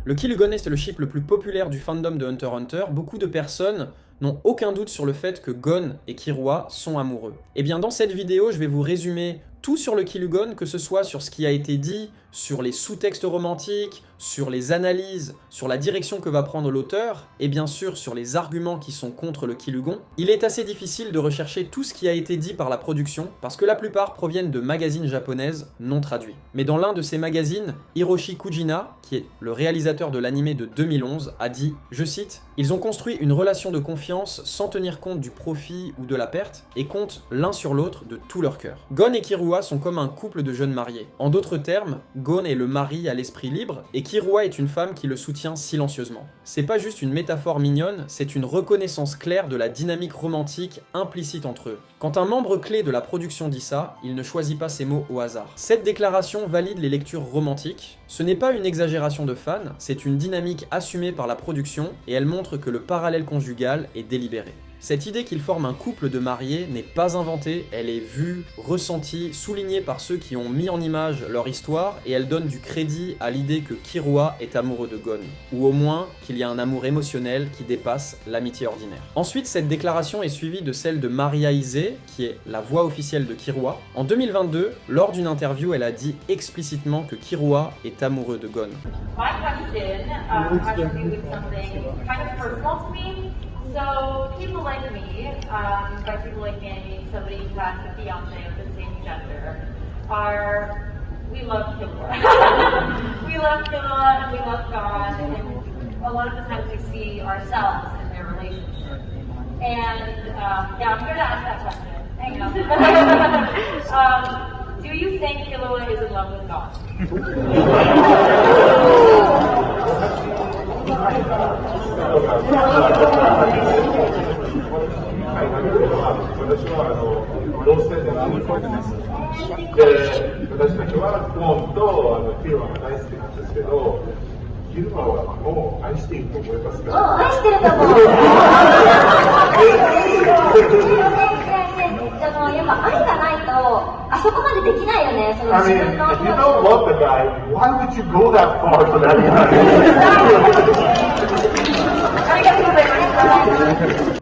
Le Kill Gon est le ship le plus populaire du fandom de Hunter x Hunter. Beaucoup de personnes n'ont aucun doute sur le fait que Gon et Killua sont amoureux. Et bien dans cette vidéo, je vais vous résumer tout sur le Kill Gon, que ce soit sur ce qui a été dit, sur les sous-textes romantiques, sur les analyses, sur la direction que va prendre l'auteur, et bien sûr sur les arguments qui sont contre le Kill Gon. Il est assez difficile de rechercher tout ce qui a été dit par la production, parce que la plupart proviennent de magazines japonaises non traduits. Mais dans l'un de ces magazines, Hiroshi Kujina, qui est le réalisateur de l'anime de 2011, a dit, je cite, « Ils ont construit une relation de confiance sans tenir compte du profit ou de la perte, et comptent l'un sur l'autre de tout leur cœur. Gon et Killua sont comme un couple de jeunes mariés. En d'autres termes, Gon est le mari à l'esprit libre, et Killua est une femme qui le soutient silencieusement. C'est pas juste une métaphore mignonne, c'est une reconnaissance claire de la dynamique romantique implicite entre eux. Quand un membre clé de la production dit ça, il ne choisit pas ses mots au hasard. Cette déclaration valide les lectures romantiques. Ce n'est pas une exagération de fans, c'est une dynamique assumée par la production, et elle montre que le parallèle conjugal est délibéré. Cette idée qu'ils forment un couple de mariés n'est pas inventée, elle est vue, ressentie, soulignée par ceux qui ont mis en image leur histoire, et elle donne du crédit à l'idée que Killua est amoureux de Gon, ou au moins qu'il y a un amour émotionnel qui dépasse l'amitié ordinaire. Ensuite, cette déclaration est suivie de celle de Maria Ise, qui est la voix officielle de Killua. En 2022, lors d'une interview, elle a dit explicitement que Killua est amoureux de Gon. My question has to do with something kind of personal to me. So people like me, by people like me, somebody who has a fiance of the same gender, we love Killua. We love Killua and we love God, and a lot of the times we see ourselves in their relationship. And yeah, I'm here to ask that question. Hang on. Do you think Killua is in love with God? 私はローステージのアムコイです。で、私たちはゴンとキルマが大好きなんですけど、キルマはもう愛していると思いますか？愛してると思う。やっぱ愛がないとあそこまでできないよね。その自分の。If you don't love the guy, why would you go that far for that guy?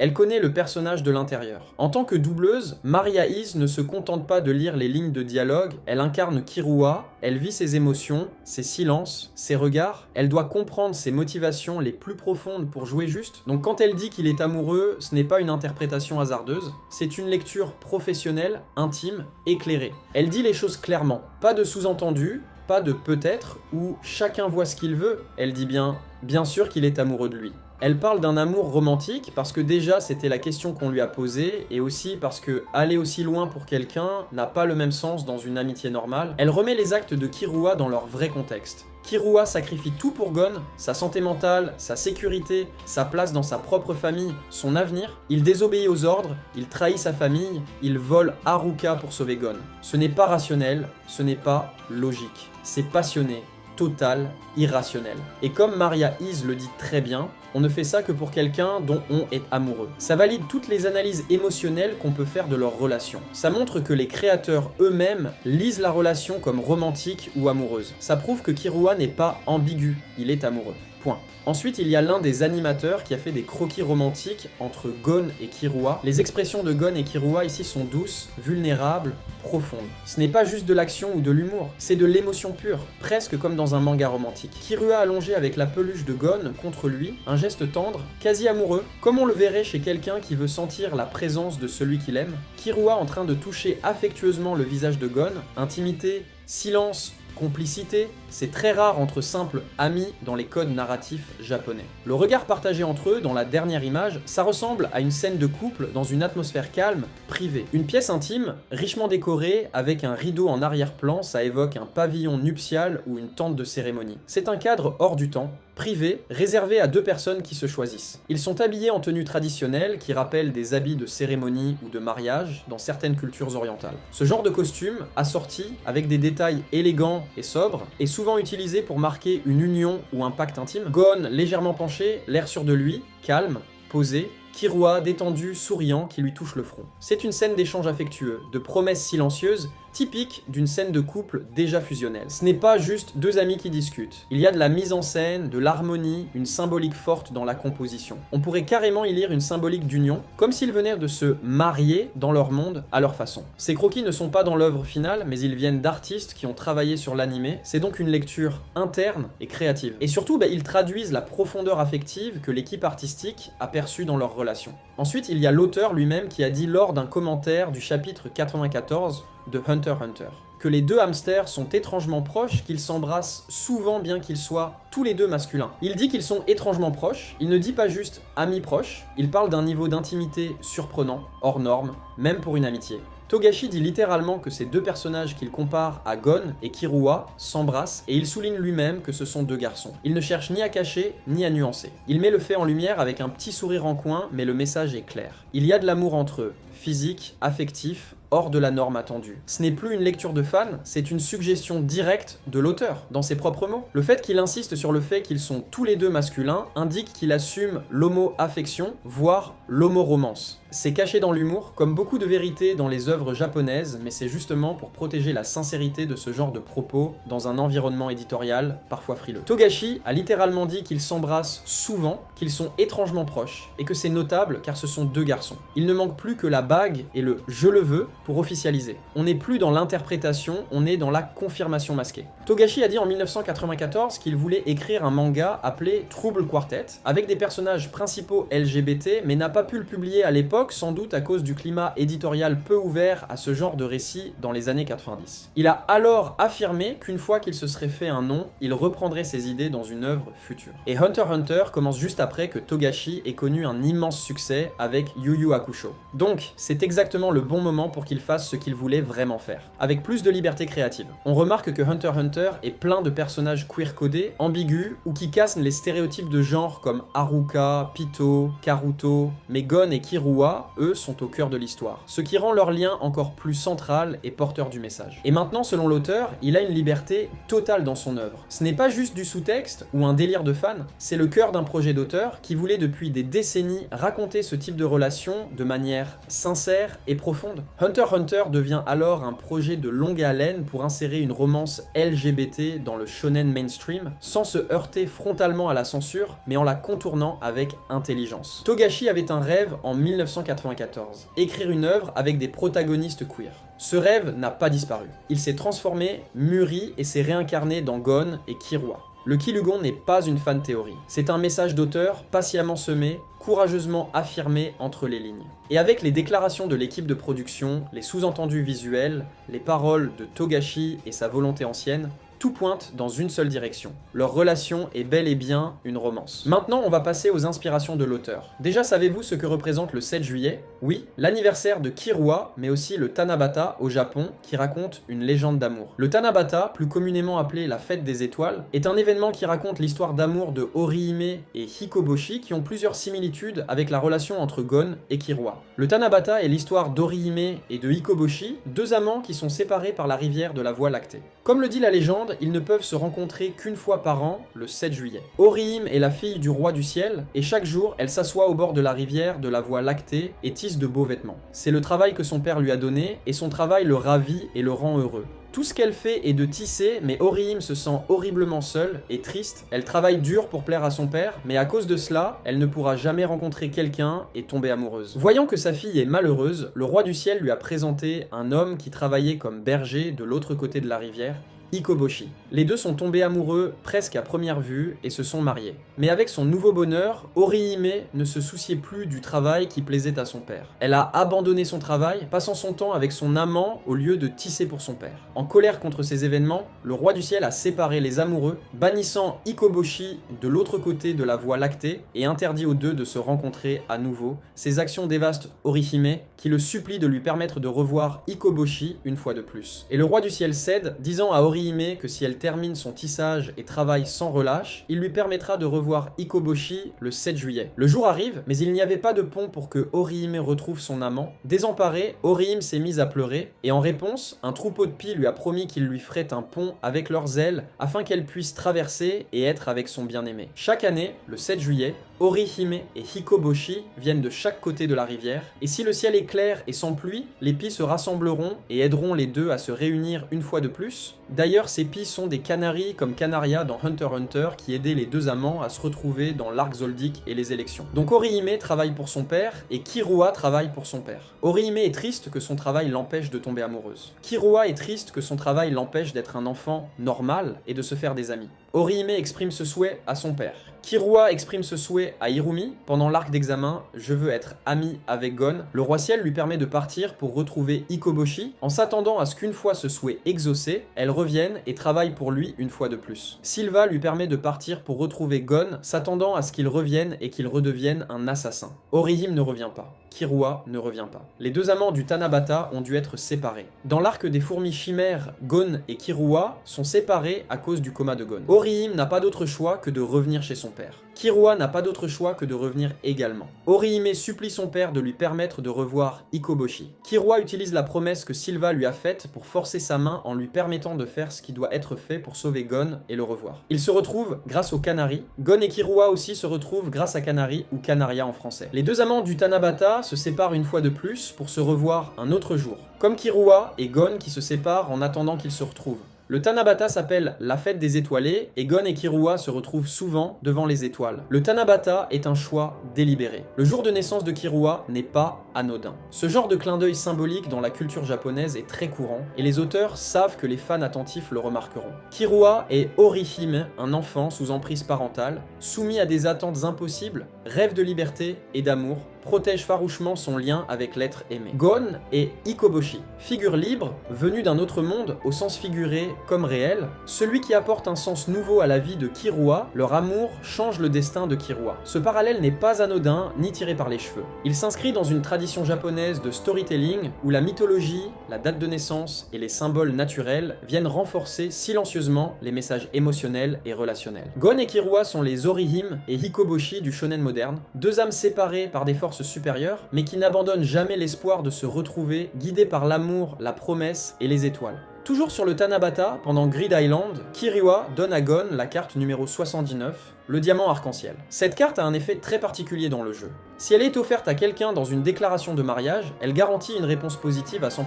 Elle connaît le personnage de l'intérieur. En tant que doubleuse, Maria Ise ne se contente pas de lire les lignes de dialogue, elle incarne Killua, elle vit ses émotions, ses silences, ses regards, elle doit comprendre ses motivations les plus profondes pour jouer juste. Donc quand elle dit qu'il est amoureux, ce n'est pas une interprétation hasardeuse, c'est une lecture professionnelle, intime, éclairée. Elle dit les choses clairement, pas de sous-entendu, pas de peut-être, ou chacun voit ce qu'il veut, elle dit bien sûr qu'il est amoureux de lui. Elle parle d'un amour romantique parce que déjà c'était la question qu'on lui a posée et aussi parce que aller aussi loin pour quelqu'un n'a pas le même sens dans une amitié normale. Elle remet les actes de Killua dans leur vrai contexte. Killua sacrifie tout pour Gon, sa santé mentale, sa sécurité, sa place dans sa propre famille, son avenir. Il désobéit aux ordres, il trahit sa famille, il vole Haruka pour sauver Gon. Ce n'est pas rationnel, ce n'est pas logique, c'est passionné, total, irrationnel. Et comme Maria Ise le dit très bien, on ne fait ça que pour quelqu'un dont on est amoureux. Ça valide toutes les analyses émotionnelles qu'on peut faire de leur relation. Ça montre que les créateurs eux-mêmes lisent la relation comme romantique ou amoureuse. Ça prouve que Killua n'est pas ambigu, il est amoureux. Point. Ensuite, il y a l'un des animateurs qui a fait des croquis romantiques entre Gon et Killua. Les expressions de Gon et Killua ici sont douces, vulnérables, profondes. Ce n'est pas juste de l'action ou de l'humour, c'est de l'émotion pure, presque comme dans un manga romantique. Killua allongé avec la peluche de Gon contre lui, un geste tendre, quasi amoureux, comme on le verrait chez quelqu'un qui veut sentir la présence de celui qu'il aime. Killua en train de toucher affectueusement le visage de Gon, intimité, silence, complicité, c'est très rare entre simples amis dans les codes narratifs japonais. Le regard partagé entre eux dans la dernière image, ça ressemble à une scène de couple dans une atmosphère calme, privée. Une pièce intime, richement décorée, avec un rideau en arrière-plan, ça évoque un pavillon nuptial ou une tente de cérémonie. C'est un cadre hors du temps, privé, réservé à deux personnes qui se choisissent. Ils sont habillés en tenue traditionnelle qui rappellent des habits de cérémonie ou de mariage dans certaines cultures orientales. Ce genre de costume, assorti avec des détails élégants et sobres, est souvent utilisé pour marquer une union ou un pacte intime. Gon légèrement penché, l'air sûr de lui, calme, posé. Killua détendu, souriant, qui lui touche le front. C'est une scène d'échange affectueux, de promesses silencieuses, typique d'une scène de couple déjà fusionnelle. Ce n'est pas juste deux amis qui discutent. Il y a de la mise en scène, de l'harmonie, une symbolique forte dans la composition. On pourrait carrément y lire une symbolique d'union, comme s'ils venaient de se marier dans leur monde à leur façon. Ces croquis ne sont pas dans l'œuvre finale, mais ils viennent d'artistes qui ont travaillé sur l'animé. C'est donc une lecture interne et créative. Et surtout, ils traduisent la profondeur affective que l'équipe artistique a perçue dans leur relation. Ensuite, il y a l'auteur lui-même qui a dit lors d'un commentaire du chapitre 94 de Hunter x Hunter que les deux hamsters sont étrangement proches, qu'ils s'embrassent souvent bien qu'ils soient tous les deux masculins. Il dit qu'ils sont étrangement proches, il ne dit pas juste amis proches, il parle d'un niveau d'intimité surprenant, hors norme, même pour une amitié. Togashi dit littéralement que ces deux personnages qu'il compare à Gon et Killua s'embrassent et il souligne lui-même que ce sont deux garçons. Il ne cherche ni à cacher ni à nuancer. Il met le fait en lumière avec un petit sourire en coin, mais le message est clair. Il y a de l'amour entre eux, physique, affectif, hors de la norme attendue. Ce n'est plus une lecture de fan, c'est une suggestion directe de l'auteur, dans ses propres mots. Le fait qu'il insiste sur le fait qu'ils sont tous les deux masculins indique qu'il assume l'homo-affection, voire l'homo-romance. C'est caché dans l'humour, comme beaucoup de vérités dans les œuvres japonaises, mais c'est justement pour protéger la sincérité de ce genre de propos dans un environnement éditorial parfois frileux. Togashi a littéralement dit qu'ils s'embrassent souvent, qu'ils sont étrangement proches, et que c'est notable car ce sont deux garçons. Il ne manque plus que la bague et le « je le veux » pour officialiser. On n'est plus dans l'interprétation, on est dans la confirmation masquée. Togashi a dit en 1994 qu'il voulait écrire un manga appelé Trouble Quartet, avec des personnages principaux LGBT, mais n'a pas pu le publier à l'époque, sans doute à cause du climat éditorial peu ouvert à ce genre de récit dans les années 90. Il a alors affirmé qu'une fois qu'il se serait fait un nom, il reprendrait ses idées dans une œuvre future. Et Hunter x Hunter commence juste après que Togashi ait connu un immense succès avec Yu Yu Hakusho. Donc, c'est exactement le bon moment pour qu'il fasse ce qu'il voulait vraiment faire, avec plus de liberté créative. On remarque que Hunter x Hunter est plein de personnages queer codés, ambigus, ou qui cassent les stéréotypes de genre comme Haruka, Pito, Karuto, mais Gon et Killua, eux, sont au cœur de l'histoire, ce qui rend leur lien encore plus central et porteur du message. Et maintenant, selon l'auteur, il a une liberté totale dans son œuvre. Ce n'est pas juste du sous-texte ou un délire de fan, c'est le cœur d'un projet d'auteur qui voulait depuis des décennies raconter ce type de relation de manière sincère et profonde. Hunter x Hunter devient alors un projet de longue haleine pour insérer une romance LGBT dans le shonen mainstream, sans se heurter frontalement à la censure, mais en la contournant avec intelligence. Togashi avait un rêve en 1994, écrire une œuvre avec des protagonistes queer. Ce rêve n'a pas disparu. Il s'est transformé, mûri et s'est réincarné dans Gon et Killua. Le Kilugon n'est pas une fan théorie, c'est un message d'auteur patiemment semé, courageusement affirmé entre les lignes. Et avec les déclarations de l'équipe de production, les sous-entendus visuels, les paroles de Togashi et sa volonté ancienne, tout pointe dans une seule direction. Leur relation est bel et bien une romance. Maintenant, on va passer aux inspirations de l'auteur. Déjà, savez-vous ce que représente le 7 juillet? Oui, l'anniversaire de Killua, mais aussi le Tanabata au Japon, qui raconte une légende d'amour. Le Tanabata, plus communément appelé la fête des étoiles, est un événement qui raconte l'histoire d'amour de Orihime et Hikoboshi, qui ont plusieurs similitudes avec la relation entre Gon et Killua. Le Tanabata est l'histoire d'Orihime et de Hikoboshi, deux amants qui sont séparés par la rivière de la Voie lactée. Comme le dit la légende, ils ne peuvent se rencontrer qu'une fois par an, le 7 juillet. Orihime est la fille du roi du ciel, et chaque jour, elle s'assoit au bord de la rivière de la Voie lactée et tisse de beaux vêtements. C'est le travail que son père lui a donné, et son travail le ravit et le rend heureux. Tout ce qu'elle fait est de tisser, mais Orihime se sent horriblement seule et triste. Elle travaille dur pour plaire à son père, mais à cause de cela, elle ne pourra jamais rencontrer quelqu'un et tomber amoureuse. Voyant que sa fille est malheureuse, le roi du ciel lui a présenté un homme qui travaillait comme berger de l'autre côté de la rivière, Hikoboshi. Les deux sont tombés amoureux presque à première vue et se sont mariés. Mais avec son nouveau bonheur, Orihime ne se souciait plus du travail qui plaisait à son père. Elle a abandonné son travail, passant son temps avec son amant au lieu de tisser pour son père. En colère contre ces événements, le roi du ciel a séparé les amoureux, bannissant Hikoboshi de l'autre côté de la Voie lactée et interdit aux deux de se rencontrer à nouveau. Ces actions dévastent Orihime, qui le supplie de lui permettre de revoir Hikoboshi une fois de plus. Et le roi du ciel cède, disant à Orihime que si elle termine son tissage et travaille sans relâche, il lui permettra de revoir Hikoboshi le 7 juillet. Le jour arrive, mais il n'y avait pas de pont pour que Orihime retrouve son amant. Désemparé, Orihime s'est mise à pleurer, et en réponse, un troupeau de pies lui a promis qu'il lui ferait un pont avec leurs ailes afin qu'elle puisse traverser et être avec son bien-aimé. Chaque année, le 7 juillet, Orihime et Hikoboshi viennent de chaque côté de la rivière, et si le ciel est clair et sans pluie, les Pi se rassembleront et aideront les deux à se réunir une fois de plus. D'ailleurs, ces Pi sont des Canaries comme Canaria dans Hunter x Hunter qui aidaient les deux amants à se retrouver dans l'arc Zoldyck et les élections. Donc Orihime travaille pour son père et Kirua travaille pour son père. Orihime est triste que son travail l'empêche de tomber amoureuse. Kirua est triste que son travail l'empêche d'être un enfant normal et de se faire des amis. Orihime exprime ce souhait à son père. Kirua exprime ce souhait à Hirumi. Pendant l'arc d'examen, je veux être ami avec Gon. Le roi ciel lui permet de partir pour retrouver Hikoboshi, en s'attendant à ce qu'une fois ce souhait exaucé, elle revienne et travaille pour lui une fois de plus. Sylva lui permet de partir pour retrouver Gon, s'attendant à ce qu'il revienne et qu'il redevienne un assassin. Orihime ne revient pas. Kirua ne revient pas. Les deux amants du Tanabata ont dû être séparés. Dans l'arc des fourmis chimères, Gon et Kirua sont séparés à cause du coma de Gon. Orihime n'a pas d'autre choix que de revenir chez son père. Kirua n'a pas d'autre choix que de revenir également. Orihime supplie son père de lui permettre de revoir Hikoboshi. Kirua utilise la promesse que Sylva lui a faite pour forcer sa main en lui permettant de faire ce qui doit être fait pour sauver Gon et le revoir. Ils se retrouvent grâce aux Canaries. Gon et Kirua aussi se retrouvent grâce à Canary ou Canaria en français. Les deux amants du Tanabata se séparent une fois de plus pour se revoir un autre jour. Comme Kirua et Gon qui se séparent en attendant qu'ils se retrouvent. Le Tanabata s'appelle la fête des étoilés et Gon et Kirua se retrouvent souvent devant les étoiles. Le Tanabata est un choix délibéré. Le jour de naissance de Kirua n'est pas anodin. Ce genre de clin d'œil symbolique dans la culture japonaise est très courant et les auteurs savent que les fans attentifs le remarqueront. Kirua est Orihime, un enfant sous emprise parentale, soumis à des attentes impossibles, rêve de liberté et d'amour, protège farouchement son lien avec l'être aimé. Gon est Hikoboshi, figure libre, venue d'un autre monde au sens figuré comme réel, celui qui apporte un sens nouveau à la vie de Kirua, leur amour change le destin de Kirua. Ce parallèle n'est pas anodin ni tiré par les cheveux. Il s'inscrit dans une tradition japonaise de storytelling où la mythologie, la date de naissance et les symboles naturels viennent renforcer silencieusement les messages émotionnels et relationnels. Gon et Kirua sont les Orihime et Hikoboshi du shonen moderne, deux âmes séparées par des forces supérieures, mais qui n'abandonnent jamais l'espoir de se retrouver, guidés par l'amour, la promesse et les étoiles. Toujours sur le Tanabata, pendant Grid Island, Kirua donne à Gon la carte numéro 79, le diamant arc-en-ciel. Cette carte a un effet très particulier dans le jeu. Si elle est offerte à quelqu'un dans une déclaration de mariage, elle garantit une réponse positive à 100%.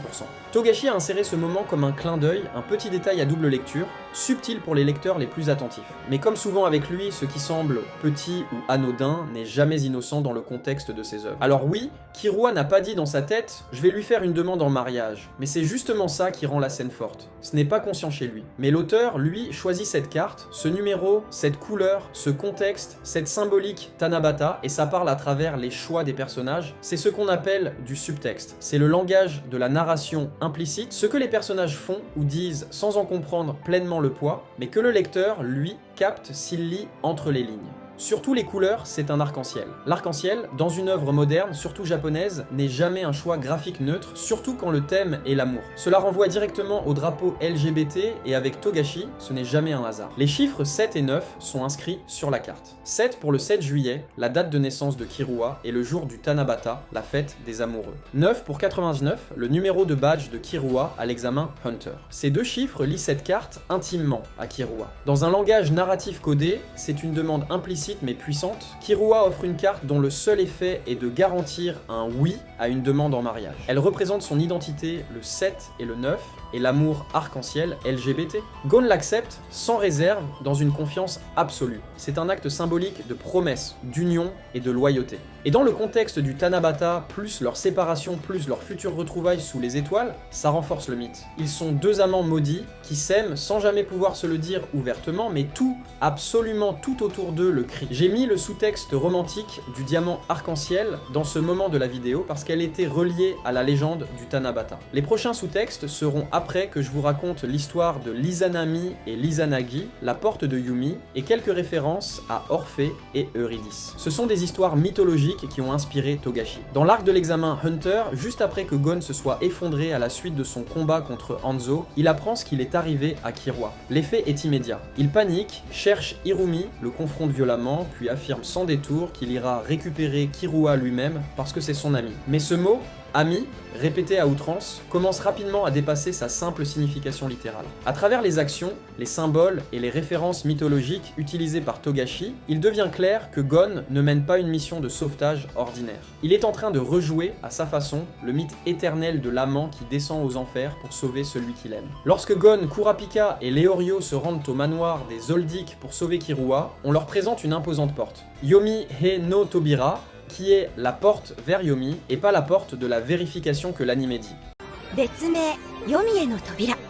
Togashi a inséré ce moment comme un clin d'œil, un petit détail à double lecture, subtil pour les lecteurs les plus attentifs. Mais comme souvent avec lui, ce qui semble petit ou anodin n'est jamais innocent dans le contexte de ses œuvres. Alors oui, Kirua n'a pas dit dans sa tête « je vais lui faire une demande en mariage », mais c'est justement ça qui rend la scène forte. Ce n'est pas conscient chez lui. Mais l'auteur, lui, choisit cette carte, ce numéro, cette couleur, ce contexte, cette symbolique Tanabata, et ça parle à travers les choix des personnages. C'est ce qu'on appelle du subtexte. C'est le langage de la narration implicite, ce que les personnages font ou disent sans en comprendre pleinement le poids, mais que le lecteur, lui, capte s'il lit entre les lignes. Surtout les couleurs, c'est un arc-en-ciel. L'arc-en-ciel, dans une œuvre moderne, surtout japonaise, n'est jamais un choix graphique neutre, surtout quand le thème est l'amour. Cela renvoie directement au drapeau LGBT et avec Togashi, ce n'est jamais un hasard. Les chiffres 7 et 9 sont inscrits sur la carte. 7 pour le 7 juillet, la date de naissance de Kirua et le jour du Tanabata, la fête des amoureux. 9 pour 99, le numéro de badge de Kirua à l'examen Hunter. Ces deux chiffres lient cette carte intimement à Kirua. Dans un langage narratif codé, c'est une demande implicite mais puissante, Kirua offre une carte dont le seul effet est de garantir un oui à une demande en mariage. Elle représente son identité, le 7 et le 9, et l'amour arc-en-ciel LGBT. Gon l'accepte sans réserve dans une confiance absolue. C'est un acte symbolique de promesse, d'union et de loyauté. Et dans le contexte du Tanabata, plus leur séparation, plus leur future retrouvaille sous les étoiles, ça renforce le mythe. Ils sont deux amants maudits qui s'aiment sans jamais pouvoir se le dire ouvertement, mais tout, absolument tout autour d'eux le crie. J'ai mis le sous-texte romantique du diamant arc-en-ciel dans ce moment de la vidéo parce qu'elle était reliée à la légende du Tanabata. Les prochains sous-textes seront après que je vous raconte l'histoire de l'Izanami et l'Izanagi, la porte de Yumi, et quelques références à Orphée et Eurydice. Ce sont des histoires mythologiques qui ont inspiré Togashi. Dans l'arc de l'examen Hunter, juste après que Gon se soit effondré à la suite de son combat contre Hanzo, il apprend ce qu'il est arrivé à Kirua. L'effet est immédiat. Il panique, cherche Hirumi, le confronte violemment, puis affirme sans détour qu'il ira récupérer Kirua lui-même parce que c'est son ami. Mais ce mot, Ami, répété à outrance, commence rapidement à dépasser sa simple signification littérale. À travers les actions, les symboles et les références mythologiques utilisées par Togashi, il devient clair que Gon ne mène pas une mission de sauvetage ordinaire. Il est en train de rejouer, à sa façon, le mythe éternel de l'amant qui descend aux enfers pour sauver celui qu'il aime. Lorsque Gon, Kurapika et Leorio se rendent au manoir des Zoldyck pour sauver Killua, on leur présente une imposante porte. Yomi He no Tobira, qui est la porte vers Yomi et pas la porte de la vérification que l'anime dit.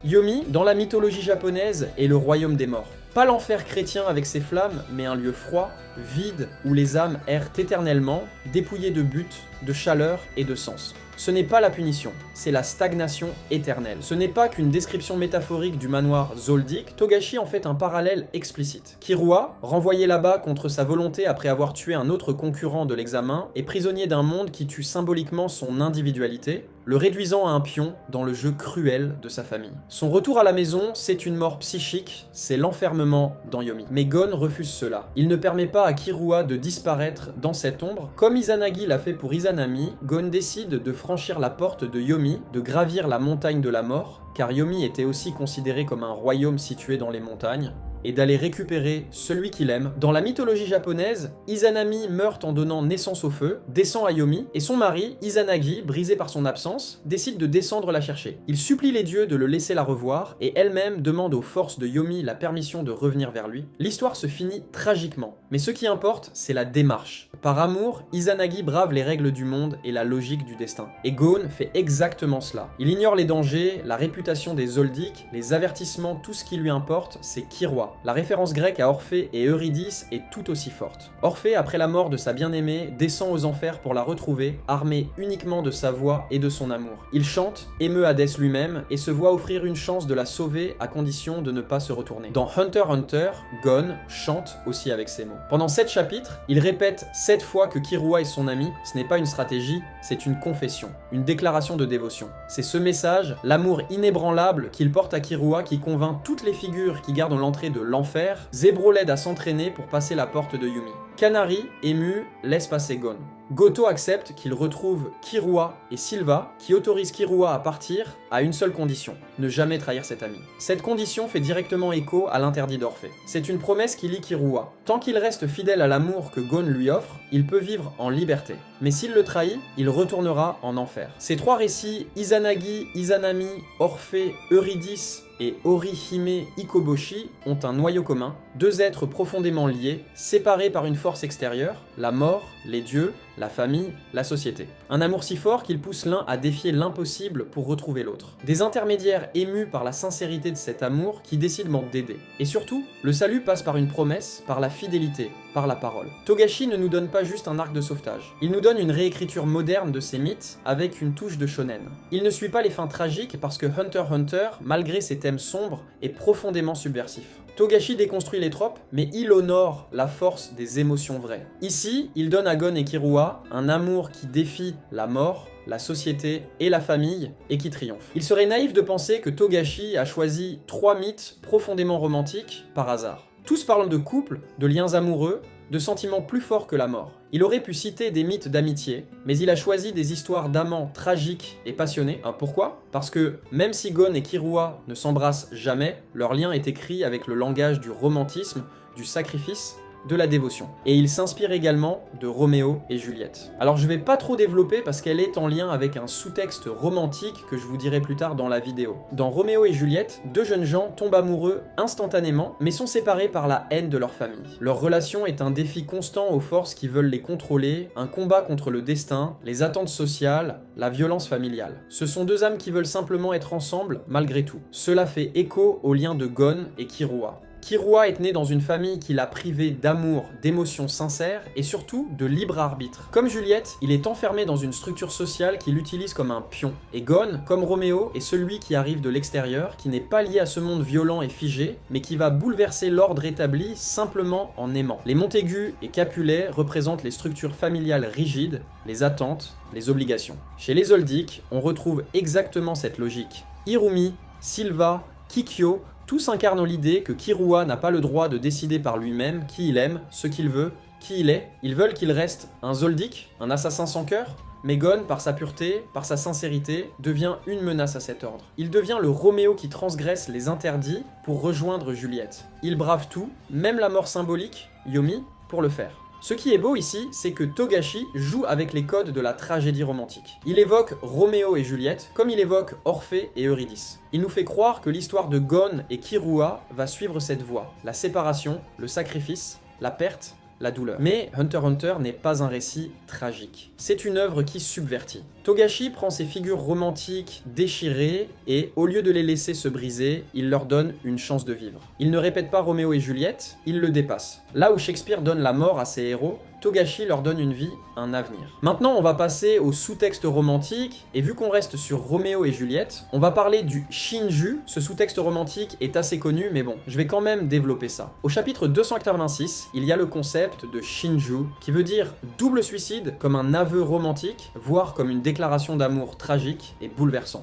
Yomi, dans la mythologie japonaise, est le royaume des morts. Pas l'enfer chrétien avec ses flammes, mais un lieu froid, vide, où les âmes errent éternellement, dépouillées de but, de chaleur et de sens. Ce n'est pas la punition, c'est la stagnation éternelle. Ce n'est pas qu'une description métaphorique du manoir Zoldyck, Togashi en fait un parallèle explicite. Killua, renvoyé là-bas contre sa volonté après avoir tué un autre concurrent de l'examen, est prisonnier d'un monde qui tue symboliquement son individualité, le réduisant à un pion dans le jeu cruel de sa famille. Son retour à la maison, c'est une mort psychique, c'est l'enfermement dans Yomi. Mais Gon refuse cela. Il ne permet pas à Killua de disparaître dans cette ombre. Comme Izanagi l'a fait pour Izanami, Gon décide de franchir la porte de Yomi, de gravir la montagne de la mort, car Yomi était aussi considéré comme un royaume situé dans les montagnes, et d'aller récupérer celui qu'il aime. Dans la mythologie japonaise, Izanami meurt en donnant naissance au feu, descend à Yomi, et son mari, Izanagi, brisé par son absence, décide de descendre la chercher. Il supplie les dieux de le laisser la revoir, et elle-même demande aux forces de Yomi la permission de revenir vers lui. L'histoire se finit tragiquement, mais ce qui importe, c'est la démarche. Par amour, Izanagi brave les règles du monde et la logique du destin. Et Gon fait exactement cela. Il ignore les dangers, la réputation des Zoldyck, les avertissements, tout ce qui lui importe, c'est Killua. La référence grecque à Orphée et Eurydice est tout aussi forte. Orphée, après la mort de sa bien-aimée, descend aux enfers pour la retrouver, armé uniquement de sa voix et de son amour. Il chante, émeut Hadès lui-même, et se voit offrir une chance de la sauver à condition de ne pas se retourner. Dans Hunter x Hunter, Gon chante aussi avec ces mots. Pendant 7 chapitres, il répète 7 fois que Killua est son ami. Ce n'est pas une stratégie, c'est une confession, une déclaration de dévotion. C'est ce message, l'amour inébranlable qu'il porte à Killua qui convainc toutes les figures qui gardent l'entrée de l'enfer. Zebro l'aide à s'entraîner pour passer la porte de Yumi. Kanari, ému, laisse passer Gon. Goto accepte qu'il retrouve Killua et Silva, qui autorise Killua à partir à une seule condition, ne jamais trahir cet ami. Cette condition fait directement écho à l'interdit d'Orphée. C'est une promesse qui lie Killua. Tant qu'il reste fidèle à l'amour que Gon lui offre, il peut vivre en liberté. Mais s'il le trahit, il retournera en enfer. Ces 3 récits, Izanagi, Izanami, Orphée, Eurydice et Orihime Ikoboshi, ont un noyau commun, 2 êtres profondément liés, séparés par une force extérieure, la mort, les dieux, la famille, la société. Un amour si fort qu'il pousse l'un à défier l'impossible pour retrouver l'autre. Des intermédiaires émus par la sincérité de cet amour qui décident d'aider. Et surtout, le salut passe par une promesse, par la fidélité, par la parole. Togashi ne nous donne pas juste un arc de sauvetage. Il nous donne une réécriture moderne de ces mythes avec une touche de shonen. Il ne suit pas les fins tragiques parce que Hunter x Hunter, malgré ses thèmes sombres, est profondément subversif. Togashi déconstruit les tropes, mais il honore la force des émotions vraies. Ici, il donne à Gon et Killua un amour qui défie la mort, la société et la famille, et qui triomphe. Il serait naïf de penser que Togashi a choisi 3 mythes profondément romantiques par hasard. Tous parlent de couple, de liens amoureux, de sentiments plus forts que la mort. Il aurait pu citer des mythes d'amitié, mais il a choisi des histoires d'amants tragiques et passionnés. Pourquoi ? Parce que même si Gon et Killua ne s'embrassent jamais, leur lien est écrit avec le langage du romantisme, du sacrifice, de la dévotion. Et il s'inspire également de Roméo et Juliette. Alors je vais pas trop développer parce qu'elle est en lien avec un sous-texte romantique que je vous dirai plus tard dans la vidéo. Dans Roméo et Juliette, 2 jeunes gens tombent amoureux instantanément, mais sont séparés par la haine de leur famille. Leur relation est un défi constant aux forces qui veulent les contrôler, un combat contre le destin, les attentes sociales, la violence familiale. Ce sont 2 âmes qui veulent simplement être ensemble malgré tout. Cela fait écho au lien de Gon et Killua. Killua est né dans une famille qui l'a privé d'amour, d'émotions sincères et surtout de libre arbitre. Comme Juliette, il est enfermé dans une structure sociale qui l'utilise comme un pion. Et Gon, comme Roméo, est celui qui arrive de l'extérieur, qui n'est pas lié à ce monde violent et figé, mais qui va bouleverser l'ordre établi simplement en aimant. Les Montaigu et Capulet représentent les structures familiales rigides, les attentes, les obligations. Chez les Zoldyck, on retrouve exactement cette logique. Hirumi, Silva, Kikyo, tous incarnent l'idée que Killua n'a pas le droit de décider par lui-même qui il aime, ce qu'il veut, qui il est. Ils veulent qu'il reste un Zoldyck, un assassin sans cœur, Mais Gon, par sa pureté, par sa sincérité, devient une menace à cet ordre. Il devient le Roméo qui transgresse les interdits pour rejoindre Juliette. Il brave tout, même la mort symbolique, Yomi, pour le faire. Ce qui est beau ici, c'est que Togashi joue avec les codes de la tragédie romantique. Il évoque Roméo et Juliette, comme il évoque Orphée et Eurydice. Il nous fait croire que l'histoire de Gon et Killua va suivre cette voie, la séparation, le sacrifice, la perte, la douleur. Mais Hunter x Hunter n'est pas un récit tragique. C'est une œuvre qui subvertit. Togashi prend ces figures romantiques déchirées et, au lieu de les laisser se briser, il leur donne une chance de vivre. Il ne répète pas Roméo et Juliette, il le dépasse. Là où Shakespeare donne la mort à ses héros, Togashi leur donne une vie, un avenir. Maintenant, on va passer au sous-texte romantique, et vu qu'on reste sur Roméo et Juliette, on va parler du Shinju. Ce sous-texte romantique est assez connu, mais bon, je vais quand même développer ça. Au chapitre 286, il y a le concept de Shinju, qui veut dire double suicide comme un aveu romantique, voire comme une déclaration d'amour tragique et bouleversant.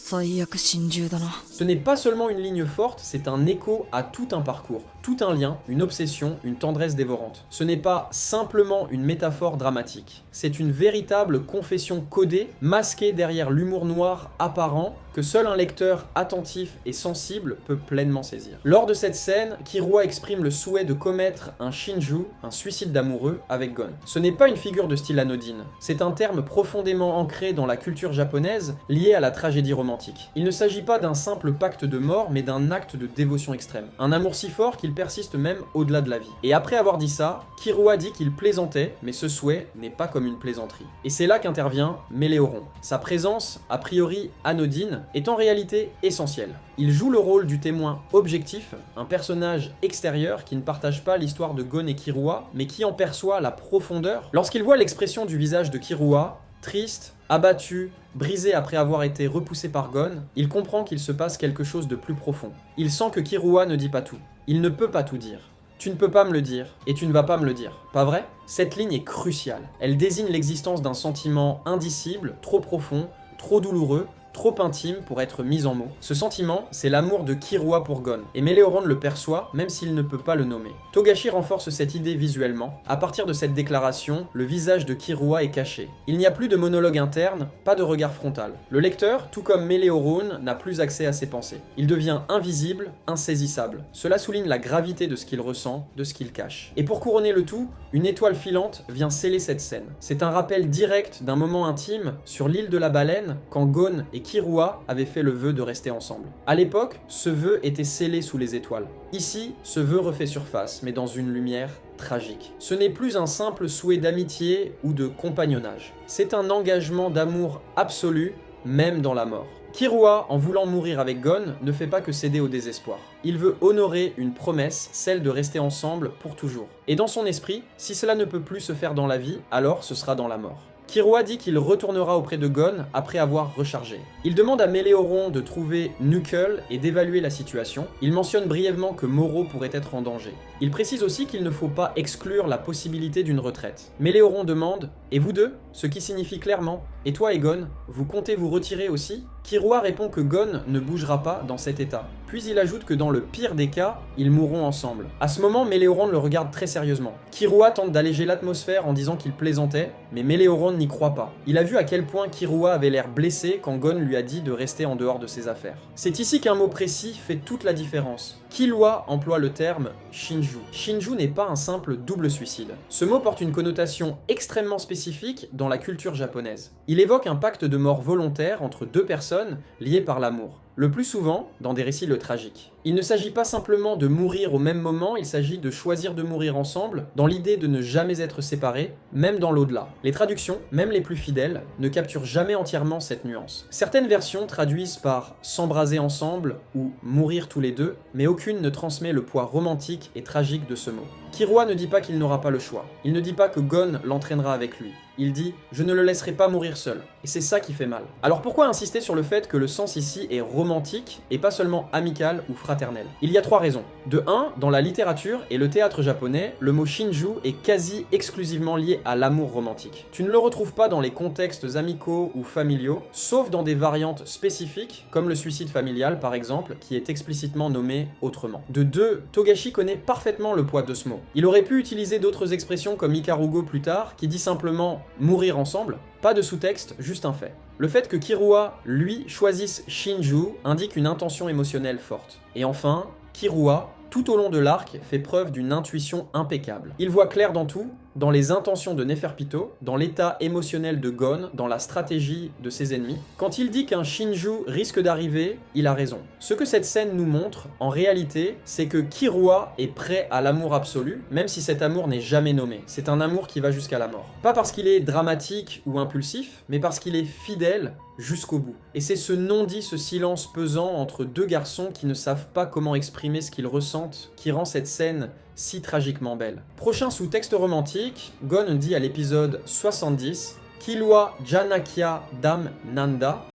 Ce n'est pas seulement une ligne forte, c'est un écho à tout un parcours, tout un lien, une obsession, une tendresse dévorante. Ce n'est pas simplement une métaphore dramatique, c'est une véritable confession codée, masquée derrière l'humour noir apparent, que seul un lecteur attentif et sensible peut pleinement saisir. Lors de cette scène, Killua exprime le souhait de commettre un Shinju, un suicide d'amoureux, avec Gon. Ce n'est pas une figure de style anodine, c'est un terme profondément ancré dans la culture japonaise, lié à la tragédie romantique. Il ne s'agit pas d'un simple pacte de mort, mais d'un acte de dévotion extrême. Un amour si fort qu'il persiste même au-delà de la vie. Et après avoir dit ça, Killua dit qu'il plaisantait, mais ce souhait n'est pas comme une plaisanterie. Et c'est là qu'intervient Méléoron. Sa présence, a priori anodine, est en réalité essentielle. Il joue le rôle du témoin objectif, un personnage extérieur qui ne partage pas l'histoire de Gon et Killua, mais qui en perçoit la profondeur. Lorsqu'il voit l'expression du visage de Killua, triste, abattu, brisé après avoir été repoussé par Gon, il comprend qu'il se passe quelque chose de plus profond. Il sent que Killua ne dit pas tout. Il ne peut pas tout dire. Tu ne peux pas me le dire, et tu ne vas pas me le dire. Pas vrai? Cette ligne est cruciale. Elle désigne l'existence d'un sentiment indicible, trop profond, trop douloureux, trop intime pour être mis en mots. Ce sentiment, c'est l'amour de Killua pour Gon, et Méléoron le perçoit même s'il ne peut pas le nommer. Togashi renforce cette idée visuellement. À partir de cette déclaration, le visage de Killua est caché. Il n'y a plus de monologue interne, pas de regard frontal. Le lecteur, tout comme Méléoron, n'a plus accès à ses pensées. Il devient invisible, insaisissable. Cela souligne la gravité de ce qu'il ressent, de ce qu'il cache. Et pour couronner le tout, une étoile filante vient sceller cette scène. C'est un rappel direct d'un moment intime sur l'île de la baleine, quand Gon et Killua avaient fait le vœu de rester ensemble. À l'époque, ce vœu était scellé sous les étoiles. Ici, ce vœu refait surface, mais dans une lumière tragique. Ce n'est plus un simple souhait d'amitié ou de compagnonnage. C'est un engagement d'amour absolu, même dans la mort. Killua, en voulant mourir avec Gon, ne fait pas que céder au désespoir. Il veut honorer une promesse, celle de rester ensemble pour toujours. Et dans son esprit, si cela ne peut plus se faire dans la vie, alors ce sera dans la mort. Killua dit qu'il retournera auprès de Gon après avoir rechargé. Il demande à Méléoron de trouver Knuckle et d'évaluer la situation. Il mentionne brièvement que Moro pourrait être en danger. Il précise aussi qu'il ne faut pas exclure la possibilité d'une retraite. Méléoron demande « Et vous deux ?» Ce qui signifie clairement « Et toi et Gon, vous comptez vous retirer aussi ?» Killua répond que Gon ne bougera pas dans cet état. Puis il ajoute que dans le pire des cas, ils mourront ensemble. À ce moment, Méléoron le regarde très sérieusement. Killua tente d'alléger l'atmosphère en disant qu'il plaisantait, mais Méléoron n'y croit pas. Il a vu à quel point Killua avait l'air blessé quand Gon lui a dit de rester en dehors de ses affaires. C'est ici qu'un mot précis fait toute la différence. Killua emploie le terme Shinju. Shinju n'est pas un simple double suicide. Ce mot porte une connotation extrêmement spécifique dans la culture japonaise. Il évoque un pacte de mort volontaire entre deux personnes liées par l'amour. Le plus souvent, dans des récits tragiques. Il ne s'agit pas simplement de mourir au même moment, il s'agit de choisir de mourir ensemble, dans l'idée de ne jamais être séparés, même dans l'au-delà. Les traductions, même les plus fidèles, ne capturent jamais entièrement cette nuance. Certaines versions traduisent par « s'embraser ensemble » ou « mourir tous les deux », mais aucune ne transmet le poids romantique et tragique de ce mot. Killua ne dit pas qu'il n'aura pas le choix. Il ne dit pas que Gon l'entraînera avec lui. Il dit « je ne le laisserai pas mourir seul ». Et c'est ça qui fait mal. Alors pourquoi insister sur le fait que le sens ici est romantique et pas seulement amical ou fraternel? Il y a 3 raisons. De 1, dans la littérature et le théâtre japonais, le mot Shinju est quasi exclusivement lié à l'amour romantique. Tu ne le retrouves pas dans les contextes amicaux ou familiaux, sauf dans des variantes spécifiques, comme le suicide familial par exemple, qui est explicitement nommé autrement. De 2, Togashi connaît parfaitement le poids de ce mot. Il aurait pu utiliser d'autres expressions comme Ikarugo plus tard, qui dit simplement « mourir ensemble », Pas de sous-texte, juste un fait. Le fait que Killua, lui, choisisse Shinju indique une intention émotionnelle forte. Et enfin, Killua, tout au long de l'arc, fait preuve d'une intuition impeccable. Il voit clair dans tout, dans les intentions de Neferpitou, dans l'état émotionnel de Gon, dans la stratégie de ses ennemis. Quand il dit qu'un Shinju risque d'arriver, il a raison. Ce que cette scène nous montre, en réalité, c'est que Killua est prêt à l'amour absolu, même si cet amour n'est jamais nommé. C'est un amour qui va jusqu'à la mort. Pas parce qu'il est dramatique ou impulsif, mais parce qu'il est fidèle jusqu'au bout. Et c'est ce non-dit, ce silence pesant entre deux garçons qui ne savent pas comment exprimer ce qu'ils ressentent, qui rend cette scène si tragiquement belle. Prochain sous-texte romantique, Gon dit à l'épisode 70 « Killua Janakia Dam Nanda »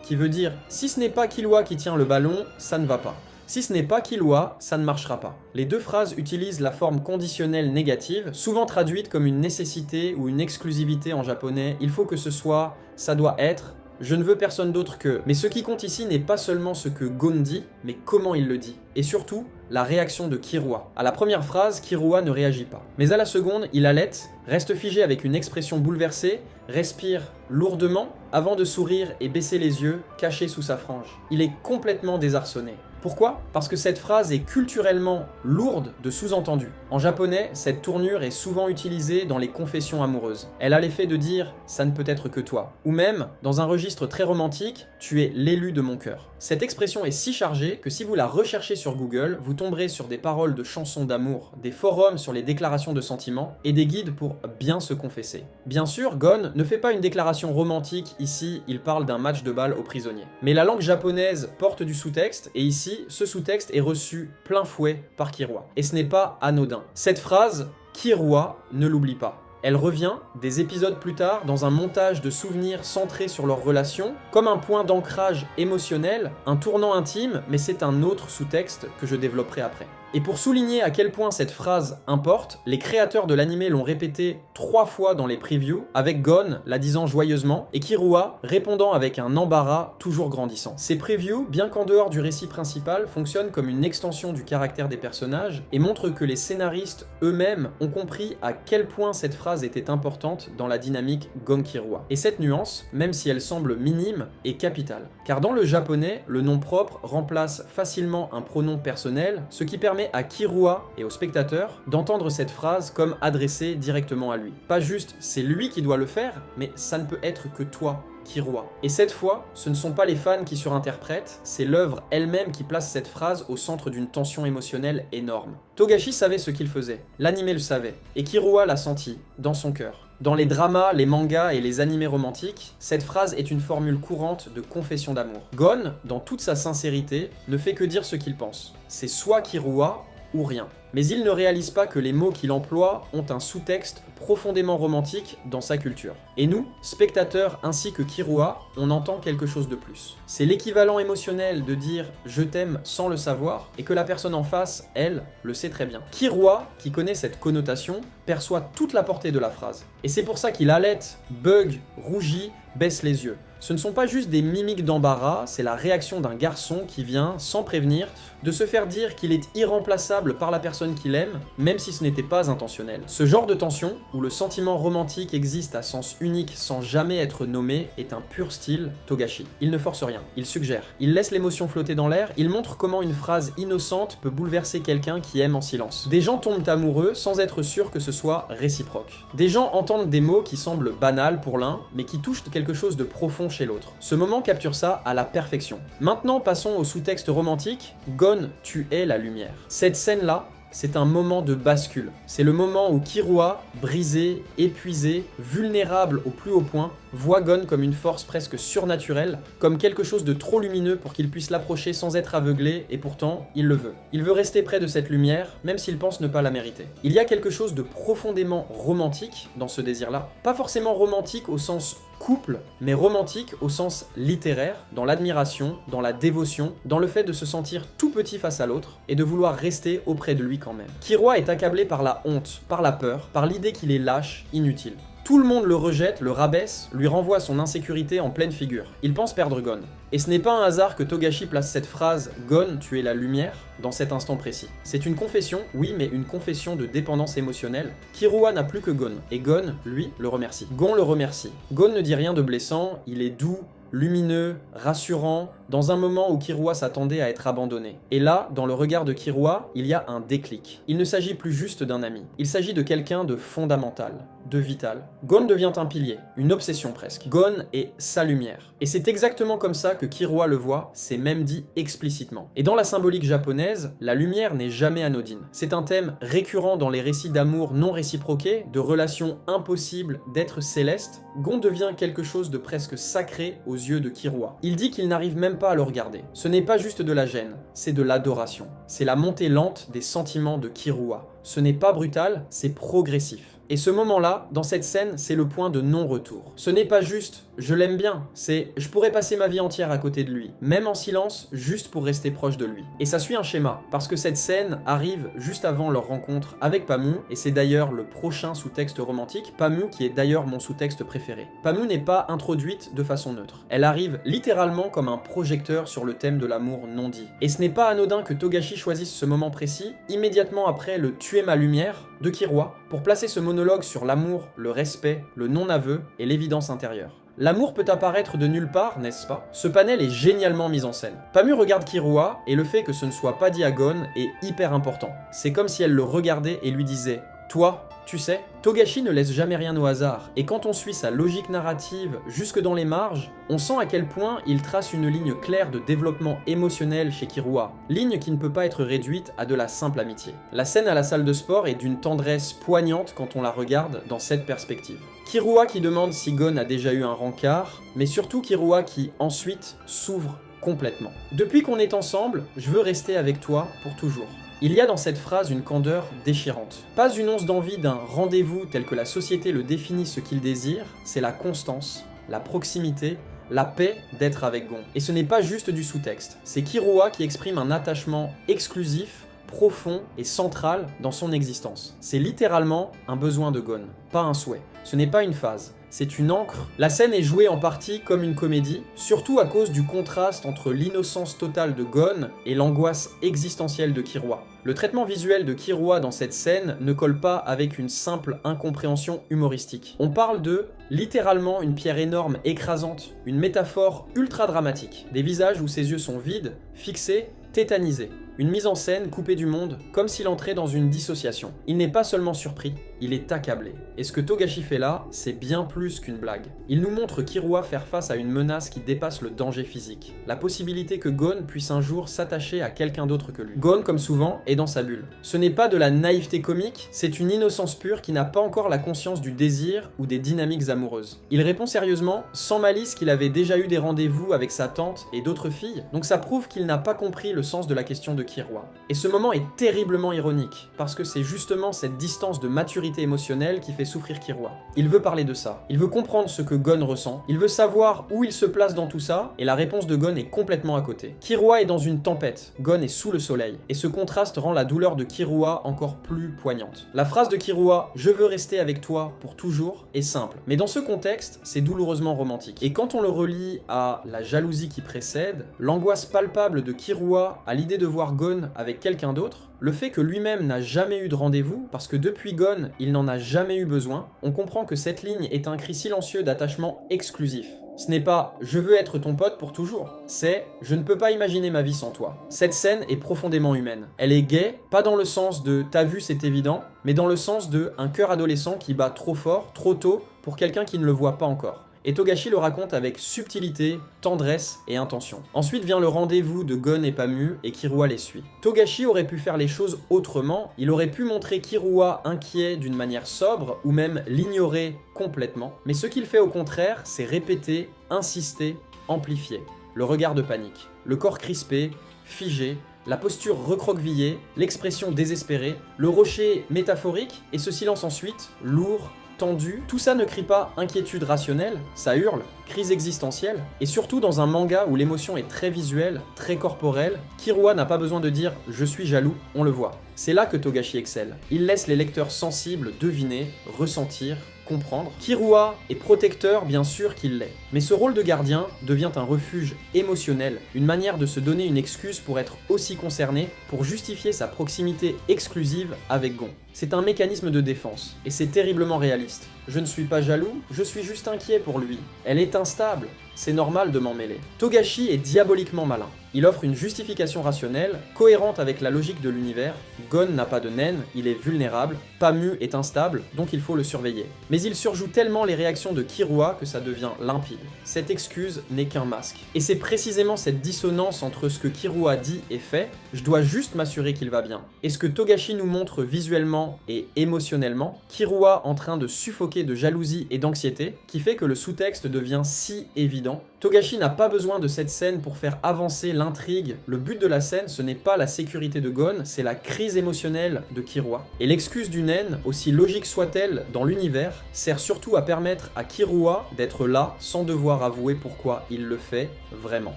qui veut dire « Si ce n'est pas Killua qui tient le ballon, ça ne va pas. Si ce n'est pas Killua, ça ne marchera pas. » Les deux phrases utilisent la forme conditionnelle négative, souvent traduite comme une nécessité ou une exclusivité en japonais. Il faut que ce soit, ça doit être, je ne veux personne d'autre que... Mais ce qui compte ici n'est pas seulement ce que Gon dit, mais comment il le dit. Et surtout, la réaction de Killua. À la première phrase, Killua ne réagit pas. Mais à la seconde, il halète, reste figé avec une expression bouleversée, respire lourdement, avant de sourire et baisser les yeux, caché sous sa frange. Il est complètement désarçonné. Pourquoi ? Parce que cette phrase est culturellement lourde de sous-entendus. En japonais, cette tournure est souvent utilisée dans les confessions amoureuses. Elle a l'effet de dire « ça ne peut être que toi » ou même, dans un registre très romantique, « tu es l'élu de mon cœur ». Cette expression est si chargée que si vous la recherchez sur Google, vous tomberez sur des paroles de chansons d'amour, des forums sur les déclarations de sentiments et des guides pour bien se confesser. Bien sûr, Gon ne fait pas une déclaration romantique, ici il parle d'un match de balle aux prisonniers. Mais la langue japonaise porte du sous-texte et ici, ce sous-texte est reçu plein fouet par Killua. Et ce n'est pas anodin. Cette phrase, Killua ne l'oublie pas. Elle revient, des épisodes plus tard, dans un montage de souvenirs centrés sur leur relation, comme un point d'ancrage émotionnel, un tournant intime, mais c'est un autre sous-texte que je développerai après. Et pour souligner à quel point cette phrase importe, les créateurs de l'anime l'ont répété 3 fois dans les previews, avec Gon la disant joyeusement, et Killua répondant avec un embarras toujours grandissant. Ces previews, bien qu'en dehors du récit principal, fonctionnent comme une extension du caractère des personnages, et montrent que les scénaristes eux-mêmes ont compris à quel point cette phrase était importante dans la dynamique Gon-Killua. Et cette nuance, même si elle semble minime, est capitale. Car dans le japonais, le nom propre remplace facilement un pronom personnel, ce qui permet à Killua et au spectateur d'entendre cette phrase comme adressée directement à lui. Pas juste c'est lui qui doit le faire, mais ça ne peut être que toi, Killua. Et cette fois, ce ne sont pas les fans qui surinterprètent, c'est l'œuvre elle-même qui place cette phrase au centre d'une tension émotionnelle énorme. Togashi savait ce qu'il faisait, l'anime le savait, et Killua l'a senti, dans son cœur. Dans les dramas, les mangas et les animés romantiques, cette phrase est une formule courante de confession d'amour. Gon, dans toute sa sincérité, ne fait que dire ce qu'il pense. C'est soit Killua ou rien. Mais il ne réalise pas que les mots qu'il emploie ont un sous-texte profondément romantique dans sa culture. Et nous, spectateurs ainsi que Killua, on entend quelque chose de plus. C'est l'équivalent émotionnel de dire « je t'aime » sans le savoir, et que la personne en face, elle, le sait très bien. Killua, qui connaît cette connotation, perçoit toute la portée de la phrase. Et c'est pour ça qu'il halète, bug, rougit, baisse les yeux. Ce ne sont pas juste des mimiques d'embarras, c'est la réaction d'un garçon qui vient, sans prévenir, de se faire dire qu'il est irremplaçable par la personne qu'il aime, même si ce n'était pas intentionnel. Ce genre de tension, où le sentiment romantique existe à sens unique sans jamais être nommé, est un pur style Togashi. Il ne force rien, il suggère, il laisse l'émotion flotter dans l'air, il montre comment une phrase innocente peut bouleverser quelqu'un qui aime en silence. Des gens tombent amoureux sans être sûrs que ce soit réciproque. Des gens entendent des mots qui semblent banals pour l'un, mais qui touchent quelque chose de profond chez l'autre. Ce moment capture ça à la perfection. Maintenant, passons au sous-texte romantique. Gon, tu es la lumière. Cette scène-là, c'est un moment de bascule. C'est le moment où Killua, brisé, épuisé, vulnérable au plus haut point, voit Gon comme une force presque surnaturelle, comme quelque chose de trop lumineux pour qu'il puisse l'approcher sans être aveuglé, et pourtant, il le veut. Il veut rester près de cette lumière, même s'il pense ne pas la mériter. Il y a quelque chose de profondément romantique dans ce désir-là. Pas forcément romantique au sens couple, mais romantique au sens littéraire, dans l'admiration, dans la dévotion, dans le fait de se sentir tout petit face à l'autre, et de vouloir rester auprès de lui quand même. Killua est accablé par la honte, par la peur, par l'idée qu'il est lâche, inutile. Tout le monde le rejette, le rabaisse, lui renvoie son insécurité en pleine figure. Il pense perdre Gon. Et ce n'est pas un hasard que Togashi place cette phrase « Gon, tu es la lumière » dans cet instant précis. C'est une confession, oui, mais une confession de dépendance émotionnelle. Killua n'a plus que Gon, et Gon, lui, le remercie. Gon le remercie. Gon ne dit rien de blessant, il est doux, lumineux, rassurant, dans un moment où Killua s'attendait à être abandonné. Et là, dans le regard de Killua, il y a un déclic. Il ne s'agit plus juste d'un ami, il s'agit de quelqu'un de fondamental, de vital. Gon devient un pilier, une obsession presque. Gon est sa lumière. Et c'est exactement comme ça que Killua le voit, c'est même dit explicitement. Et dans la symbolique japonaise, la lumière n'est jamais anodine. C'est un thème récurrent dans les récits d'amour non réciproqués, de relations impossibles, d'êtres célestes. Gon devient quelque chose de presque sacré aux yeux de Killua. Il dit qu'il n'arrive même pas à le regarder. Ce n'est pas juste de la gêne, c'est de l'adoration. C'est la montée lente des sentiments de Killua. Ce n'est pas brutal, c'est progressif. Et ce moment-là, dans cette scène, c'est le point de non-retour. Ce n'est pas juste « je l'aime bien », c'est « je pourrais passer ma vie entière à côté de lui, même en silence, juste pour rester proche de lui ». Et ça suit un schéma, parce que cette scène arrive juste avant leur rencontre avec Pamu, et c'est d'ailleurs le prochain sous-texte romantique, Pamu qui est d'ailleurs mon sous-texte préféré. Pamu n'est pas introduite de façon neutre. Elle arrive littéralement comme un projecteur sur le thème de l'amour non dit. Et ce n'est pas anodin que Togashi choisisse ce moment précis, immédiatement après le « tuer ma lumière » de Killua, pour placer ce monologue sur l'amour, le respect, le non-aveu et l'évidence intérieure. L'amour peut apparaître de nulle part, n'est-ce pas? Ce panel est génialement mis en scène. Pamu regarde Killua, et le fait que ce ne soit pas dit à Gon est hyper important. C'est comme si elle le regardait et lui disait « Toi, tu sais ?» Togashi ne laisse jamais rien au hasard, et quand on suit sa logique narrative jusque dans les marges, on sent à quel point il trace une ligne claire de développement émotionnel chez Killua, ligne qui ne peut pas être réduite à de la simple amitié. La scène à la salle de sport est d'une tendresse poignante quand on la regarde dans cette perspective. Killua qui demande si Gon a déjà eu un rencard, mais surtout Killua qui, ensuite, s'ouvre complètement. Depuis qu'on est ensemble, je veux rester avec toi pour toujours. Il y a dans cette phrase une candeur déchirante. Pas une once d'envie d'un rendez-vous tel que la société le définit ce qu'il désire, c'est la constance, la proximité, la paix d'être avec Gon. Et ce n'est pas juste du sous-texte, c'est Killua qui exprime un attachement exclusif, profond et central dans son existence. C'est littéralement un besoin de Gon, pas un souhait. Ce n'est pas une phase, c'est une encre. La scène est jouée en partie comme une comédie, surtout à cause du contraste entre l'innocence totale de Gon et l'angoisse existentielle de Killua. Le traitement visuel de Killua dans cette scène ne colle pas avec une simple incompréhension humoristique. On parle de littéralement une pierre énorme écrasante, une métaphore ultra dramatique. Des visages où ses yeux sont vides, fixés, tétanisés. Une mise en scène coupée du monde, comme s'il entrait dans une dissociation. Il n'est pas seulement surpris, il est accablé. Et ce que Togashi fait là, c'est bien plus qu'une blague. Il nous montre Killua faire face à une menace qui dépasse le danger physique. La possibilité que Gon puisse un jour s'attacher à quelqu'un d'autre que lui. Gon, comme souvent, est dans sa bulle. Ce n'est pas de la naïveté comique, c'est une innocence pure qui n'a pas encore la conscience du désir ou des dynamiques amoureuses. Il répond sérieusement, sans malice, qu'il avait déjà eu des rendez-vous avec sa tante et d'autres filles, donc ça prouve qu'il n'a pas compris le sens de la question de Killua. Et ce moment est terriblement ironique, parce que c'est justement cette distance de maturité émotionnelle qui fait souffrir Killua. Il veut parler de ça, il veut comprendre ce que Gon ressent, il veut savoir où il se place dans tout ça, et la réponse de Gon est complètement à côté. Killua est dans une tempête, Gon est sous le soleil, et ce contraste rend la douleur de Killua encore plus poignante. La phrase de Killua « Je veux rester avec toi pour toujours » est simple, mais dans ce contexte, c'est douloureusement romantique. Et quand on le relie à la jalousie qui précède, l'angoisse palpable de Killua à l'idée de voir Gon avec quelqu'un d'autre, le fait que lui-même n'a jamais eu de rendez-vous, parce que depuis Gon, il n'en a jamais eu besoin, on comprend que cette ligne est un cri silencieux d'attachement exclusif. Ce n'est pas « je veux être ton pote pour toujours », c'est « je ne peux pas imaginer ma vie sans toi ». Cette scène est profondément humaine. Elle est gaie, pas dans le sens de « t'as vu, c'est évident », mais dans le sens de un cœur adolescent qui bat trop fort, trop tôt, pour quelqu'un qui ne le voit pas encore. Et Togashi le raconte avec subtilité, tendresse et intention. Ensuite vient le rendez-vous de Gon et Pamu, et Killua les suit. Togashi aurait pu faire les choses autrement, il aurait pu montrer Killua inquiet d'une manière sobre, ou même l'ignorer complètement, mais ce qu'il fait au contraire, c'est répéter, insister, amplifier. Le regard de panique, le corps crispé, figé, la posture recroquevillée, l'expression désespérée, le rocher métaphorique, et ce silence ensuite, lourd, tendu, tout ça ne crie pas inquiétude rationnelle, ça hurle, crise existentielle, et surtout dans un manga où l'émotion est très visuelle, très corporelle, Killua n'a pas besoin de dire « je suis jaloux », on le voit. C'est là que Togashi excelle. Il laisse les lecteurs sensibles deviner, ressentir, comprendre. Killua est protecteur, bien sûr qu'il l'est. Mais ce rôle de gardien devient un refuge émotionnel, une manière de se donner une excuse pour être aussi concerné, pour justifier sa proximité exclusive avec Gon. C'est un mécanisme de défense, et c'est terriblement réaliste. Je ne suis pas jaloux, je suis juste inquiet pour lui. Elle est instable, c'est normal de m'en mêler. Togashi est diaboliquement malin. Il offre une justification rationnelle, cohérente avec la logique de l'univers. Gon n'a pas de naine, il est vulnérable, Pamu est instable, donc il faut le surveiller. Mais il surjoue tellement les réactions de Killua que ça devient limpide. Cette excuse n'est qu'un masque. Et c'est précisément cette dissonance entre ce que Killua dit et fait, je dois juste m'assurer qu'il va bien, et ce que Togashi nous montre visuellement et émotionnellement, Killua en train de suffoquer de jalousie et d'anxiété, qui fait que le sous-texte devient si évident. Togashi n'a pas besoin de cette scène pour faire avancer l'intrigue. Le but de la scène, ce n'est pas la sécurité de Gon, c'est la crise émotionnelle de Killua. Et l'excuse du naine, aussi logique soit-elle dans l'univers, sert surtout à permettre à Killua d'être là sans devoir avouer pourquoi il le fait vraiment.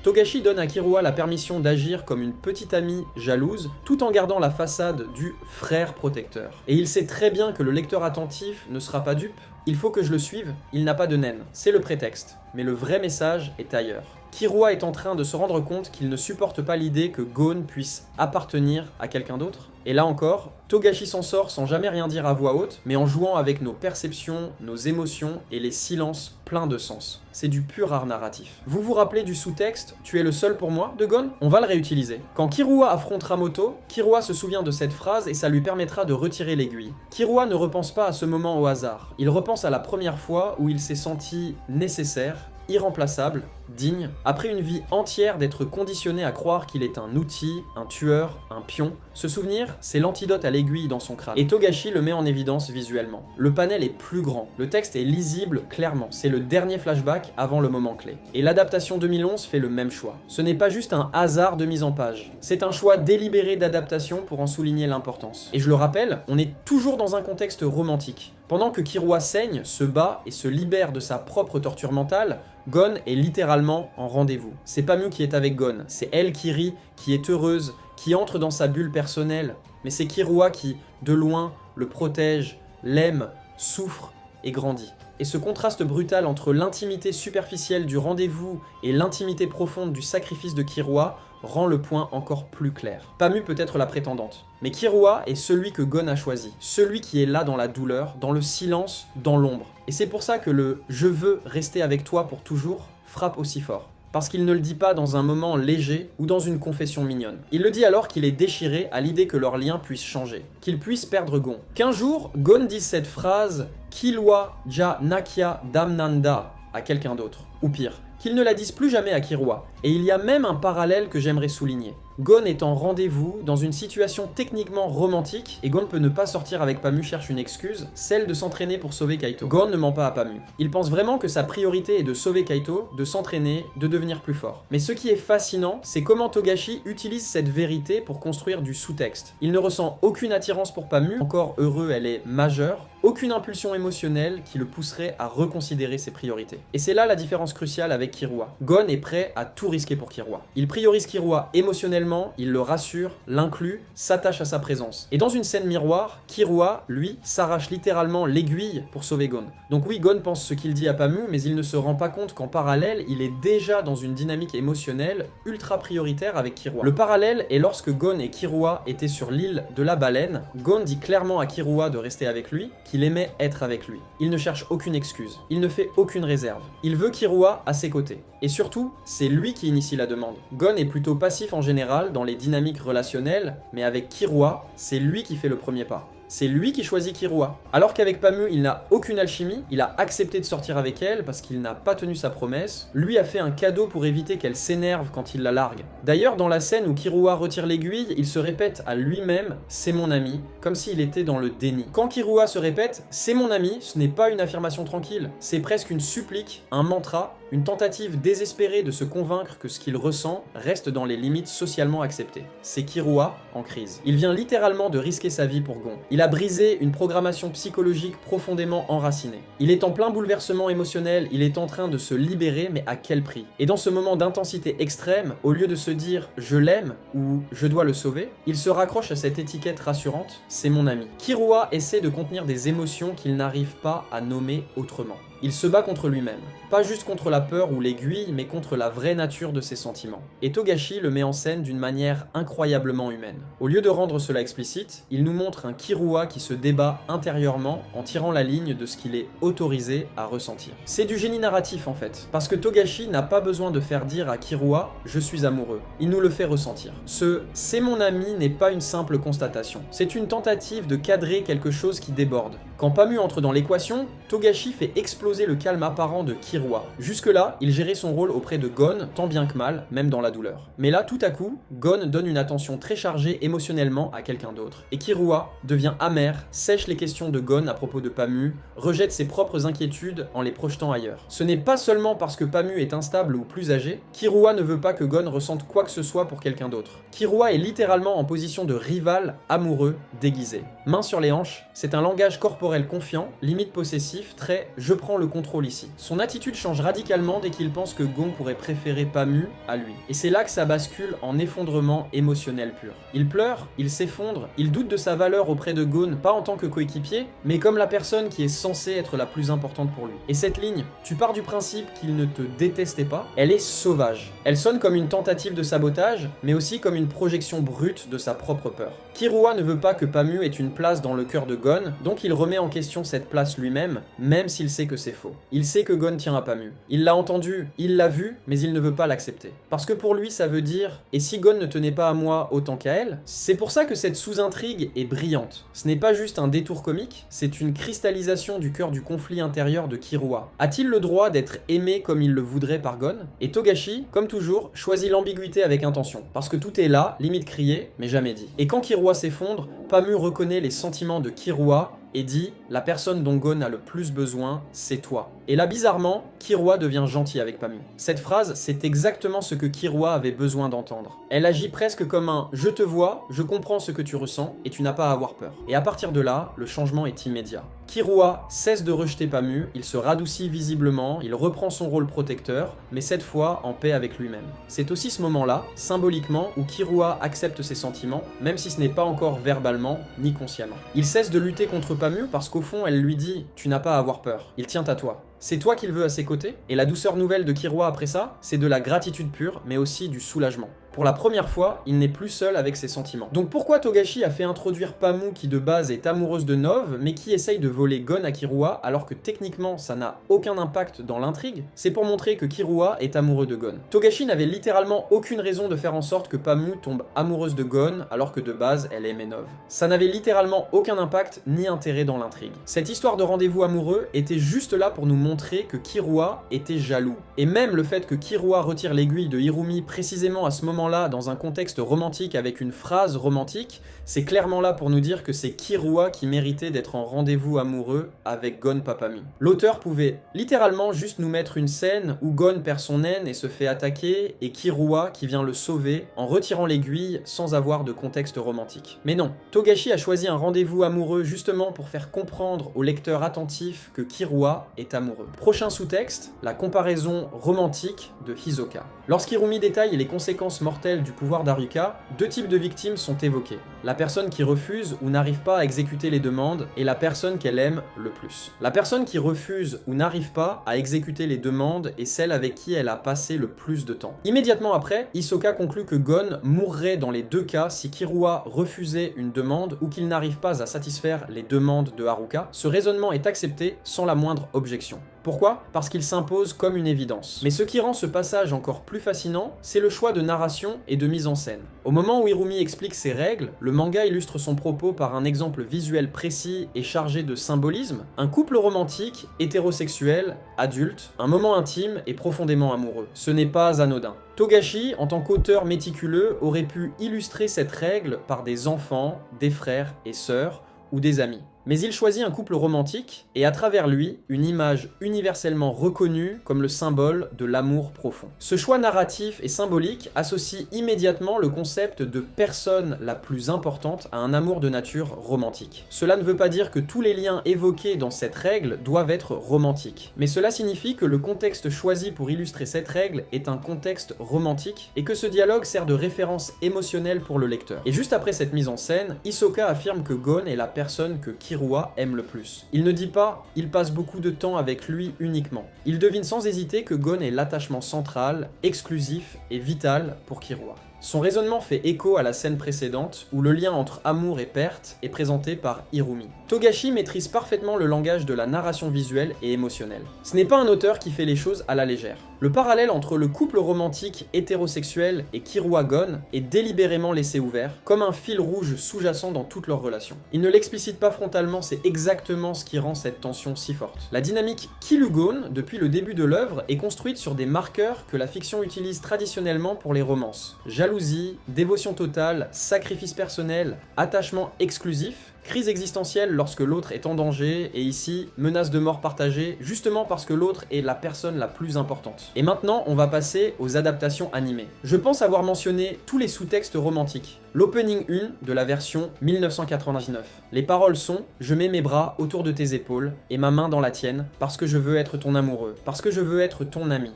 Togashi donne à Killua la permission d'agir comme une petite amie jalouse, tout en gardant la façade du frère protecteur. Et il sait très bien que le lecteur attentif ne sera pas dupe. Il faut que je le suive, il n'a pas de naine. C'est le prétexte. Mais le vrai message est ailleurs. Killua est en train de se rendre compte qu'il ne supporte pas l'idée que Gon puisse appartenir à quelqu'un d'autre. Et là encore, Togashi s'en sort sans jamais rien dire à voix haute, mais en jouant avec nos perceptions, nos émotions et les silences pleins de sens. C'est du pur art narratif. Vous vous rappelez du sous-texte « Tu es le seul pour moi » de Gon? On va le réutiliser. Quand Killua affronte Ramoto, Killua se souvient de cette phrase et ça lui permettra de retirer l'aiguille. Killua ne repense pas à ce moment au hasard. Il repense à la première fois où il s'est senti nécessaire, irremplaçable, digne, après une vie entière d'être conditionné à croire qu'il est un outil, un tueur, un pion. Ce souvenir, c'est l'antidote à l'aiguille dans son crâne. Et Togashi le met en évidence visuellement. Le panel est plus grand, le texte est lisible clairement, c'est le dernier flashback avant le moment clé. Et l'adaptation 2011 fait le même choix. Ce n'est pas juste un hasard de mise en page, c'est un choix délibéré d'adaptation pour en souligner l'importance. Et je le rappelle, on est toujours dans un contexte romantique. Pendant que Killua saigne, se bat et se libère de sa propre torture mentale, Gon est littéralement en rendez-vous. C'est Pamu qui est avec Gon, c'est elle qui rit, qui est heureuse, qui entre dans sa bulle personnelle. Mais c'est Killua qui, de loin, le protège, l'aime, souffre et grandit. Et ce contraste brutal entre l'intimité superficielle du rendez-vous et l'intimité profonde du sacrifice de Killua rend le point encore plus clair. Pamu peut être la prétendante, mais Killua est celui que Gon a choisi, celui qui est là dans la douleur, dans le silence, dans l'ombre. Et c'est pour ça que le « je veux rester avec toi pour toujours » frappe aussi fort. Parce qu'il ne le dit pas dans un moment léger ou dans une confession mignonne. Il le dit alors qu'il est déchiré à l'idée que leur lien puisse changer, qu'il puisse perdre Gon. Qu'un jour, Gon dise cette phrase « Killua ja nakia damnanda » à quelqu'un d'autre, ou pire, qu'il ne la dise plus jamais à Killua. Et il y a même un parallèle que j'aimerais souligner. Gon est en rendez-vous dans une situation techniquement romantique, et Gon peut ne pas sortir avec Pamu cherche une excuse, celle de s'entraîner pour sauver Kaito. Gon ne ment pas à Pamu. Il pense vraiment que sa priorité est de sauver Kaito, de s'entraîner, de devenir plus fort. Mais ce qui est fascinant, c'est comment Togashi utilise cette vérité pour construire du sous-texte. Il ne ressent aucune attirance pour Pamu, encore heureux, elle est majeure, aucune impulsion émotionnelle qui le pousserait à reconsidérer ses priorités. Et c'est là la différence cruciale avec Killua. Gon est prêt à tout risquer pour Killua. Il priorise Killua émotionnellement, il le rassure, l'inclut, s'attache à sa présence. Et dans une scène miroir, Killua, lui, s'arrache littéralement l'aiguille pour sauver Gon. Donc oui, Gon pense ce qu'il dit à Pamu, mais il ne se rend pas compte qu'en parallèle, il est déjà dans une dynamique émotionnelle ultra prioritaire avec Killua. Le parallèle est lorsque Gon et Killua étaient sur l'île de la baleine, Gon dit clairement à Killua de rester avec lui, qu'il aimait être avec lui. Il ne cherche aucune excuse, il ne fait aucune réserve. Il veut Killua à ses côtés. Et surtout, c'est lui qui initie la demande. Gon est plutôt passif en général dans les dynamiques relationnelles, mais avec Killua, c'est lui qui fait le premier pas. C'est lui qui choisit Killua. Alors qu'avec Pamu, il n'a aucune alchimie, il a accepté de sortir avec elle parce qu'il n'a pas tenu sa promesse, lui a fait un cadeau pour éviter qu'elle s'énerve quand il la largue. D'ailleurs, dans la scène où Killua retire l'aiguille, il se répète à lui-même « c'est mon ami », comme s'il était dans le déni. Quand Killua se répète « c'est mon ami », ce n'est pas une affirmation tranquille, c'est presque une supplique, un mantra, une tentative désespérée de se convaincre que ce qu'il ressent reste dans les limites socialement acceptées. C'est Killua en crise. Il vient littéralement de risquer sa vie pour Gon. Il a brisé une programmation psychologique profondément enracinée. Il est en plein bouleversement émotionnel, il est en train de se libérer, mais à quel prix? Et dans ce moment d'intensité extrême, au lieu de se dire « je l'aime » ou « je dois le sauver », il se raccroche à cette étiquette rassurante « c'est mon ami ». Killua essaie de contenir des émotions qu'il n'arrive pas à nommer autrement. Il se bat contre lui-même. Pas juste contre la peur ou l'aiguille, mais contre la vraie nature de ses sentiments. Et Togashi le met en scène d'une manière incroyablement humaine. Au lieu de rendre cela explicite, il nous montre un Killua qui se débat intérieurement en tirant la ligne de ce qu'il est autorisé à ressentir. C'est du génie narratif en fait, parce que Togashi n'a pas besoin de faire dire à Killua « je suis amoureux ». Il nous le fait ressentir. Ce « c'est mon ami » n'est pas une simple constatation. C'est une tentative de cadrer quelque chose qui déborde. Quand Pamu entre dans l'équation, Togashi fait exploser le calme apparent de Killua. Jusque-là, il gérait son rôle auprès de Gon, tant bien que mal, même dans la douleur. Mais là, tout à coup, Gon donne une attention très chargée émotionnellement à quelqu'un d'autre. Et Killua devient amer, sèche les questions de Gon à propos de Pamu, rejette ses propres inquiétudes en les projetant ailleurs. Ce n'est pas seulement parce que Pamu est instable ou plus âgé, Killua ne veut pas que Gon ressente quoi que ce soit pour quelqu'un d'autre. Killua est littéralement en position de rival amoureux déguisé. Main sur les hanches, c'est un langage corporel confiant, limite possessif, très « je prends le contrôle ici ». Son attitude change radicalement dès qu'il pense que Gon pourrait préférer Pamu à lui. Et c'est là que ça bascule en effondrement émotionnel pur. Il pleure, il s'effondre, il doute de sa valeur auprès de Gon, pas en tant que coéquipier, mais comme la personne qui est censée être la plus importante pour lui. Et cette ligne, tu pars du principe qu'il ne te détestait pas, elle est sauvage. Elle sonne comme une tentative de sabotage, mais aussi comme une projection brute de sa propre peur. Killua ne veut pas que Pamu ait une place dans le cœur de Gon, donc il remet en question cette place lui-même, même s'il sait que c'est faux. Il sait que Gon tient à Pamu. Il l'a entendu, il l'a vu, mais il ne veut pas l'accepter. Parce que pour lui, ça veut dire « et si Gon ne tenait pas à moi autant qu'à elle ?» C'est pour ça que cette sous-intrigue est brillante. Ce n'est pas juste un détour comique, c'est une cristallisation du cœur du conflit intérieur de Killua. A-t-il le droit d'être aimé comme il le voudrait par Gon? Et Togashi, comme toujours, choisit l'ambiguïté avec intention. Parce que tout est là, limite crié, mais jamais dit. Et quand Killua s'effondre, Pamu reconnaît les sentiments de Killua et dit « la personne dont Gon a le plus besoin, c'est toi ». Et là, bizarrement, Killua devient gentil avec Pamu. Cette phrase, c'est exactement ce que Killua avait besoin d'entendre. Elle agit presque comme un « je te vois, je comprends ce que tu ressens, et tu n'as pas à avoir peur ». Et à partir de là, le changement est immédiat. Killua cesse de rejeter Pamu, il se radoucit visiblement, il reprend son rôle protecteur, mais cette fois en paix avec lui-même. C'est aussi ce moment-là, symboliquement, où Killua accepte ses sentiments, même si ce n'est pas encore verbalement ni consciemment. Il cesse de lutter contre Pamu parce qu'au fond, elle lui dit « tu n'as pas à avoir peur, il tient à toi ». C'est toi qu'il veut à ses côtés, et la douceur nouvelle de Killua après ça, c'est de la gratitude pure, mais aussi du soulagement. Pour la première fois, il n'est plus seul avec ses sentiments. Donc pourquoi Togashi a fait introduire Pamu qui de base est amoureuse de Nov, mais qui essaye de voler Gon à Killua alors que techniquement ça n'a aucun impact dans l'intrigue? C'est pour montrer que Killua est amoureux de Gon. Togashi n'avait littéralement aucune raison de faire en sorte que Pamu tombe amoureuse de Gon alors que de base elle aimait Nov. Ça n'avait littéralement aucun impact ni intérêt dans l'intrigue. Cette histoire de rendez-vous amoureux était juste là pour nous montrer que Killua était jaloux. Et même le fait que Killua retire l'aiguille de Hirumi précisément à ce moment là dans un contexte romantique avec une phrase romantique, c'est clairement là pour nous dire que c'est Killua qui méritait d'être en rendez-vous amoureux avec Gon Papamu. L'auteur pouvait littéralement juste nous mettre une scène où Gon perd son naine et se fait attaquer, et Killua qui vient le sauver en retirant l'aiguille sans avoir de contexte romantique. Mais non, Togashi a choisi un rendez-vous amoureux justement pour faire comprendre au lecteur attentif que Killua est amoureux. Prochain sous-texte, la comparaison romantique de Hisoka. Lorsqu'Hirumi détaille les conséquences mortelles du pouvoir d'Haruka, deux types de victimes sont évoqués. La personne qui refuse ou n'arrive pas à exécuter les demandes et la personne qu'elle aime le plus. La personne qui refuse ou n'arrive pas à exécuter les demandes est celle avec qui elle a passé le plus de temps. Immédiatement après, Hisoka conclut que Gon mourrait dans les deux cas si Killua refusait une demande ou qu'il n'arrive pas à satisfaire les demandes de Haruka. Ce raisonnement est accepté sans la moindre objection. Pourquoi? Parce qu'il s'impose comme une évidence. Mais ce qui rend ce passage encore plus fascinant, c'est le choix de narration et de mise en scène. Au moment où Hirumi explique ses règles, le manga illustre son propos par un exemple visuel précis et chargé de symbolisme. Un couple romantique, hétérosexuel, adulte, un moment intime et profondément amoureux. Ce n'est pas anodin. Togashi, en tant qu'auteur méticuleux, aurait pu illustrer cette règle par des enfants, des frères et sœurs, ou des amis. Mais il choisit un couple romantique, et à travers lui, une image universellement reconnue comme le symbole de l'amour profond. Ce choix narratif et symbolique associe immédiatement le concept de personne la plus importante à un amour de nature romantique. Cela ne veut pas dire que tous les liens évoqués dans cette règle doivent être romantiques, mais cela signifie que le contexte choisi pour illustrer cette règle est un contexte romantique, et que ce dialogue sert de référence émotionnelle pour le lecteur. Et juste après cette mise en scène, Hisoka affirme que Gon est la personne que Killua aime le plus. Il ne dit pas « il passe beaucoup de temps avec lui uniquement ». Il devine sans hésiter que Gon est l'attachement central, exclusif et vital pour Killua. Son raisonnement fait écho à la scène précédente, où le lien entre amour et perte est présenté par Hirumi. Togashi maîtrise parfaitement le langage de la narration visuelle et émotionnelle. Ce n'est pas un auteur qui fait les choses à la légère. Le parallèle entre le couple romantique hétérosexuel et Killua Gon est délibérément laissé ouvert, comme un fil rouge sous-jacent dans toute leur relation. Il ne l'explicite pas frontalement, c'est exactement ce qui rend cette tension si forte. La dynamique Killua-Gon, depuis le début de l'œuvre, est construite sur des marqueurs que la fiction utilise traditionnellement pour les romances. Jalousie, dévotion totale, sacrifice personnel, attachement exclusif, crise existentielle lorsque l'autre est en danger, et ici, menace de mort partagée, justement parce que l'autre est la personne la plus importante. Et maintenant, on va passer aux adaptations animées. Je pense avoir mentionné tous les sous-textes romantiques. L'opening 1 de la version 1999. Les paroles sont « Je mets mes bras autour de tes épaules, et ma main dans la tienne, parce que je veux être ton amoureux, parce que je veux être ton ami. »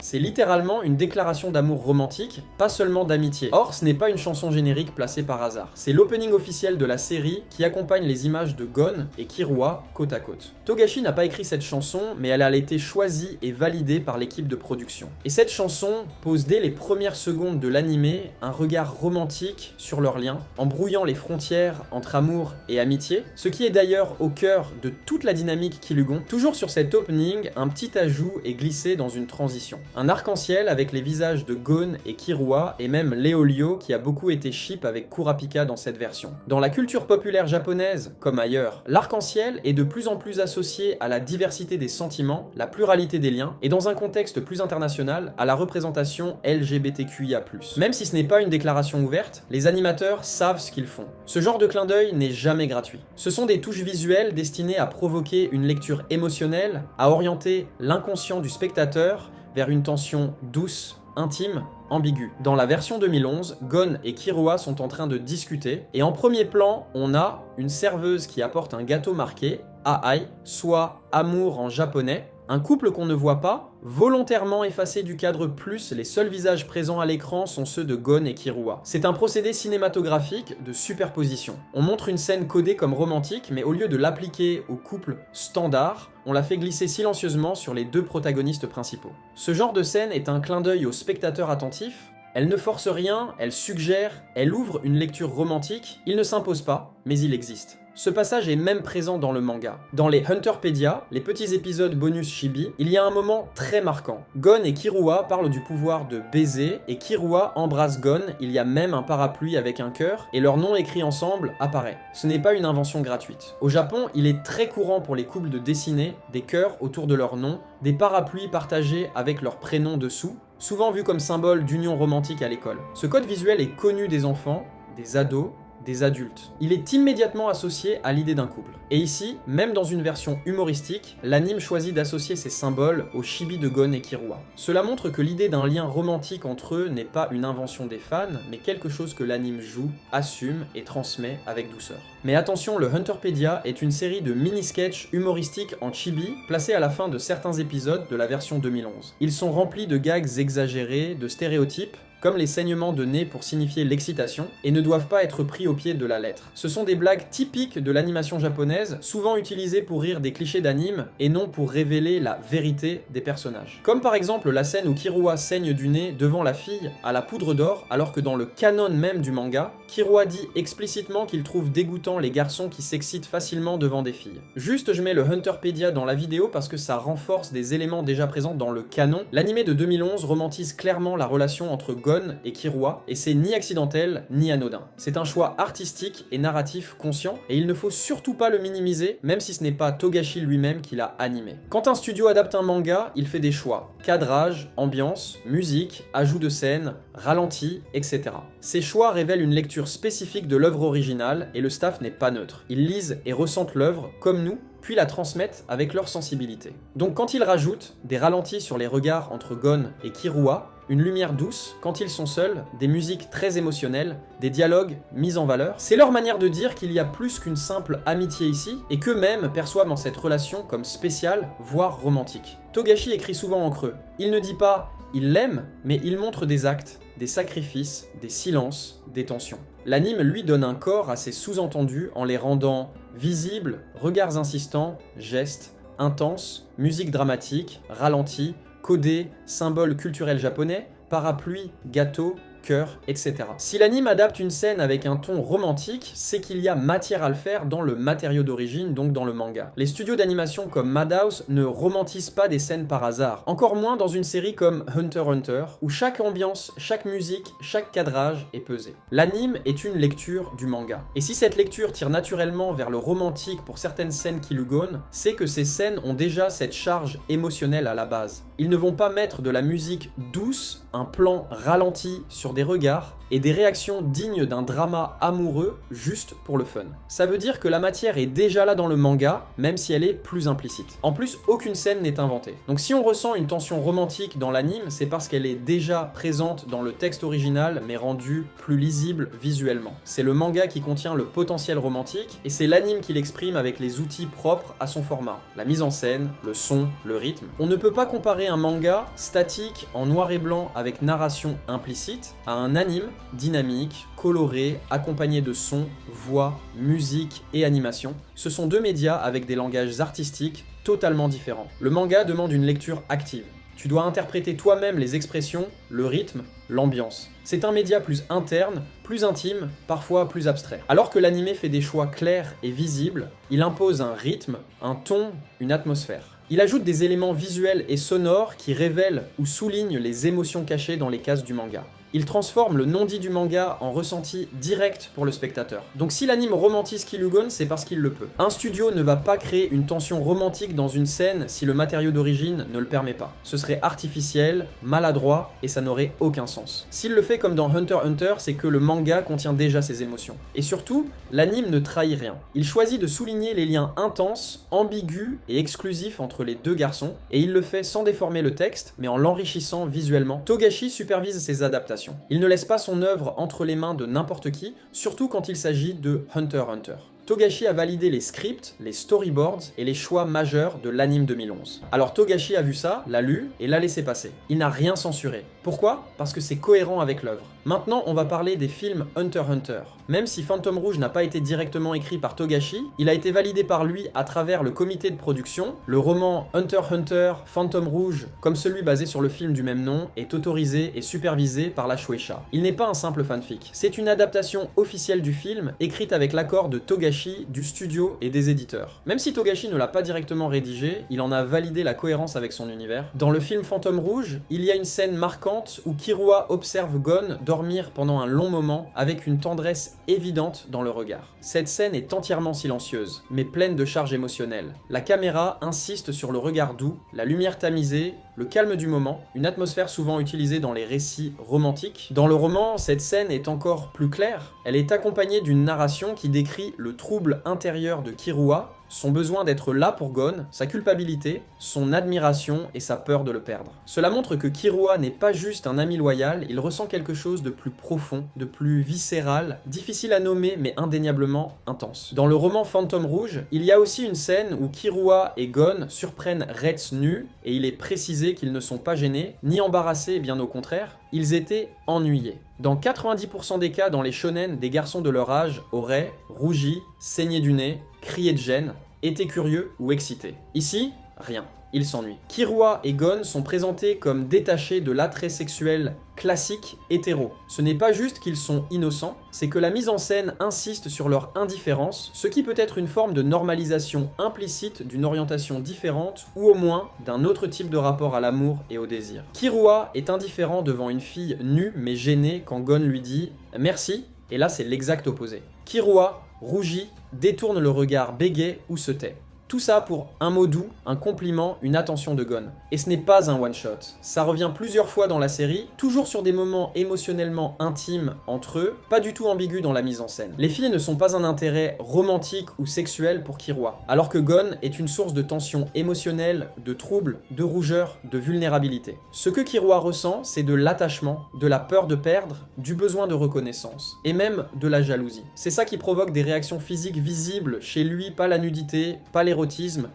C'est littéralement une déclaration d'amour romantique, pas seulement d'amitié. Or, ce n'est pas une chanson générique placée par hasard. C'est l'opening officiel de la série qui accompagne les images de Gon et Killua côte à côte. Togashi n'a pas écrit cette chanson, mais elle a été choisie et validée par l'équipe de production. Et cette chanson pose dès les premières secondes de l'animé un regard romantique sur leur lien, en brouillant les frontières entre amour et amitié, ce qui est d'ailleurs au cœur de toute la dynamique Killua-Gon. Toujours sur cet opening, un petit ajout est glissé dans une transition. Un arc-en-ciel avec les visages de Gon et Killua, et même Leolio qui a beaucoup été ship avec Kurapika dans cette version. Dans la culture populaire japonaise, comme ailleurs, l'arc-en-ciel est de plus en plus associé à la diversité des sentiments, la pluralité des liens, et dans un contexte plus international, à la représentation LGBTQIA+. Même si ce n'est pas une déclaration ouverte, les animateurs savent ce qu'ils font. Ce genre de clin d'œil n'est jamais gratuit. Ce sont des touches visuelles destinées à provoquer une lecture émotionnelle, à orienter l'inconscient du spectateur vers une tension douce, intime, ambiguë. Dans la version 2011, Gon et Killua sont en train de discuter, et en premier plan, on a une serveuse qui apporte un gâteau marqué Aai, soit amour en japonais, un couple qu'on ne voit pas, volontairement effacé du cadre plus, les seuls visages présents à l'écran sont ceux de Gon et Killua. C'est un procédé cinématographique de superposition. On montre une scène codée comme romantique, mais au lieu de l'appliquer au couple standard, on la fait glisser silencieusement sur les deux protagonistes principaux. Ce genre de scène est un clin d'œil au spectateur attentif. Elle ne force rien, elle suggère, elle ouvre une lecture romantique, il ne s'impose pas, mais il existe. Ce passage est même présent dans le manga. Dans les Hunterpedia, les petits épisodes bonus chibi, il y a un moment très marquant. Gon et Killua parlent du pouvoir de baiser, et Killua embrasse Gon, il y a même un parapluie avec un cœur, et leur nom écrit ensemble apparaît. Ce n'est pas une invention gratuite. Au Japon, il est très courant pour les couples de dessiner des cœurs autour de leur nom, des parapluies partagés avec leur prénom dessous, souvent vu comme symbole d'union romantique à l'école. Ce code visuel est connu des enfants, des ados, des adultes. Il est immédiatement associé à l'idée d'un couple. Et ici, même dans une version humoristique, l'anime choisit d'associer ces symboles au chibi de Gon et Killua. Cela montre que l'idée d'un lien romantique entre eux n'est pas une invention des fans, mais quelque chose que l'anime joue, assume et transmet avec douceur. Mais attention, le Hunterpedia est une série de mini-sketchs humoristiques en chibi, placés à la fin de certains épisodes de la version 2011. Ils sont remplis de gags exagérés, de stéréotypes, comme les saignements de nez pour signifier l'excitation, et ne doivent pas être pris au pied de la lettre. Ce sont des blagues typiques de l'animation japonaise, souvent utilisées pour rire des clichés d'anime, et non pour révéler la vérité des personnages. Comme par exemple la scène où Killua saigne du nez devant la fille à la poudre d'or, alors que dans le canon même du manga, Killua dit explicitement qu'il trouve dégoûtant les garçons qui s'excitent facilement devant des filles. Juste, je mets le Hunterpedia dans la vidéo parce que ça renforce des éléments déjà présents dans le canon. L'animé de 2011 romantise clairement la relation entre Gon et Killua, et c'est ni accidentel ni anodin. C'est un choix artistique et narratif conscient, et il ne faut surtout pas le minimiser, même si ce n'est pas Togashi lui-même qui l'a animé. Quand un studio adapte un manga, il fait des choix. Cadrage, ambiance, musique, ajout de scènes, ralenti, etc. Ces choix révèlent une lecture spécifique de l'œuvre originale, et le staff n'est pas neutre. Ils lisent et ressentent l'œuvre, comme nous, puis la transmettent avec leur sensibilité. Donc quand ils rajoutent des ralentis sur les regards entre Gon et Killua, une lumière douce, quand ils sont seuls, des musiques très émotionnelles, des dialogues mis en valeur, c'est leur manière de dire qu'il y a plus qu'une simple amitié ici, et qu'eux-mêmes perçoivent dans cette relation comme spéciale, voire romantique. Togashi écrit souvent en creux. Il ne dit pas « il l'aime », mais il montre des actes, des sacrifices, des silences, des tensions. L'anime lui donne un corps à ses sous-entendus en les rendant visibles, regards insistants, gestes, intenses, musique dramatique, ralenti, codé, symboles culturels japonais, parapluie, gâteau, cœur, etc. Si l'anime adapte une scène avec un ton romantique, c'est qu'il y a matière à le faire dans le matériau d'origine, donc dans le manga. Les studios d'animation comme Madhouse ne romantisent pas des scènes par hasard, encore moins dans une série comme Hunter x Hunter, où chaque ambiance, chaque musique, chaque cadrage est pesé. L'anime est une lecture du manga. Et si cette lecture tire naturellement vers le romantique pour certaines scènes qui Lugon, c'est que ces scènes ont déjà cette charge émotionnelle à la base. Ils ne vont pas mettre de la musique douce, un plan ralenti sur des regards et des réactions dignes d'un drama amoureux juste pour le fun. Ça veut dire que la matière est déjà là dans le manga, même si elle est plus implicite. En plus, aucune scène n'est inventée. Donc si on ressent une tension romantique dans l'anime, c'est parce qu'elle est déjà présente dans le texte original, mais rendue plus lisible visuellement. C'est le manga qui contient le potentiel romantique, et c'est l'anime qui l'exprime avec les outils propres à son format. La mise en scène, le son, le rythme. On ne peut pas comparer un manga statique en noir et blanc avec narration implicite à un anime dynamique, coloré, accompagné de sons, voix, musique et animation. Ce sont deux médias avec des langages artistiques totalement différents. Le manga demande une lecture active. Tu dois interpréter toi-même les expressions, le rythme, l'ambiance. C'est un média plus interne, plus intime, parfois plus abstrait. Alors que l'anime fait des choix clairs et visibles, il impose un rythme, un ton, une atmosphère. Il ajoute des éléments visuels et sonores qui révèlent ou soulignent les émotions cachées dans les cases du manga. Il transforme le non-dit du manga en ressenti direct pour le spectateur. Donc si l'anime romantise Killua, c'est parce qu'il le peut. Un studio ne va pas créer une tension romantique dans une scène si le matériau d'origine ne le permet pas. Ce serait artificiel, maladroit, et ça n'aurait aucun sens. S'il le fait comme dans Hunter x Hunter, c'est que le manga contient déjà ses émotions. Et surtout, l'anime ne trahit rien. Il choisit de souligner les liens intenses, ambigus et exclusifs entre les deux garçons, et il le fait sans déformer le texte, mais en l'enrichissant visuellement. Togashi supervise ses adaptations. Il ne laisse pas son œuvre entre les mains de n'importe qui, surtout quand il s'agit de Hunter x Hunter. Togashi a validé les scripts, les storyboards et les choix majeurs de l'anime 2011. Alors Togashi a vu ça, l'a lu et l'a laissé passer. Il n'a rien censuré. Pourquoi ? Parce que c'est cohérent avec l'œuvre. Maintenant, on va parler des films Hunter x Hunter. Même si Phantom Rouge n'a pas été directement écrit par Togashi, il a été validé par lui à travers le comité de production. Le roman Hunter x Hunter, Phantom Rouge, comme celui basé sur le film du même nom, est autorisé et supervisé par la Shueisha. Il n'est pas un simple fanfic. C'est une adaptation officielle du film, écrite avec l'accord de Togashi, du studio et des éditeurs. Même si Togashi ne l'a pas directement rédigé, il en a validé la cohérence avec son univers. Dans le film Phantom Rouge, il y a une scène marquante où Killua observe Gon dormir pendant un long moment avec une tendresse évidente dans le regard. Cette scène est entièrement silencieuse, mais pleine de charge émotionnelle. La caméra insiste sur le regard doux, la lumière tamisée, le calme du moment, une atmosphère souvent utilisée dans les récits romantiques. Dans le roman, cette scène est encore plus claire. Elle est accompagnée d'une narration qui décrit le trouble intérieur de Killua, son besoin d'être là pour Gon, sa culpabilité, son admiration et sa peur de le perdre. Cela montre que Killua n'est pas juste un ami loyal, il ressent quelque chose de plus profond, de plus viscéral, difficile à nommer mais indéniablement intense. Dans le roman Phantom Rouge, il y a aussi une scène où Killua et Gon surprennent Retz nu, et il est précisé qu'ils ne sont pas gênés, ni embarrassés, bien au contraire, ils étaient ennuyés. Dans 90% des cas dans les shonen, des garçons de leur âge auraient rougi, saigné du nez, crié de gêne, été curieux ou excités. Ici, rien. il s'ennuie. Killua et Gon sont présentés comme détachés de l'attrait sexuel classique hétéro. Ce n'est pas juste qu'ils sont innocents, c'est que la mise en scène insiste sur leur indifférence, ce qui peut être une forme de normalisation implicite d'une orientation différente ou au moins d'un autre type de rapport à l'amour et au désir. Killua est indifférent devant une fille nue mais gênée quand Gon lui dit « merci », et là c'est l'exact opposé. Killua rougit, détourne le regard bégaie ou se tait. Tout ça pour un mot doux, un compliment, une attention de Gon. Et ce n'est pas un one-shot. Ça revient plusieurs fois dans la série, toujours sur des moments émotionnellement intimes entre eux, pas du tout ambigus dans la mise en scène. Les filles ne sont pas un intérêt romantique ou sexuel pour Killua, alors que Gon est une source de tension émotionnelle, de trouble, de rougeur, de vulnérabilité. Ce que Killua ressent, c'est de l'attachement, de la peur de perdre, du besoin de reconnaissance, et même de la jalousie. C'est ça qui provoque des réactions physiques visibles chez lui, pas la nudité, pas les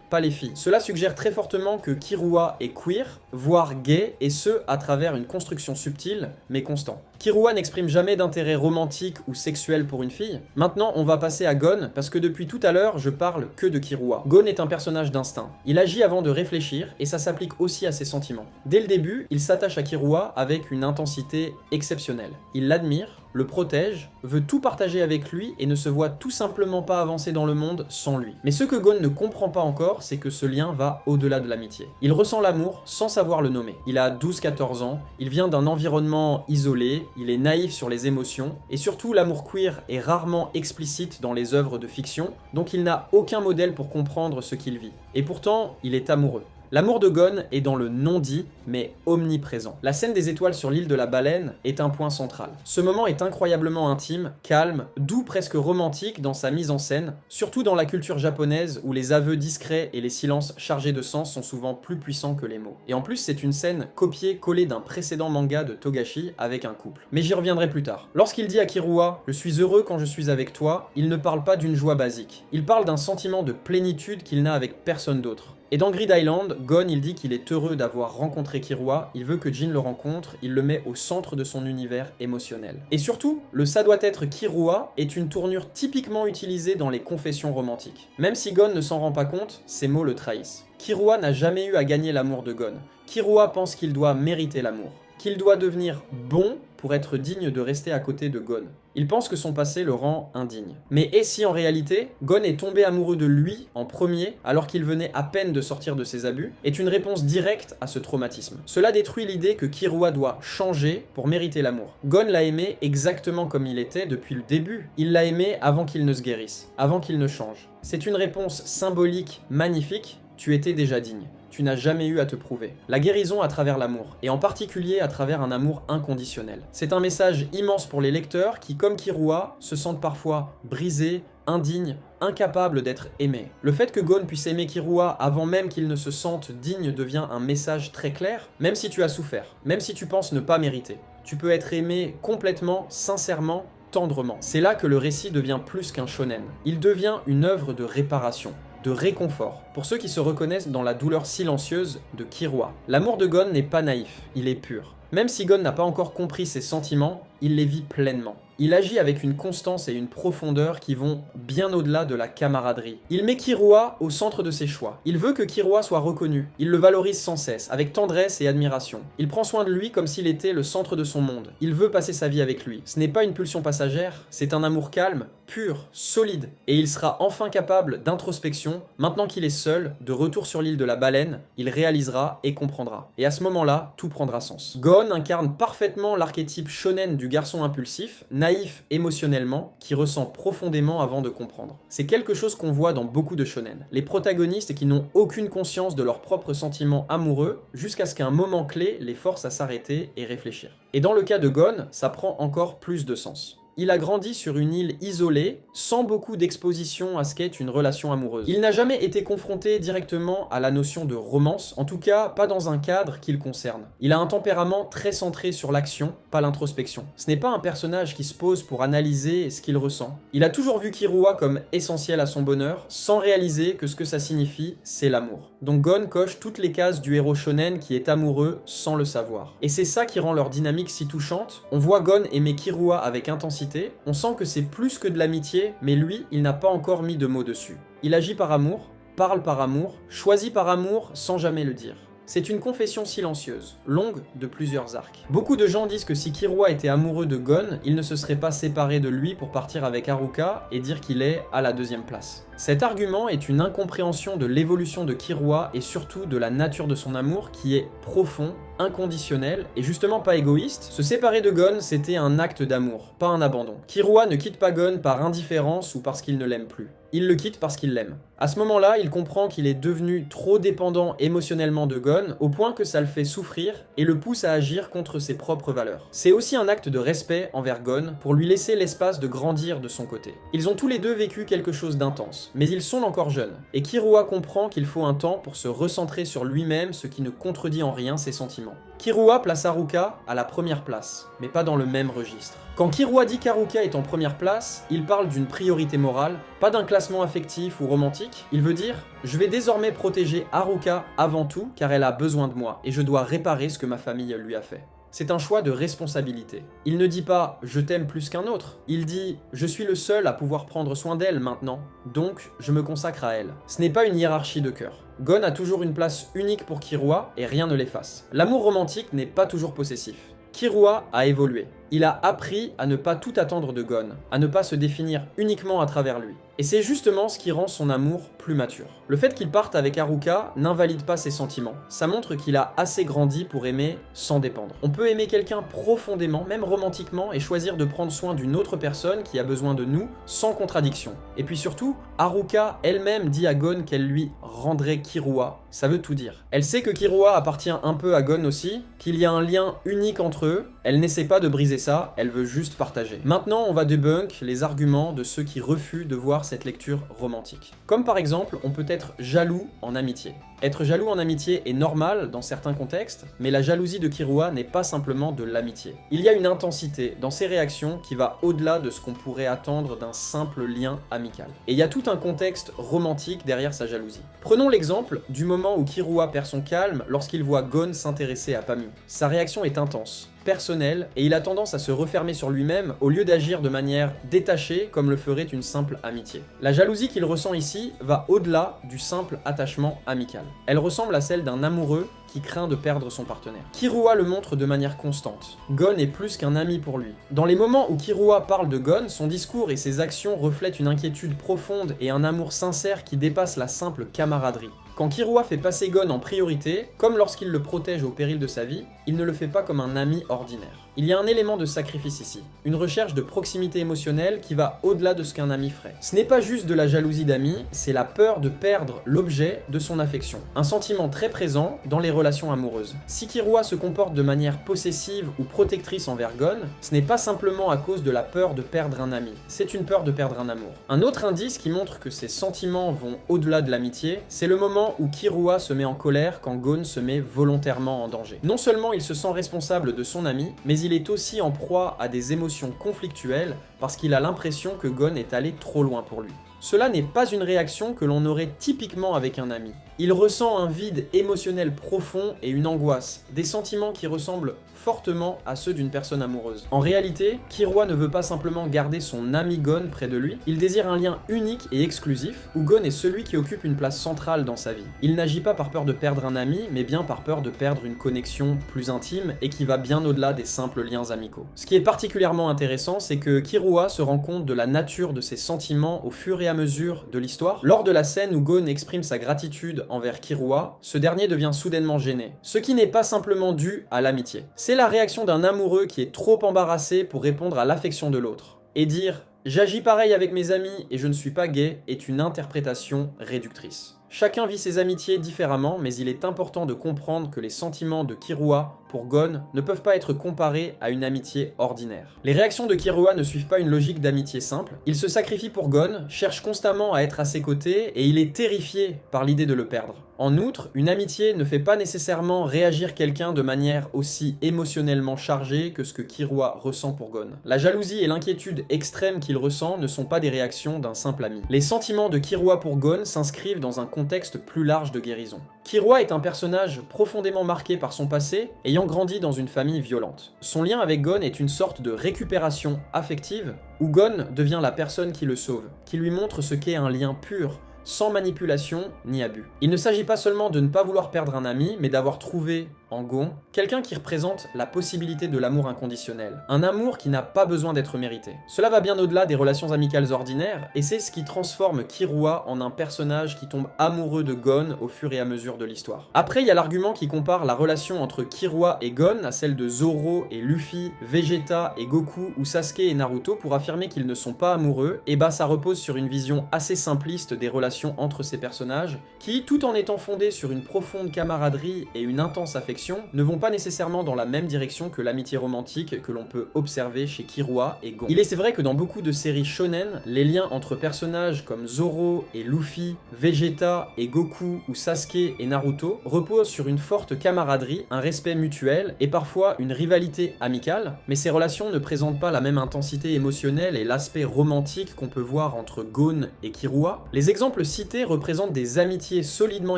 pas les filles. Cela suggère très fortement que Killua est queer, voire gay, et ce, à travers une construction subtile, mais constante. Killua n'exprime jamais d'intérêt romantique ou sexuel pour une fille. Maintenant, on va passer à Gon, parce que depuis tout à l'heure, je parle que de Killua. Gon est un personnage d'instinct. Il agit avant de réfléchir, et ça s'applique aussi à ses sentiments. Dès le début, il s'attache à Killua avec une intensité exceptionnelle. Il l'admire, le protège, veut tout partager avec lui et ne se voit tout simplement pas avancer dans le monde sans lui. Mais ce que Gon ne comprend pas encore, c'est que ce lien va au-delà de l'amitié. Il ressent l'amour sans savoir le nommer. Il a 12-14 ans, il vient d'un environnement isolé, il est naïf sur les émotions, et surtout l'amour queer est rarement explicite dans les œuvres de fiction, donc il n'a aucun modèle pour comprendre ce qu'il vit. Et pourtant, il est amoureux. L'amour de Gon est dans le non-dit, mais omniprésent. La scène des étoiles sur l'île de la baleine est un point central. Ce moment est incroyablement intime, calme, doux, presque romantique dans sa mise en scène, surtout dans la culture japonaise où les aveux discrets et les silences chargés de sens sont souvent plus puissants que les mots. Et en plus, c'est une scène copiée-collée d'un précédent manga de Togashi avec un couple. Mais j'y reviendrai plus tard. Lorsqu'il dit à Killua « Je suis heureux quand je suis avec toi », il ne parle pas d'une joie basique. Il parle d'un sentiment de plénitude qu'il n'a avec personne d'autre. Et dans Grid Island, Gon il dit qu'il est heureux d'avoir rencontré Killua, il veut que Jin le rencontre, il le met au centre de son univers émotionnel. Et surtout, le ça doit être Killua est une tournure typiquement utilisée dans les confessions romantiques. Même si Gon ne s'en rend pas compte, ces mots le trahissent. Killua n'a jamais eu à gagner l'amour de Gon. Killua pense qu'il doit mériter l'amour, qu'il doit devenir bon pour être digne de rester à côté de Gon. Il pense que son passé le rend indigne. Mais et si en réalité, Gon est tombé amoureux de lui en premier alors qu'il venait à peine de sortir de ses abus, est une réponse directe à ce traumatisme. Cela détruit l'idée que Killua doit changer pour mériter l'amour. Gon l'a aimé exactement comme il était depuis le début. Il l'a aimé avant qu'il ne se guérisse, avant qu'il ne change. C'est une réponse symbolique magnifique, tu étais déjà digne. Tu n'as jamais eu à te prouver. La guérison à travers l'amour, et en particulier à travers un amour inconditionnel. C'est un message immense pour les lecteurs qui, comme Killua, se sentent parfois brisés, indignes, incapables d'être aimés. Le fait que Gon puisse aimer Killua avant même qu'il ne se sente digne devient un message très clair, même si tu as souffert, même si tu penses ne pas mériter. Tu peux être aimé complètement, sincèrement, tendrement. C'est là que le récit devient plus qu'un shonen. Il devient une œuvre de réparation, de réconfort, pour ceux qui se reconnaissent dans la douleur silencieuse de Killua. L'amour de Gon n'est pas naïf, il est pur. Même si Gon n'a pas encore compris ses sentiments, il les vit pleinement. Il agit avec une constance et une profondeur qui vont bien au-delà de la camaraderie. Il met Killua au centre de ses choix. Il veut que Killua soit reconnu. Il le valorise sans cesse, avec tendresse et admiration. Il prend soin de lui comme s'il était le centre de son monde. Il veut passer sa vie avec lui. Ce n'est pas une pulsion passagère, c'est un amour calme, pur, solide. Et il sera enfin capable d'introspection. Maintenant qu'il est seul, de retour sur l'île de la baleine, il réalisera et comprendra. Et à ce moment-là, tout prendra sens. Gon incarne parfaitement l'archétype shonen du garçon impulsif, naïf émotionnellement, qui ressent profondément avant de comprendre. C'est quelque chose qu'on voit dans beaucoup de shonen. Les protagonistes qui n'ont aucune conscience de leurs propres sentiments amoureux, jusqu'à ce qu'un moment clé les force à s'arrêter et réfléchir. Et dans le cas de Gon, ça prend encore plus de sens. Il a grandi sur une île isolée, sans beaucoup d'exposition à ce qu'est une relation amoureuse. Il n'a jamais été confronté directement à la notion de romance, en tout cas pas dans un cadre qui le concerne. Il a un tempérament très centré sur l'action, pas l'introspection. Ce n'est pas un personnage qui se pose pour analyser ce qu'il ressent. Il a toujours vu Killua comme essentiel à son bonheur, sans réaliser que ce que ça signifie, c'est l'amour. Donc Gon coche toutes les cases du héros shonen qui est amoureux sans le savoir. Et c'est ça qui rend leur dynamique si touchante. On voit Gon aimer Killua avec intensité, on sent que c'est plus que de l'amitié, mais lui, il n'a pas encore mis de mots dessus. Il agit par amour, parle par amour, choisit par amour sans jamais le dire. C'est une confession silencieuse, longue de plusieurs arcs. Beaucoup de gens disent que si Killua était amoureux de Gon, il ne se serait pas séparé de lui pour partir avec Haruka et dire qu'il est à la 2e place. Cet argument est une incompréhension de l'évolution de Killua et surtout de la nature de son amour qui est profond, inconditionnel et justement pas égoïste. Se séparer de Gon, c'était un acte d'amour, pas un abandon. Killua ne quitte pas Gon par indifférence ou parce qu'il ne l'aime plus. Il le quitte parce qu'il l'aime. À ce moment-là, il comprend qu'il est devenu trop dépendant émotionnellement de Gon, au point que ça le fait souffrir et le pousse à agir contre ses propres valeurs. C'est aussi un acte de respect envers Gon pour lui laisser l'espace de grandir de son côté. Ils ont tous les deux vécu quelque chose d'intense, mais ils sont encore jeunes, et Killua comprend qu'il faut un temps pour se recentrer sur lui-même, ce qui ne contredit en rien ses sentiments. Killua place Haruka à la première place, mais pas dans le même registre. Quand Killua dit qu'Haruka est en première place, il parle d'une priorité morale, pas d'un classement affectif ou romantique. Il veut dire « Je vais désormais protéger Haruka avant tout car elle a besoin de moi et je dois réparer ce que ma famille lui a fait ». C'est un choix de responsabilité. Il ne dit pas « je t'aime plus qu'un autre », il dit « je suis le seul à pouvoir prendre soin d'elle maintenant, donc je me consacre à elle ». Ce n'est pas une hiérarchie de cœur. Gon a toujours une place unique pour Killua et rien ne l'efface. L'amour romantique n'est pas toujours possessif. Killua a évolué. Il a appris à ne pas tout attendre de Gon, à ne pas se définir uniquement à travers lui. Et c'est justement ce qui rend son amour plus mature. Le fait qu'il parte avec Haruka n'invalide pas ses sentiments. Ça montre qu'il a assez grandi pour aimer sans dépendre. On peut aimer quelqu'un profondément, même romantiquement, et choisir de prendre soin d'une autre personne qui a besoin de nous, sans contradiction. Et puis surtout, Haruka elle-même dit à Gon qu'elle lui rendrait Killua. Ça veut tout dire. Elle sait que Killua appartient un peu à Gon aussi, qu'il y a un lien unique entre eux. Elle n'essaie pas de briser ça, elle veut juste partager. Maintenant, on va débunk les arguments de ceux qui refusent de voir cette lecture romantique. Comme par exemple, on peut être jaloux en amitié. Être jaloux en amitié est normal dans certains contextes, mais la jalousie de Killua n'est pas simplement de l'amitié. Il y a une intensité dans ses réactions qui va au-delà de ce qu'on pourrait attendre d'un simple lien amical. Et il y a tout un contexte romantique derrière sa jalousie. Prenons l'exemple du moment où Killua perd son calme lorsqu'il voit Gon s'intéresser à Pamu. Sa réaction est intense, personnel, et il a tendance à se refermer sur lui-même au lieu d'agir de manière détachée comme le ferait une simple amitié. La jalousie qu'il ressent ici va au-delà du simple attachement amical. Elle ressemble à celle d'un amoureux qui craint de perdre son partenaire. Killua le montre de manière constante. Gon est plus qu'un ami pour lui. Dans les moments où Killua parle de Gon, son discours et ses actions reflètent une inquiétude profonde et un amour sincère qui dépasse la simple camaraderie. Quand Killua fait passer Gon en priorité, comme lorsqu'il le protège au péril de sa vie, il ne le fait pas comme un ami ordinaire. Il y a un élément de sacrifice ici, une recherche de proximité émotionnelle qui va au-delà de ce qu'un ami ferait. Ce n'est pas juste de la jalousie d'amis, c'est la peur de perdre l'objet de son affection. Un sentiment très présent dans les relations amoureuses. Si Killua se comporte de manière possessive ou protectrice envers Gon, ce n'est pas simplement à cause de la peur de perdre un ami, c'est une peur de perdre un amour. Un autre indice qui montre que ses sentiments vont au-delà de l'amitié, c'est le moment où Killua se met en colère quand Gon se met volontairement en danger. Non seulement il se sent responsable de son ami, mais il est aussi en proie à des émotions conflictuelles parce qu'il a l'impression que Gon est allé trop loin pour lui. Cela n'est pas une réaction que l'on aurait typiquement avec un ami. Il ressent un vide émotionnel profond et une angoisse, des sentiments qui ressemblent fortement à ceux d'une personne amoureuse. En réalité, Killua ne veut pas simplement garder son ami Gon près de lui, il désire un lien unique et exclusif, où Gon est celui qui occupe une place centrale dans sa vie. Il n'agit pas par peur de perdre un ami, mais bien par peur de perdre une connexion plus intime et qui va bien au-delà des simples liens amicaux. Ce qui est particulièrement intéressant, c'est que Killua se rend compte de la nature de ses sentiments au fur et à mesure de l'histoire. Lors de la scène où Gon exprime sa gratitude envers Killua, ce dernier devient soudainement gêné, ce qui n'est pas simplement dû à l'amitié. C'est la réaction d'un amoureux qui est trop embarrassé pour répondre à l'affection de l'autre. Et dire « j'agis pareil avec mes amis et je ne suis pas gay » est une interprétation réductrice. Chacun vit ses amitiés différemment, mais il est important de comprendre que les sentiments de Killua pour Gon ne peuvent pas être comparés à une amitié ordinaire. Les réactions de Killua ne suivent pas une logique d'amitié simple. Il se sacrifie pour Gon, cherche constamment à être à ses côtés et il est terrifié par l'idée de le perdre. En outre, une amitié ne fait pas nécessairement réagir quelqu'un de manière aussi émotionnellement chargée que ce que Killua ressent pour Gon. La jalousie et l'inquiétude extrême qu'il ressent ne sont pas des réactions d'un simple ami. Les sentiments de Killua pour Gon s'inscrivent dans un contexte plus large de guérison. Killua est un personnage profondément marqué par son passé, ayant grandi dans une famille violente. Son lien avec Gon est une sorte de récupération affective, où Gon devient la personne qui le sauve, qui lui montre ce qu'est un lien pur, sans manipulation ni abus. Il ne s'agit pas seulement de ne pas vouloir perdre un ami, mais d'avoir trouvé en Gon quelqu'un qui représente la possibilité de l'amour inconditionnel. Un amour qui n'a pas besoin d'être mérité. Cela va bien au-delà des relations amicales ordinaires, et c'est ce qui transforme Killua en un personnage qui tombe amoureux de Gon au fur et à mesure de l'histoire. Après, il y a l'argument qui compare la relation entre Killua et Gon à celle de Zoro et Luffy, Vegeta et Goku ou Sasuke et Naruto pour affirmer qu'ils ne sont pas amoureux, et bah ça repose sur une vision assez simpliste des relations entre ces personnages, qui, tout en étant fondées sur une profonde camaraderie et une intense affection, ne vont pas nécessairement dans la même direction que l'amitié romantique que l'on peut observer chez Killua et Gon. Il est vrai que dans beaucoup de séries shonen, les liens entre personnages comme Zoro et Luffy, Vegeta et Goku ou Sasuke et Naruto reposent sur une forte camaraderie, un respect mutuel et parfois une rivalité amicale, mais ces relations ne présentent pas la même intensité émotionnelle et l'aspect romantique qu'on peut voir entre Gon et Killua. Les exemples cités représentent des amitiés solidement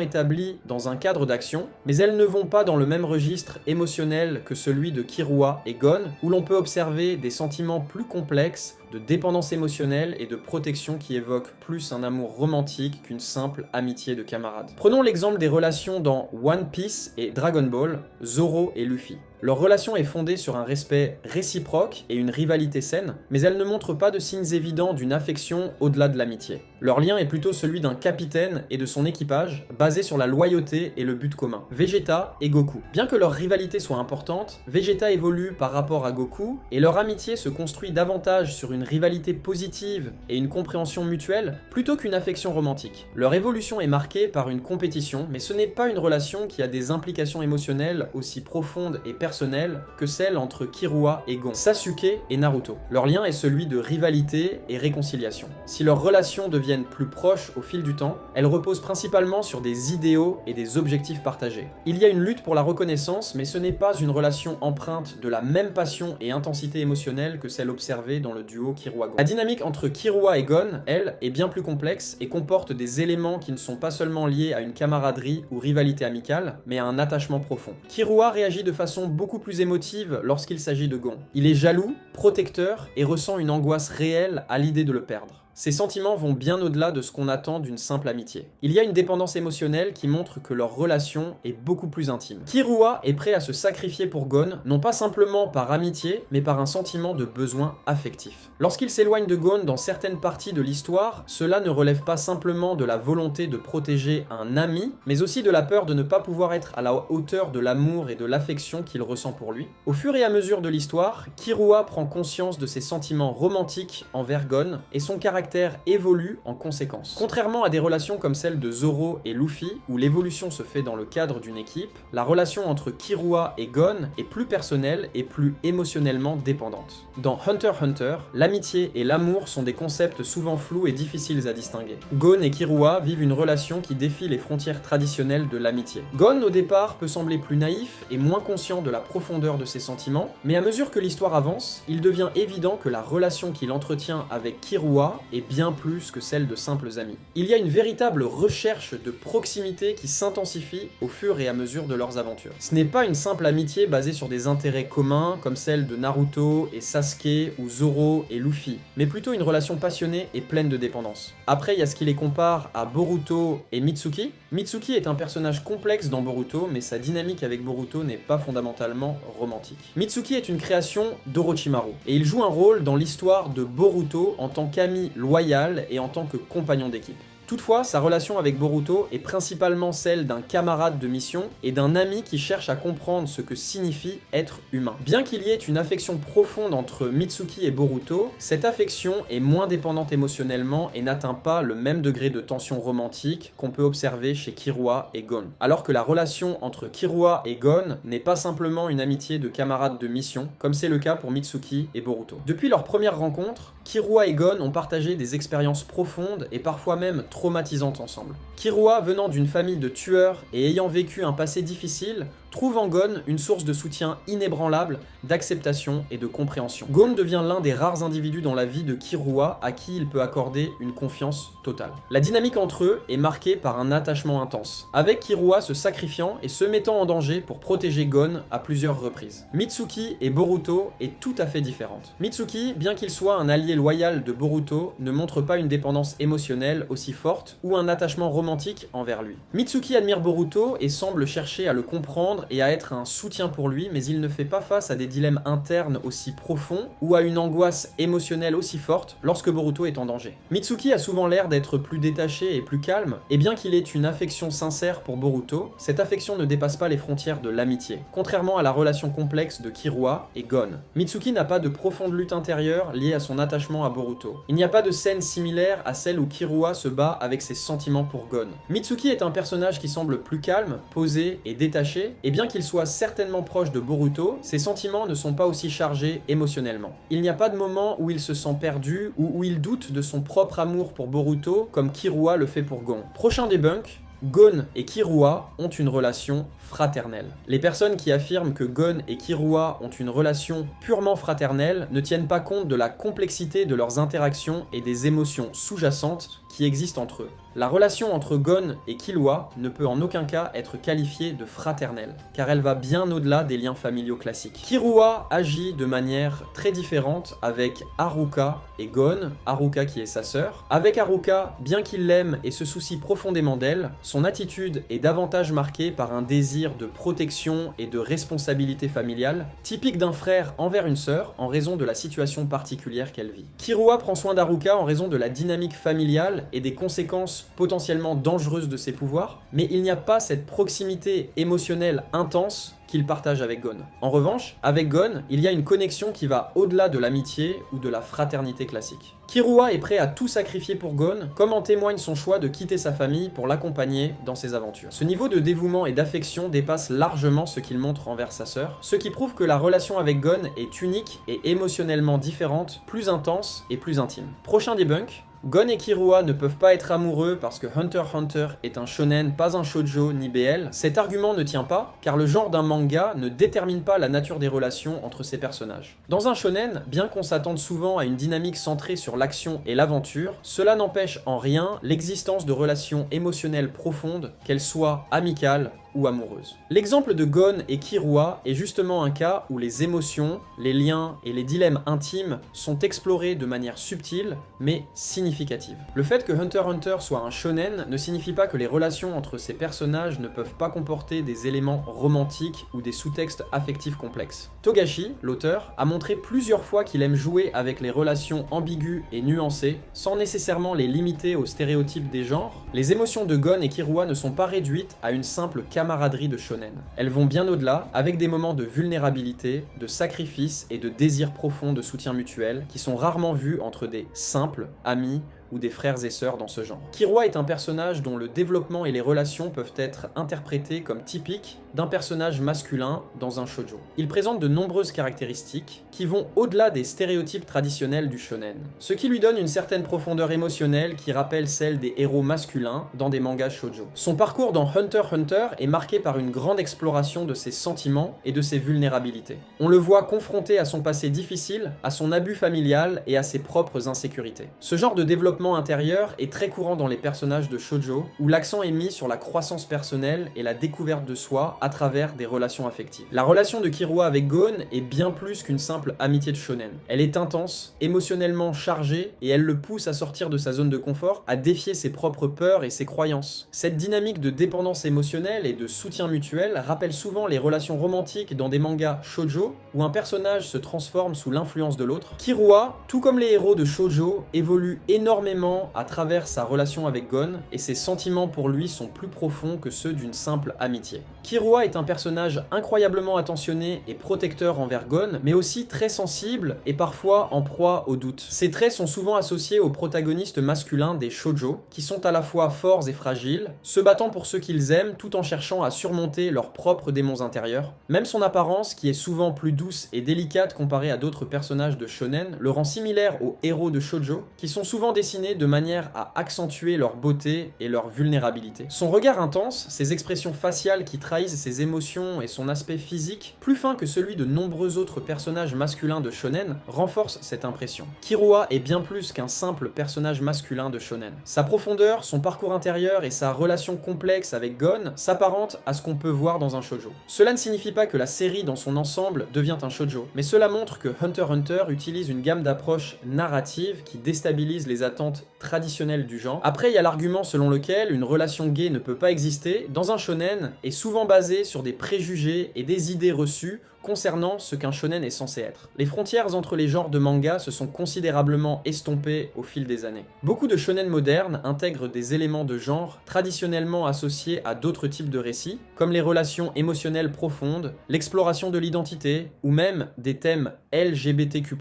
établies dans un cadre d'action, mais elles ne vont pas dans le même registre émotionnel que celui de Killua et Gon, où l'on peut observer des sentiments plus complexes, de dépendance émotionnelle et de protection qui évoquent plus un amour romantique qu'une simple amitié de camarades. Prenons l'exemple des relations dans One Piece et Dragon Ball, Zoro et Luffy. Leur relation est fondée sur un respect réciproque et une rivalité saine, mais elle ne montre pas de signes évidents d'une affection au-delà de l'amitié. Leur lien est plutôt celui d'un capitaine et de son équipage, basé sur la loyauté et le but commun. Vegeta et Goku. Bien que leur rivalité soit importante, Vegeta évolue par rapport à Goku, et leur amitié se construit davantage sur une rivalité positive et une compréhension mutuelle, plutôt qu'une affection romantique. Leur évolution est marquée par une compétition, mais ce n'est pas une relation qui a des implications émotionnelles aussi profondes et personnelles que celle entre Killua et Gon, Sasuke et Naruto. Leur lien est celui de rivalité et réconciliation. Si leurs relations deviennent plus proches au fil du temps, elles reposent principalement sur des idéaux et des objectifs partagés. Il y a une lutte pour la reconnaissance, mais ce n'est pas une relation empreinte de la même passion et intensité émotionnelle que celle observée dans le duo Killua-Gon. La dynamique entre Killua et Gon, elle, est bien plus complexe et comporte des éléments qui ne sont pas seulement liés à une camaraderie ou rivalité amicale, mais à un attachement profond. Killua réagit de façon beaucoup plus émotive lorsqu'il s'agit de Gon. Il est jaloux, protecteur et ressent une angoisse réelle à l'idée de le perdre. Ces sentiments vont bien au-delà de ce qu'on attend d'une simple amitié. Il y a une dépendance émotionnelle qui montre que leur relation est beaucoup plus intime. Killua est prêt à se sacrifier pour Gon, non pas simplement par amitié, mais par un sentiment de besoin affectif. Lorsqu'il s'éloigne de Gon dans certaines parties de l'histoire, cela ne relève pas simplement de la volonté de protéger un ami, mais aussi de la peur de ne pas pouvoir être à la hauteur de l'amour et de l'affection qu'il ressent pour lui. Au fur et à mesure de l'histoire, Killua prend conscience de ses sentiments romantiques envers Gon, et son caractère évolue en conséquence. Contrairement à des relations comme celle de Zoro et Luffy, où l'évolution se fait dans le cadre d'une équipe, la relation entre Killua et Gon est plus personnelle et plus émotionnellement dépendante. Dans Hunter x Hunter, l'amitié et l'amour sont des concepts souvent flous et difficiles à distinguer. Gon et Killua vivent une relation qui défie les frontières traditionnelles de l'amitié. Gon, au départ, peut sembler plus naïf et moins conscient de la profondeur de ses sentiments, mais à mesure que l'histoire avance, il devient évident que la relation qu'il entretient avec Killua est bien plus que celle de simples amis. Il y a une véritable recherche de proximité qui s'intensifie au fur et à mesure de leurs aventures. Ce n'est pas une simple amitié basée sur des intérêts communs comme celle de Naruto et Sasuke ou Zoro et Luffy, mais plutôt une relation passionnée et pleine de dépendance. Après, il y a ce qui les compare à Boruto et Mitsuki. Mitsuki est un personnage complexe dans Boruto, mais sa dynamique avec Boruto n'est pas fondamentalement romantique. Mitsuki est une création d'Orochimaru, et il joue un rôle dans l'histoire de Boruto en tant qu'ami loyal et en tant que compagnon d'équipe. Toutefois, sa relation avec Boruto est principalement celle d'un camarade de mission et d'un ami qui cherche à comprendre ce que signifie être humain. Bien qu'il y ait une affection profonde entre Mitsuki et Boruto, cette affection est moins dépendante émotionnellement et n'atteint pas le même degré de tension romantique qu'on peut observer chez Killua et Gon. Alors que la relation entre Killua et Gon n'est pas simplement une amitié de camarades de mission, comme c'est le cas pour Mitsuki et Boruto. Depuis leur première rencontre, Killua et Gon ont partagé des expériences profondes et parfois même traumatisantes ensemble. Killua, venant d'une famille de tueurs et ayant vécu un passé difficile, trouve en Gon une source de soutien inébranlable, d'acceptation et de compréhension. Gon devient l'un des rares individus dans la vie de Killua à qui il peut accorder une confiance totale. La dynamique entre eux est marquée par un attachement intense, avec Killua se sacrifiant et se mettant en danger pour protéger Gon à plusieurs reprises. Mitsuki et Boruto est tout à fait différente. Mitsuki, bien qu'il soit un allié loyal de Boruto, ne montre pas une dépendance émotionnelle aussi forte ou un attachement romantique envers lui. Mitsuki admire Boruto et semble chercher à le comprendre et à être un soutien pour lui, mais il ne fait pas face à des dilemmes internes aussi profonds ou à une angoisse émotionnelle aussi forte lorsque Boruto est en danger. Mitsuki a souvent l'air d'être plus détaché et plus calme, et bien qu'il ait une affection sincère pour Boruto, cette affection ne dépasse pas les frontières de l'amitié, contrairement à la relation complexe de Killua et Gon. Mitsuki n'a pas de profonde lutte intérieure liée à son attachement à Boruto. Il n'y a pas de scène similaire à celle où Killua se bat avec ses sentiments pour Gon. Mitsuki est un personnage qui semble plus calme, posé et détaché, et bien qu'il soit certainement proche de Boruto, ses sentiments ne sont pas aussi chargés émotionnellement. Il n'y a pas de moment où il se sent perdu ou où il doute de son propre amour pour Boruto comme Killua le fait pour Gon. Prochain debunk, Gon et Killua ont une relation fraternelle. Les personnes qui affirment que Gon et Killua ont une relation purement fraternelle ne tiennent pas compte de la complexité de leurs interactions et des émotions sous-jacentes qui existent entre eux. La relation entre Gon et Killua ne peut en aucun cas être qualifiée de fraternelle, car elle va bien au-delà des liens familiaux classiques. Killua agit de manière très différente avec Haruka et Gon, Haruka qui est sa sœur. Avec Haruka, bien qu'il l'aime et se soucie profondément d'elle, son attitude est davantage marquée par un désir de protection et de responsabilité familiale, typique d'un frère envers une sœur en raison de la situation particulière qu'elle vit. Killua prend soin d'Haruka en raison de la dynamique familiale et des conséquences potentiellement dangereuses de ses pouvoirs, mais il n'y a pas cette proximité émotionnelle intense qu'il partage avec Gon. En revanche, avec Gon, il y a une connexion qui va au-delà de l'amitié ou de la fraternité classique. Killua est prêt à tout sacrifier pour Gon, comme en témoigne son choix de quitter sa famille pour l'accompagner dans ses aventures. Ce niveau de dévouement et d'affection dépasse largement ce qu'il montre envers sa sœur, ce qui prouve que la relation avec Gon est unique et émotionnellement différente, plus intense et plus intime. Prochain debunk, Gon et Killua ne peuvent pas être amoureux parce que Hunter x Hunter est un shonen, pas un shoujo ni BL. Cet argument ne tient pas, car le genre d'un manga ne détermine pas la nature des relations entre ces personnages. Dans un shonen, bien qu'on s'attende souvent à une dynamique centrée sur l'action et l'aventure, cela n'empêche en rien l'existence de relations émotionnelles profondes, qu'elles soient amicales ou amoureuse. L'exemple de Gon et Killua est justement un cas où les émotions, les liens et les dilemmes intimes sont explorés de manière subtile mais significative. Le fait que Hunter x Hunter soit un shonen ne signifie pas que les relations entre ces personnages ne peuvent pas comporter des éléments romantiques ou des sous-textes affectifs complexes. Togashi, l'auteur, a montré plusieurs fois qu'il aime jouer avec les relations ambiguës et nuancées, sans nécessairement les limiter aux stéréotypes des genres. Les émotions de Gon et Killua ne sont pas réduites à une simple camaraderie de shonen. Elles vont bien au-delà, avec des moments de vulnérabilité, de sacrifice et de désir profond de soutien mutuel, qui sont rarement vus entre des simples amis ou des frères et sœurs dans ce genre. Killua est un personnage dont le développement et les relations peuvent être interprétés comme typiques d'un personnage masculin dans un shoujo. Il présente de nombreuses caractéristiques qui vont au-delà des stéréotypes traditionnels du shonen, ce qui lui donne une certaine profondeur émotionnelle qui rappelle celle des héros masculins dans des mangas shoujo. Son parcours dans Hunter x Hunter est marqué par une grande exploration de ses sentiments et de ses vulnérabilités. On le voit confronté à son passé difficile, à son abus familial et à ses propres insécurités. Ce genre de développement intérieur est très courant dans les personnages de shoujo, où l'accent est mis sur la croissance personnelle et la découverte de soi à travers des relations affectives. La relation de Killua avec Gon est bien plus qu'une simple amitié de shonen. Elle est intense, émotionnellement chargée, et elle le pousse à sortir de sa zone de confort, à défier ses propres peurs et ses croyances. Cette dynamique de dépendance émotionnelle et de soutien mutuel rappelle souvent les relations romantiques dans des mangas shoujo, où un personnage se transforme sous l'influence de l'autre. Killua, tout comme les héros de shoujo, évolue énormément à travers sa relation avec Gon, et ses sentiments pour lui sont plus profonds que ceux d'une simple amitié. Killua est un personnage incroyablement attentionné et protecteur envers Gon, mais aussi très sensible et parfois en proie au doute. Ces traits sont souvent associés aux protagonistes masculins des shoujo, qui sont à la fois forts et fragiles, se battant pour ceux qu'ils aiment tout en cherchant à surmonter leurs propres démons intérieurs. Même son apparence, qui est souvent plus douce et délicate comparée à d'autres personnages de shonen, le rend similaire aux héros de shoujo, qui sont souvent dessinés dessinés de manière à accentuer leur beauté et leur vulnérabilité. Son regard intense, ses expressions faciales qui trahissent ses émotions et son aspect physique, plus fin que celui de nombreux autres personnages masculins de shonen, renforcent cette impression. Killua est bien plus qu'un simple personnage masculin de shonen. Sa profondeur, son parcours intérieur et sa relation complexe avec Gon s'apparentent à ce qu'on peut voir dans un shoujo. Cela ne signifie pas que la série dans son ensemble devient un shoujo, mais cela montre que Hunter x Hunter utilise une gamme d'approches narratives qui déstabilisent les attentes traditionnelles du genre. Après, il y a l'argument selon lequel une relation gay ne peut pas exister dans un shonen est souvent basé sur des préjugés et des idées reçues concernant ce qu'un shonen est censé être. Les frontières entre les genres de manga se sont considérablement estompées au fil des années. Beaucoup de shonen modernes intègrent des éléments de genre traditionnellement associés à d'autres types de récits, comme les relations émotionnelles profondes, l'exploration de l'identité, ou même des thèmes LGBTQ+.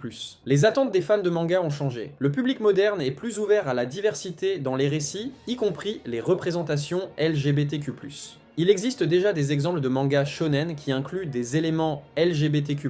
Les attentes des fans de manga ont changé. Le public moderne est plus ouvert à la diversité dans les récits, y compris les représentations LGBTQ+. Il existe déjà des exemples de mangas shonen qui incluent des éléments LGBTQ+,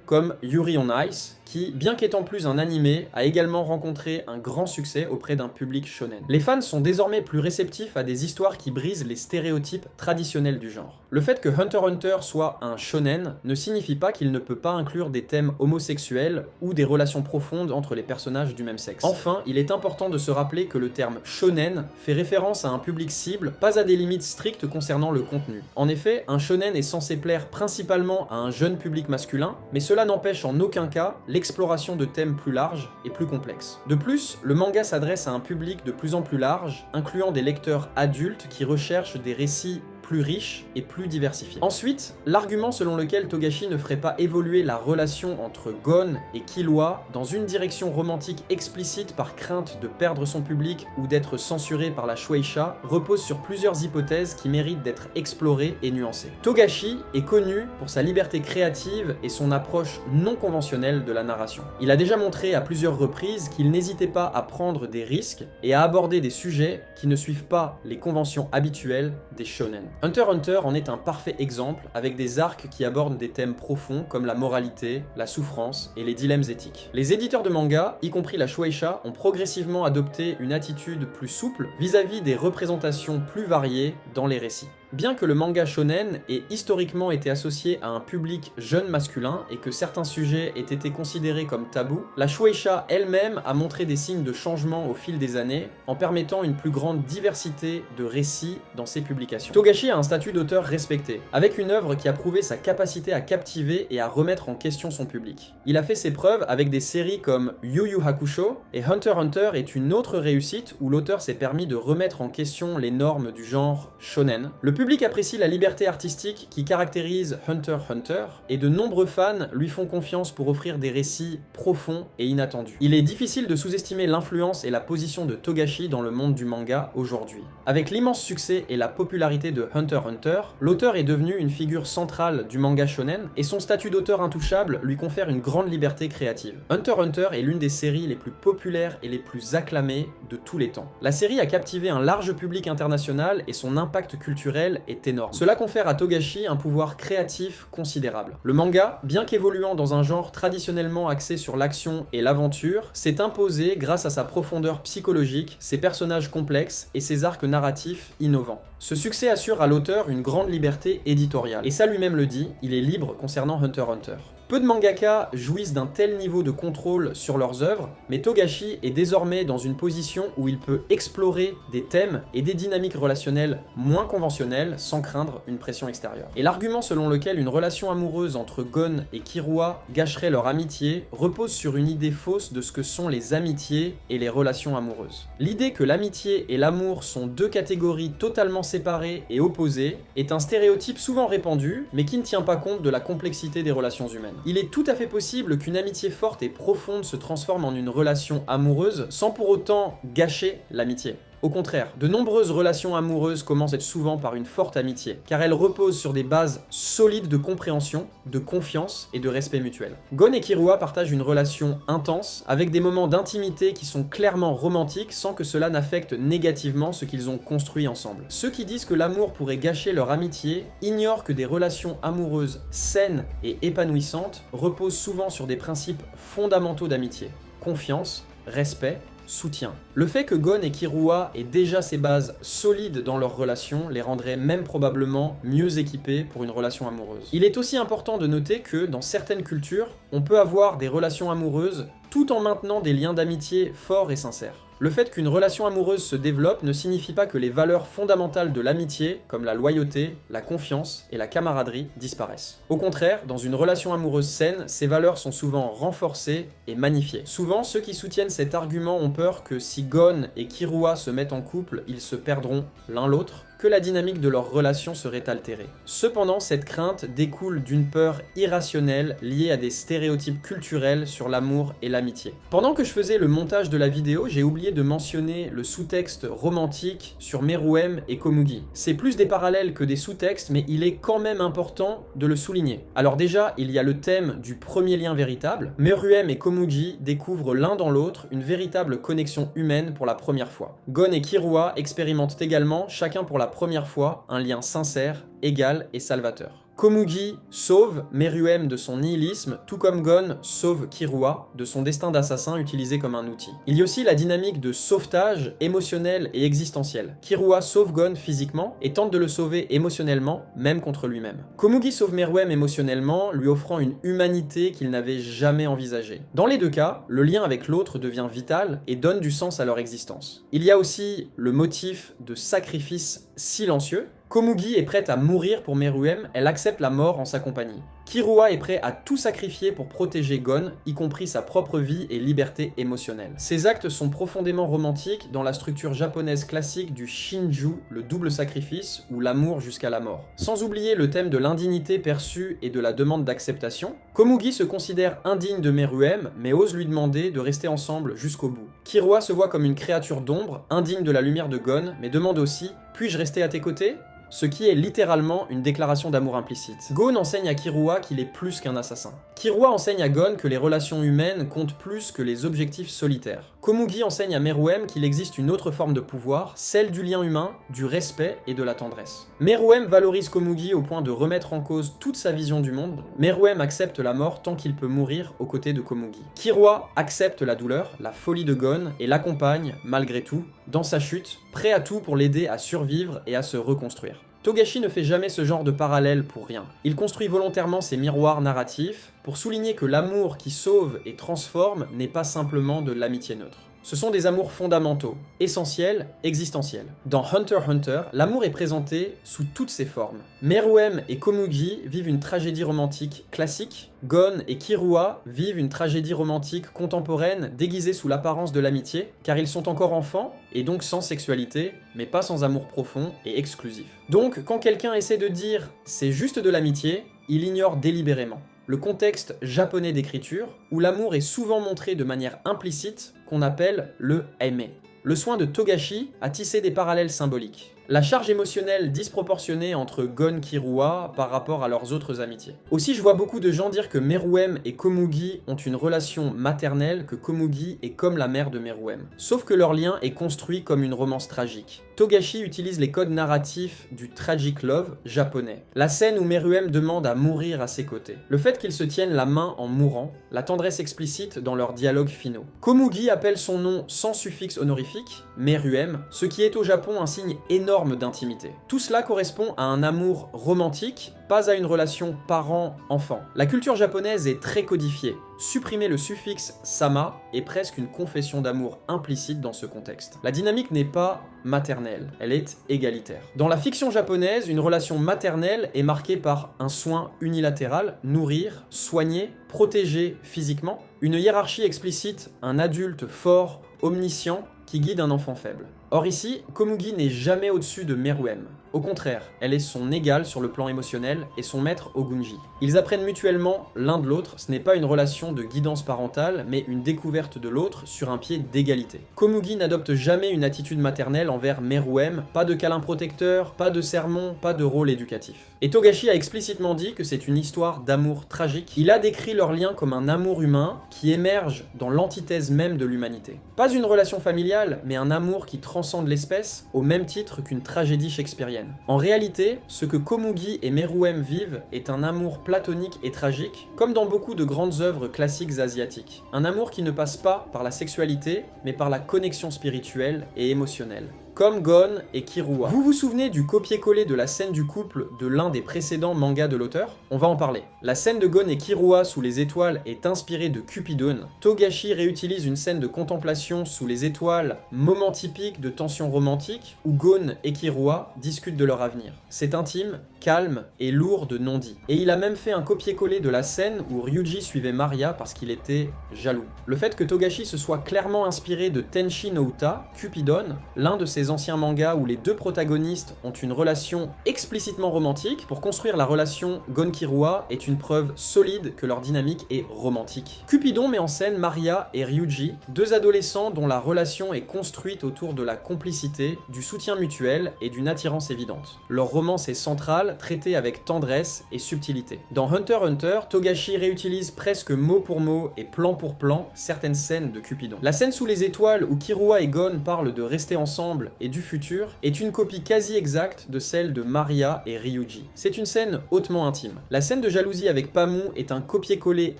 comme Yuri on Ice, qui, bien qu'étant plus un animé, a également rencontré un grand succès auprès d'un public shonen. Les fans sont désormais plus réceptifs à des histoires qui brisent les stéréotypes traditionnels du genre. Le fait que Hunter x Hunter soit un shonen ne signifie pas qu'il ne peut pas inclure des thèmes homosexuels ou des relations profondes entre les personnages du même sexe. Enfin, il est important de se rappeler que le terme shonen fait référence à un public cible, pas à des limites strictes concernant le contenu. En effet, un shonen est censé plaire principalement à un jeune public masculin, mais cela n'empêche en aucun cas l'exploration de thèmes plus larges et plus complexes. De plus, le manga s'adresse à un public de plus en plus large, incluant des lecteurs adultes qui recherchent des récits plus riche et plus diversifié. Ensuite, l'argument selon lequel Togashi ne ferait pas évoluer la relation entre Gon et Killua dans une direction romantique explicite par crainte de perdre son public ou d'être censuré par la Shueisha repose sur plusieurs hypothèses qui méritent d'être explorées et nuancées. Togashi est connu pour sa liberté créative et son approche non conventionnelle de la narration. Il a déjà montré à plusieurs reprises qu'il n'hésitait pas à prendre des risques et à aborder des sujets qui ne suivent pas les conventions habituelles des shonen. Hunter x Hunter en est un parfait exemple, avec des arcs qui abordent des thèmes profonds comme la moralité, la souffrance et les dilemmes éthiques. Les éditeurs de manga, y compris la Shueisha, ont progressivement adopté une attitude plus souple vis-à-vis des représentations plus variées dans les récits. Bien que le manga shonen ait historiquement été associé à un public jeune masculin et que certains sujets aient été considérés comme tabous, la Shueisha elle-même a montré des signes de changement au fil des années en permettant une plus grande diversité de récits dans ses publications. Togashi a un statut d'auteur respecté, avec une œuvre qui a prouvé sa capacité à captiver et à remettre en question son public. Il a fait ses preuves avec des séries comme Yu Yu Hakusho, et Hunter x Hunter est une autre réussite où l'auteur s'est permis de remettre en question les normes du genre shonen. Le public apprécie la liberté artistique qui caractérise Hunter x Hunter, et de nombreux fans lui font confiance pour offrir des récits profonds et inattendus. Il est difficile de sous-estimer l'influence et la position de Togashi dans le monde du manga aujourd'hui. Avec l'immense succès et la popularité de Hunter x Hunter, l'auteur est devenu une figure centrale du manga shonen, et son statut d'auteur intouchable lui confère une grande liberté créative. Hunter x Hunter est l'une des séries les plus populaires et les plus acclamées de tous les temps. La série a captivé un large public international et son impact culturel est énorme. Cela confère à Togashi un pouvoir créatif considérable. Le manga, bien qu'évoluant dans un genre traditionnellement axé sur l'action et l'aventure, s'est imposé grâce à sa profondeur psychologique, ses personnages complexes et ses arcs narratifs innovants. Ce succès assure à l'auteur une grande liberté éditoriale. Et ça lui-même le dit, il est libre concernant Hunter x Hunter. Peu de mangaka jouissent d'un tel niveau de contrôle sur leurs œuvres, mais Togashi est désormais dans une position où il peut explorer des thèmes et des dynamiques relationnelles moins conventionnelles sans craindre une pression extérieure. Et l'argument selon lequel une relation amoureuse entre Gon et Killua gâcherait leur amitié repose sur une idée fausse de ce que sont les amitiés et les relations amoureuses. L'idée que l'amitié et l'amour sont deux catégories totalement séparées et opposées est un stéréotype souvent répandu, mais qui ne tient pas compte de la complexité des relations humaines. Il est tout à fait possible qu'une amitié forte et profonde se transforme en une relation amoureuse sans pour autant gâcher l'amitié. Au contraire, de nombreuses relations amoureuses commencent souvent par une forte amitié, car elles reposent sur des bases solides de compréhension, de confiance et de respect mutuel. Gon et Killua partagent une relation intense, avec des moments d'intimité qui sont clairement romantiques sans que cela n'affecte négativement ce qu'ils ont construit ensemble. Ceux qui disent que l'amour pourrait gâcher leur amitié ignorent que des relations amoureuses saines et épanouissantes reposent souvent sur des principes fondamentaux d'amitié: confiance, respect, soutien. Le fait que Gon et Killua aient déjà ces bases solides dans leur relation les rendrait même probablement mieux équipés pour une relation amoureuse. Il est aussi important de noter que dans certaines cultures, on peut avoir des relations amoureuses tout en maintenant des liens d'amitié forts et sincères. Le fait qu'une relation amoureuse se développe ne signifie pas que les valeurs fondamentales de l'amitié, comme la loyauté, la confiance et la camaraderie, disparaissent. Au contraire, dans une relation amoureuse saine, ces valeurs sont souvent renforcées et magnifiées. Souvent, ceux qui soutiennent cet argument ont peur que si Gon et Killua se mettent en couple, ils se perdront l'un l'autre, que la dynamique de leur relation serait altérée. Cependant, cette crainte découle d'une peur irrationnelle liée à des stéréotypes culturels sur l'amour et l'amitié. Pendant que je faisais le montage de la vidéo, j'ai oublié de mentionner le sous-texte romantique sur Meruem et Komugi. C'est plus des parallèles que des sous-textes, mais il est quand même important de le souligner. Alors déjà, il y a le thème du premier lien véritable. Meruem et Komugi découvrent l'un dans l'autre une véritable connexion humaine pour la première fois. Gon et Killua expérimentent également, chacun pour la première fois, un lien sincère, égal et salvateur. Komugi sauve Meruem de son nihilisme, tout comme Gon sauve Killua de son destin d'assassin utilisé comme un outil. Il y a aussi la dynamique de sauvetage émotionnel et existentiel. Killua sauve Gon physiquement et tente de le sauver émotionnellement, même contre lui-même. Komugi sauve Meruem émotionnellement, lui offrant une humanité qu'il n'avait jamais envisagée. Dans les deux cas, le lien avec l'autre devient vital et donne du sens à leur existence. Il y a aussi le motif de sacrifice silencieux. Komugi est prête à mourir pour Meruem, elle accepte la mort en sa compagnie. Killua est prêt à tout sacrifier pour protéger Gon, y compris sa propre vie et liberté émotionnelle. Ces actes sont profondément romantiques dans la structure japonaise classique du Shinju, le double sacrifice, ou l'amour jusqu'à la mort. Sans oublier le thème de l'indignité perçue et de la demande d'acceptation, Komugi se considère indigne de Meruem, mais ose lui demander de rester ensemble jusqu'au bout. Killua se voit comme une créature d'ombre, indigne de la lumière de Gon, mais demande aussi « Puis-je rester à tes côtés ?» Ce qui est littéralement une déclaration d'amour implicite. Gon enseigne à Killua qu'il est plus qu'un assassin. Killua enseigne à Gon que les relations humaines comptent plus que les objectifs solitaires. Komugi enseigne à Meruem qu'il existe une autre forme de pouvoir, celle du lien humain, du respect et de la tendresse. Meruem valorise Komugi au point de remettre en cause toute sa vision du monde. Meruem accepte la mort tant qu'il peut mourir aux côtés de Komugi. Killua accepte la douleur, la folie de Gon et l'accompagne, malgré tout, dans sa chute, prêt à tout pour l'aider à survivre et à se reconstruire. Togashi ne fait jamais ce genre de parallèle pour rien. Il construit volontairement ses miroirs narratifs pour souligner que l'amour qui sauve et transforme n'est pas simplement de l'amitié neutre. Ce sont des amours fondamentaux, essentiels, existentiels. Dans Hunter x Hunter, l'amour est présenté sous toutes ses formes. Meruem et Komugi vivent une tragédie romantique classique, Gon et Killua vivent une tragédie romantique contemporaine déguisée sous l'apparence de l'amitié, car ils sont encore enfants, et donc sans sexualité, mais pas sans amour profond et exclusif. Donc, quand quelqu'un essaie de dire « c'est juste de l'amitié », il ignore délibérément le contexte japonais d'écriture, où l'amour est souvent montré de manière implicite, qu'on appelle le aimer. Le soin de Togashi a tissé des parallèles symboliques. La charge émotionnelle disproportionnée entre Gon et Killua par rapport à leurs autres amitiés. Aussi, je vois beaucoup de gens dire que Meruem et Komugi ont une relation maternelle, que Komugi est comme la mère de Meruem. Sauf que leur lien est construit comme une romance tragique. Togashi utilise les codes narratifs du tragic love japonais. La scène où Meruem demande à mourir à ses côtés. Le fait qu'ils se tiennent la main en mourant, la tendresse explicite dans leurs dialogues finaux. Komugi appelle son nom sans suffixe honorifique, Meruem, ce qui est au Japon un signe énorme d'intimité. Tout cela correspond à un amour romantique, pas à une relation parent-enfant. La culture japonaise est très codifiée. Supprimer le suffixe sama est presque une confession d'amour implicite dans ce contexte. La dynamique n'est pas maternelle, elle est égalitaire. Dans la fiction japonaise, une relation maternelle est marquée par un soin unilatéral, nourrir, soigner, protéger physiquement, une hiérarchie explicite, un adulte fort, omniscient, qui guide un enfant faible. Or ici, Komugi n'est jamais au-dessus de Meruem. Au contraire, elle est son égale sur le plan émotionnel et son maître au Gunji. Ils apprennent mutuellement l'un de l'autre, ce n'est pas une relation de guidance parentale, mais une découverte de l'autre sur un pied d'égalité. Komugi n'adopte jamais une attitude maternelle envers Meruem, pas de câlin protecteur, pas de sermon, pas de rôle éducatif. Et Togashi a explicitement dit que c'est une histoire d'amour tragique. Il a décrit leur lien comme un amour humain qui émerge dans l'antithèse même de l'humanité. Pas une relation familiale, mais un amour qui transforme transcende l'espèce au même titre qu'une tragédie shakespearienne. En réalité, ce que Komugi et Meruem vivent est un amour platonique et tragique, comme dans beaucoup de grandes œuvres classiques asiatiques. Un amour qui ne passe pas par la sexualité, mais par la connexion spirituelle et émotionnelle. Comme Gon et Killua. Vous vous souvenez du copier-coller de la scène du couple de l'un des précédents mangas de l'auteur? On va en parler. La scène de Gon et Killua sous les étoiles est inspirée de Cupidon. Togashi réutilise une scène de contemplation sous les étoiles, moment typique de tension romantique, où Gon et Killua discutent de leur avenir. C'est intime, calme et lourd de non-dits. Et il a même fait un copier-coller de la scène où Ryuji suivait Maria parce qu'il était jaloux. Le fait que Togashi se soit clairement inspiré de Tenshi no Uta, Cupidon, l'un de ses anciens mangas où les deux protagonistes ont une relation explicitement romantique, pour construire la relation Gon-Killua est une preuve solide que leur dynamique est romantique. Cupidon met en scène Maria et Ryuji, deux adolescents dont la relation est construite autour de la complicité, du soutien mutuel et d'une attirance évidente. Leur romance est centrale, traitée avec tendresse et subtilité. Dans Hunter x Hunter, Togashi réutilise presque mot pour mot et plan pour plan certaines scènes de Cupidon. La scène sous les étoiles où Killua et Gon parlent de rester ensemble et du futur est une copie quasi exacte de celle de Maria et Ryuji. C'est une scène hautement intime. La scène de jalousie avec Pamu est un copier-coller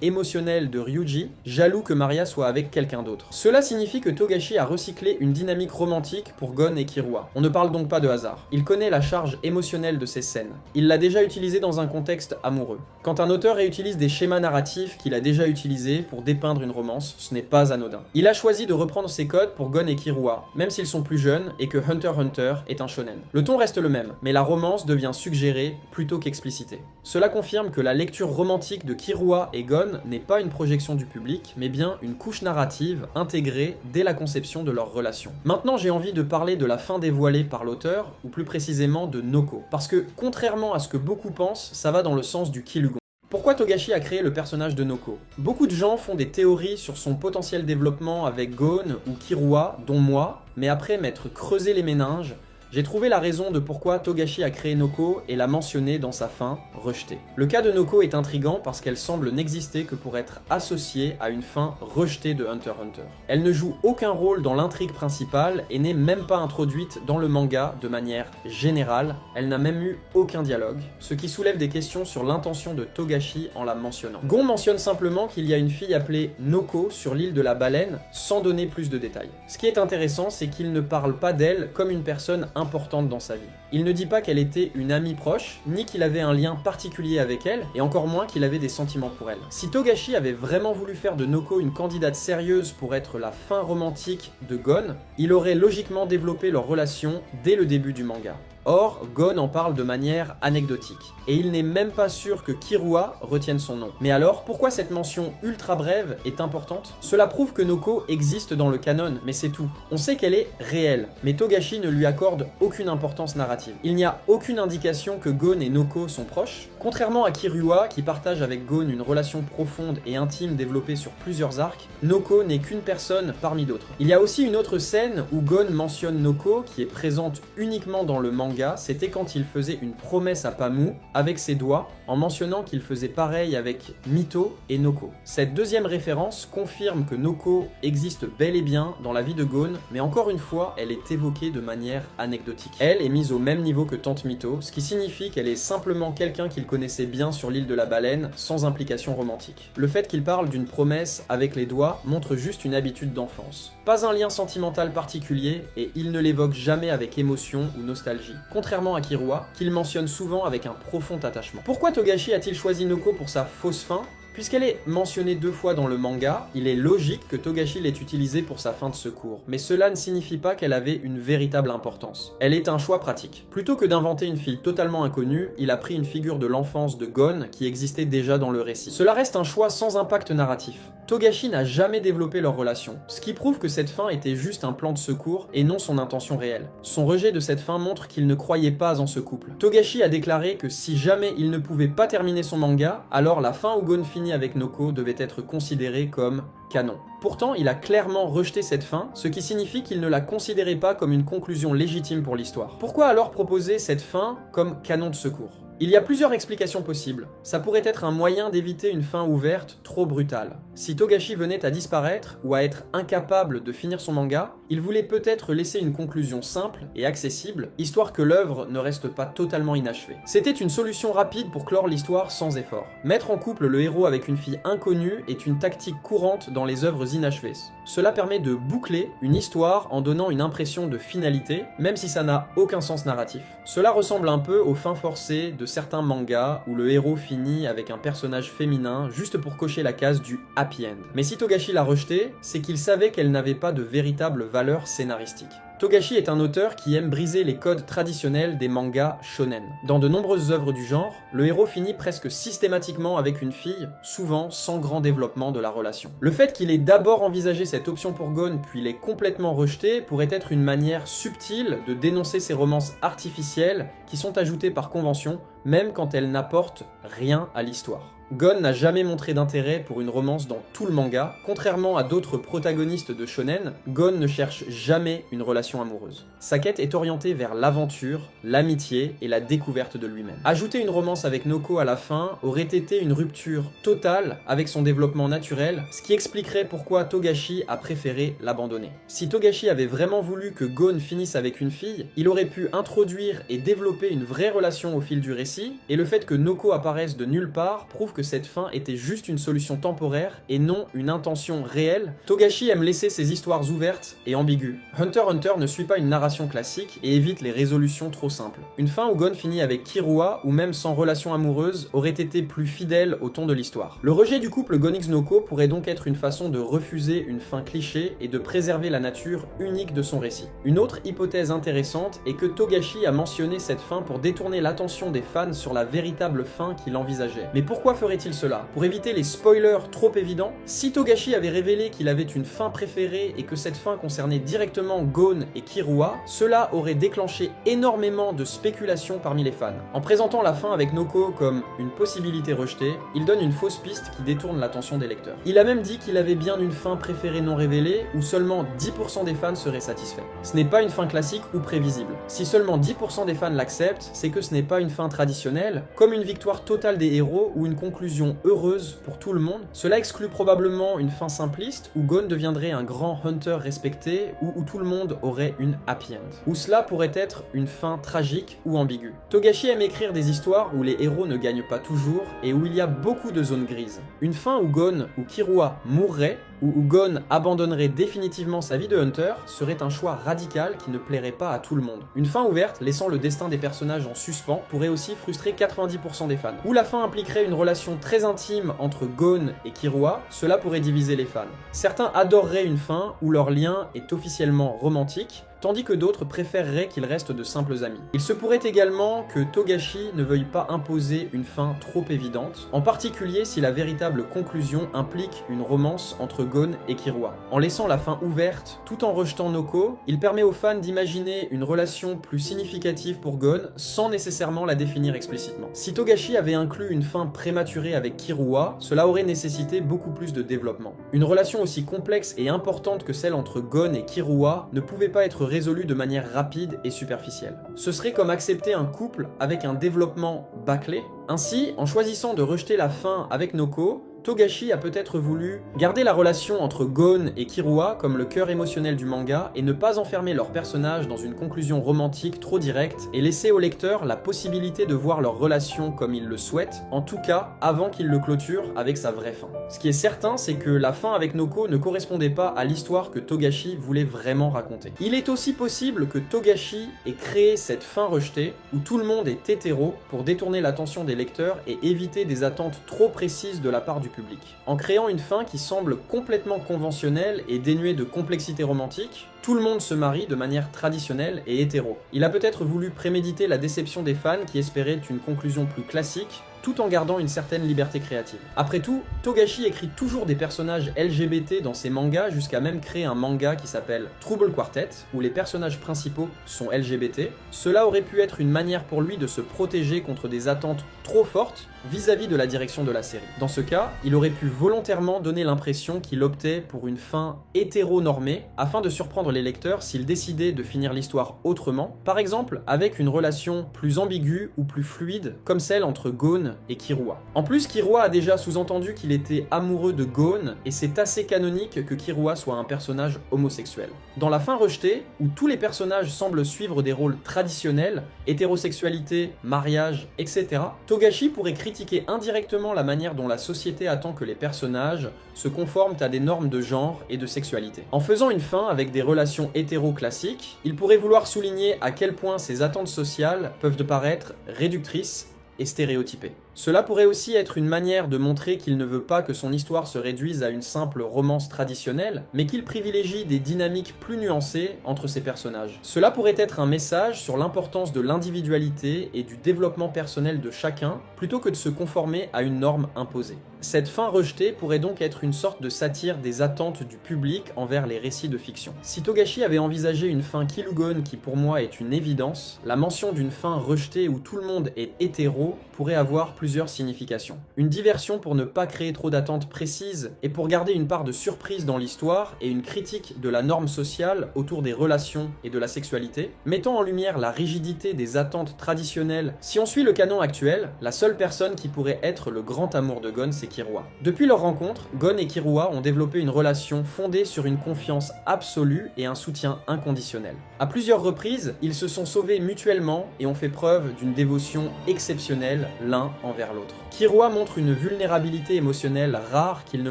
émotionnel de Ryuji, jaloux que Maria soit avec quelqu'un d'autre. Cela signifie que Togashi a recyclé une dynamique romantique pour Gon et Killua. On ne parle donc pas de hasard. Il connaît la charge émotionnelle de ces scènes. Il l'a déjà utilisé dans un contexte amoureux. Quand un auteur réutilise des schémas narratifs qu'il a déjà utilisés pour dépeindre une romance, ce n'est pas anodin. Il a choisi de reprendre ces codes pour Gon et Killua, même s'ils sont plus jeunes et que Hunter x Hunter est un shonen. Le ton reste le même, mais la romance devient suggérée plutôt qu'explicitée. Cela confirme que la lecture romantique de Killua et Gon n'est pas une projection du public, mais bien une couche narrative intégrée dès la conception de leur relation. Maintenant, j'ai envie de parler de la fin dévoilée par l'auteur, ou plus précisément de Noko, parce que contrairement à ce que beaucoup pensent, ça va dans le sens du Kilugon. Pourquoi Togashi a créé le personnage de Noko? Beaucoup de gens font des théories sur son potentiel développement avec Gon ou Killua, dont moi, mais après m'être creusé les méninges, j'ai trouvé la raison de pourquoi Togashi a créé Noko et l'a mentionné dans sa fin, rejetée. Le cas de Noko est intriguant parce qu'elle semble n'exister que pour être associée à une fin rejetée de Hunter x Hunter. Elle ne joue aucun rôle dans l'intrigue principale et n'est même pas introduite dans le manga de manière générale, elle n'a même eu aucun dialogue, ce qui soulève des questions sur l'intention de Togashi en la mentionnant. Gon mentionne simplement qu'il y a une fille appelée Noko sur l'île de la baleine, sans donner plus de détails. Ce qui est intéressant, c'est qu'il ne parle pas d'elle comme une personne importante dans sa vie. Il ne dit pas qu'elle était une amie proche, ni qu'il avait un lien particulier avec elle, et encore moins qu'il avait des sentiments pour elle. Si Togashi avait vraiment voulu faire de Noko une candidate sérieuse pour être la fin romantique de Gon, il aurait logiquement développé leur relation dès le début du manga. Or, Gon en parle de manière anecdotique, et il n'est même pas sûr que Killua retienne son nom. Mais alors, pourquoi cette mention ultra brève est importante? Cela prouve que Noko existe dans le canon, mais c'est tout. On sait qu'elle est réelle, mais Togashi ne lui accorde aucune importance narrative. Il n'y a aucune indication que Gon et Noko sont proches, contrairement à Killua, qui partage avec Gon une relation profonde et intime développée sur plusieurs arcs. Noko n'est qu'une personne parmi d'autres. Il y a aussi une autre scène où Gon mentionne Noko, qui est présente uniquement dans le manga. C'était quand il faisait une promesse à Pamu avec ses doigts, en mentionnant qu'il faisait pareil avec Mito et Noko. Cette deuxième référence confirme que Noko existe bel et bien dans la vie de Gon, mais encore une fois, elle est évoquée de manière anecdotique. Elle est mise au même niveau que Tante Mito, ce qui signifie qu'elle est simplement quelqu'un qu'il connaissait bien sur l'île de la baleine, sans implication romantique. Le fait qu'il parle d'une promesse avec les doigts montre juste une habitude d'enfance. Pas un lien sentimental particulier, et il ne l'évoque jamais avec émotion ou nostalgie. Contrairement à Killua, qu'il mentionne souvent avec un profond attachement. Pourquoi Togashi a-t-il choisi Noko pour sa fausse fin? Puisqu'elle est mentionnée 2 fois dans le manga, il est logique que Togashi l'ait utilisée pour sa fin de secours, mais cela ne signifie pas qu'elle avait une véritable importance. Elle est un choix pratique. Plutôt que d'inventer une fille totalement inconnue, il a pris une figure de l'enfance de Gon qui existait déjà dans le récit. Cela reste un choix sans impact narratif. Togashi n'a jamais développé leur relation, ce qui prouve que cette fin était juste un plan de secours et non son intention réelle. Son rejet de cette fin montre qu'il ne croyait pas en ce couple. Togashi a déclaré que si jamais il ne pouvait pas terminer son manga, alors la fin où Gon finit avec Noko devait être considérée comme canon. Pourtant, il a clairement rejeté cette fin, ce qui signifie qu'il ne la considérait pas comme une conclusion légitime pour l'histoire. Pourquoi alors proposer cette fin comme canon de secours? Il y a plusieurs explications possibles. Ça pourrait être un moyen d'éviter une fin ouverte trop brutale. Si Togashi venait à disparaître ou à être incapable de finir son manga, il voulait peut-être laisser une conclusion simple et accessible, histoire que l'œuvre ne reste pas totalement inachevée. C'était une solution rapide pour clore l'histoire sans effort. Mettre en couple le héros avec une fille inconnue est une tactique courante dans les œuvres inachevées. Cela permet de boucler une histoire en donnant une impression de finalité, même si ça n'a aucun sens narratif. Cela ressemble un peu aux fins forcées de certains mangas où le héros finit avec un personnage féminin juste pour cocher la case du happy end. Mais si Togashi l'a rejetée, c'est qu'il savait qu'elle n'avait pas de véritable valeur scénaristique. Togashi est un auteur qui aime briser les codes traditionnels des mangas shonen. Dans de nombreuses œuvres du genre, le héros finit presque systématiquement avec une fille, souvent sans grand développement de la relation. Le fait qu'il ait d'abord envisagé cette option pour Gon puis l'ait complètement rejetée pourrait être une manière subtile de dénoncer ces romances artificielles qui sont ajoutées par convention, même quand elles n'apportent rien à l'histoire. Gon n'a jamais montré d'intérêt pour une romance dans tout le manga. Contrairement à d'autres protagonistes de shonen, Gon ne cherche jamais une relation amoureuse. Sa quête est orientée vers l'aventure, l'amitié et la découverte de lui-même. Ajouter une romance avec Noko à la fin aurait été une rupture totale avec son développement naturel, ce qui expliquerait pourquoi Togashi a préféré l'abandonner. Si Togashi avait vraiment voulu que Gon finisse avec une fille, il aurait pu introduire et développer une vraie relation au fil du récit, et le fait que Noko apparaisse de nulle part prouve que cette fin était juste une solution temporaire et non une intention réelle. Togashi aime laisser ses histoires ouvertes et ambiguës. Hunter x Hunter ne suit pas une narration classique et évite les résolutions trop simples. Une fin où Gon finit avec Killua ou même sans relation amoureuse aurait été plus fidèle au ton de l'histoire. Le rejet du couple Gon x Noko pourrait donc être une façon de refuser une fin cliché et de préserver la nature unique de son récit. Une autre hypothèse intéressante est que Togashi a mentionné cette fin pour détourner l'attention des fans sur la véritable fin qu'il envisageait. Mais pourquoi ferait-il cela? Pour éviter les spoilers trop évidents? Si Togashi avait révélé qu'il avait une fin préférée et que cette fin concernait directement Gon et Killua, cela aurait déclenché énormément de spéculations parmi les fans. En présentant la fin avec Noko comme une possibilité rejetée, il donne une fausse piste qui détourne l'attention des lecteurs. Il a même dit qu'il avait bien une fin préférée non révélée où seulement 10% des fans seraient satisfaits. Ce n'est pas une fin classique ou prévisible. Si seulement 10% des fans l'acceptent, c'est que ce n'est pas une fin traditionnelle, comme une victoire totale des héros ou une conclusion heureuse pour tout le monde. Cela exclut probablement une fin simpliste où Gon deviendrait un grand hunter respecté ou où tout le monde aurait une happy end. Ou cela pourrait être une fin tragique ou ambiguë. Togashi aime écrire des histoires où les héros ne gagnent pas toujours et où il y a beaucoup de zones grises. Une fin où Gon ou Killua mourrait ou où Gon abandonnerait définitivement sa vie de hunter serait un choix radical qui ne plairait pas à tout le monde. Une fin ouverte, laissant le destin des personnages en suspens, pourrait aussi frustrer 90% des fans. Ou la fin impliquerait une relation très intime entre Gon et Killua, cela pourrait diviser les fans. Certains adoreraient une fin où leur lien est officiellement romantique, tandis que d'autres préféreraient qu'ils restent de simples amis. Il se pourrait également que Togashi ne veuille pas imposer une fin trop évidente, en particulier si la véritable conclusion implique une romance entre Gon et Killua. En laissant la fin ouverte tout en rejetant Noko, il permet aux fans d'imaginer une relation plus significative pour Gon sans nécessairement la définir explicitement. Si Togashi avait inclus une fin prématurée avec Killua, cela aurait nécessité beaucoup plus de développement. Une relation aussi complexe et importante que celle entre Gon et Killua ne pouvait pas être résolue de manière rapide et superficielle. Ce serait comme accepter un couple avec un développement bâclé. Ainsi, en choisissant de rejeter la fin avec Noko, Togashi a peut-être voulu garder la relation entre Gon et Killua comme le cœur émotionnel du manga et ne pas enfermer leurs personnages dans une conclusion romantique trop directe et laisser au lecteur la possibilité de voir leur relation comme il le souhaite, en tout cas avant qu'il le clôture avec sa vraie fin. Ce qui est certain, c'est que la fin avec Noko ne correspondait pas à l'histoire que Togashi voulait vraiment raconter. Il est aussi possible que Togashi ait créé cette fin rejetée où tout le monde est hétéro pour détourner l'attention des lecteurs et éviter des attentes trop précises de la part du public. En créant une fin qui semble complètement conventionnelle et dénuée de complexité romantique, tout le monde se marie de manière traditionnelle et hétéro. Il a peut-être voulu préméditer la déception des fans qui espéraient une conclusion plus classique, tout en gardant une certaine liberté créative. Après tout, Togashi écrit toujours des personnages LGBT dans ses mangas jusqu'à même créer un manga qui s'appelle Trouble Quartet, où les personnages principaux sont LGBT. Cela aurait pu être une manière pour lui de se protéger contre des attentes trop fortes vis-à-vis de la direction de la série. Dans ce cas, il aurait pu volontairement donner l'impression qu'il optait pour une fin hétéronormée afin de surprendre les lecteurs s'il décidait de finir l'histoire autrement, par exemple avec une relation plus ambiguë ou plus fluide comme celle entre Gon et Killua. En plus, Killua a déjà sous-entendu qu'il était amoureux de Gon et c'est assez canonique que Killua soit un personnage homosexuel. Dans la fin rejetée, où tous les personnages semblent suivre des rôles traditionnels, hétérosexualité, mariage, etc., Togashi pourrait critiquer indirectement la manière dont la société attend que les personnages se conforment à des normes de genre et de sexualité. En faisant une fin avec des relations hétéro classiques, il pourrait vouloir souligner à quel point ces attentes sociales peuvent paraître réductrices et stéréotypées. Cela pourrait aussi être une manière de montrer qu'il ne veut pas que son histoire se réduise à une simple romance traditionnelle, mais qu'il privilégie des dynamiques plus nuancées entre ses personnages. Cela pourrait être un message sur l'importance de l'individualité et du développement personnel de chacun, plutôt que de se conformer à une norme imposée. Cette fin rejetée pourrait donc être une sorte de satire des attentes du public envers les récits de fiction. Si Togashi avait envisagé une fin Killua qui pour moi est une évidence, la mention d'une fin rejetée où tout le monde est hétéro pourrait avoir plusieurs significations. Une diversion pour ne pas créer trop d'attentes précises et pour garder une part de surprise dans l'histoire et une critique de la norme sociale autour des relations et de la sexualité, mettant en lumière la rigidité des attentes traditionnelles. Si on suit le canon actuel, la seule personne qui pourrait être le grand amour de Gon, c'est Killua. Depuis leur rencontre, Gon et Killua ont développé une relation fondée sur une confiance absolue et un soutien inconditionnel. À plusieurs reprises, ils se sont sauvés mutuellement et ont fait preuve d'une dévotion exceptionnelle l'un envers l'autre. Killua montre une vulnérabilité émotionnelle rare qu'il ne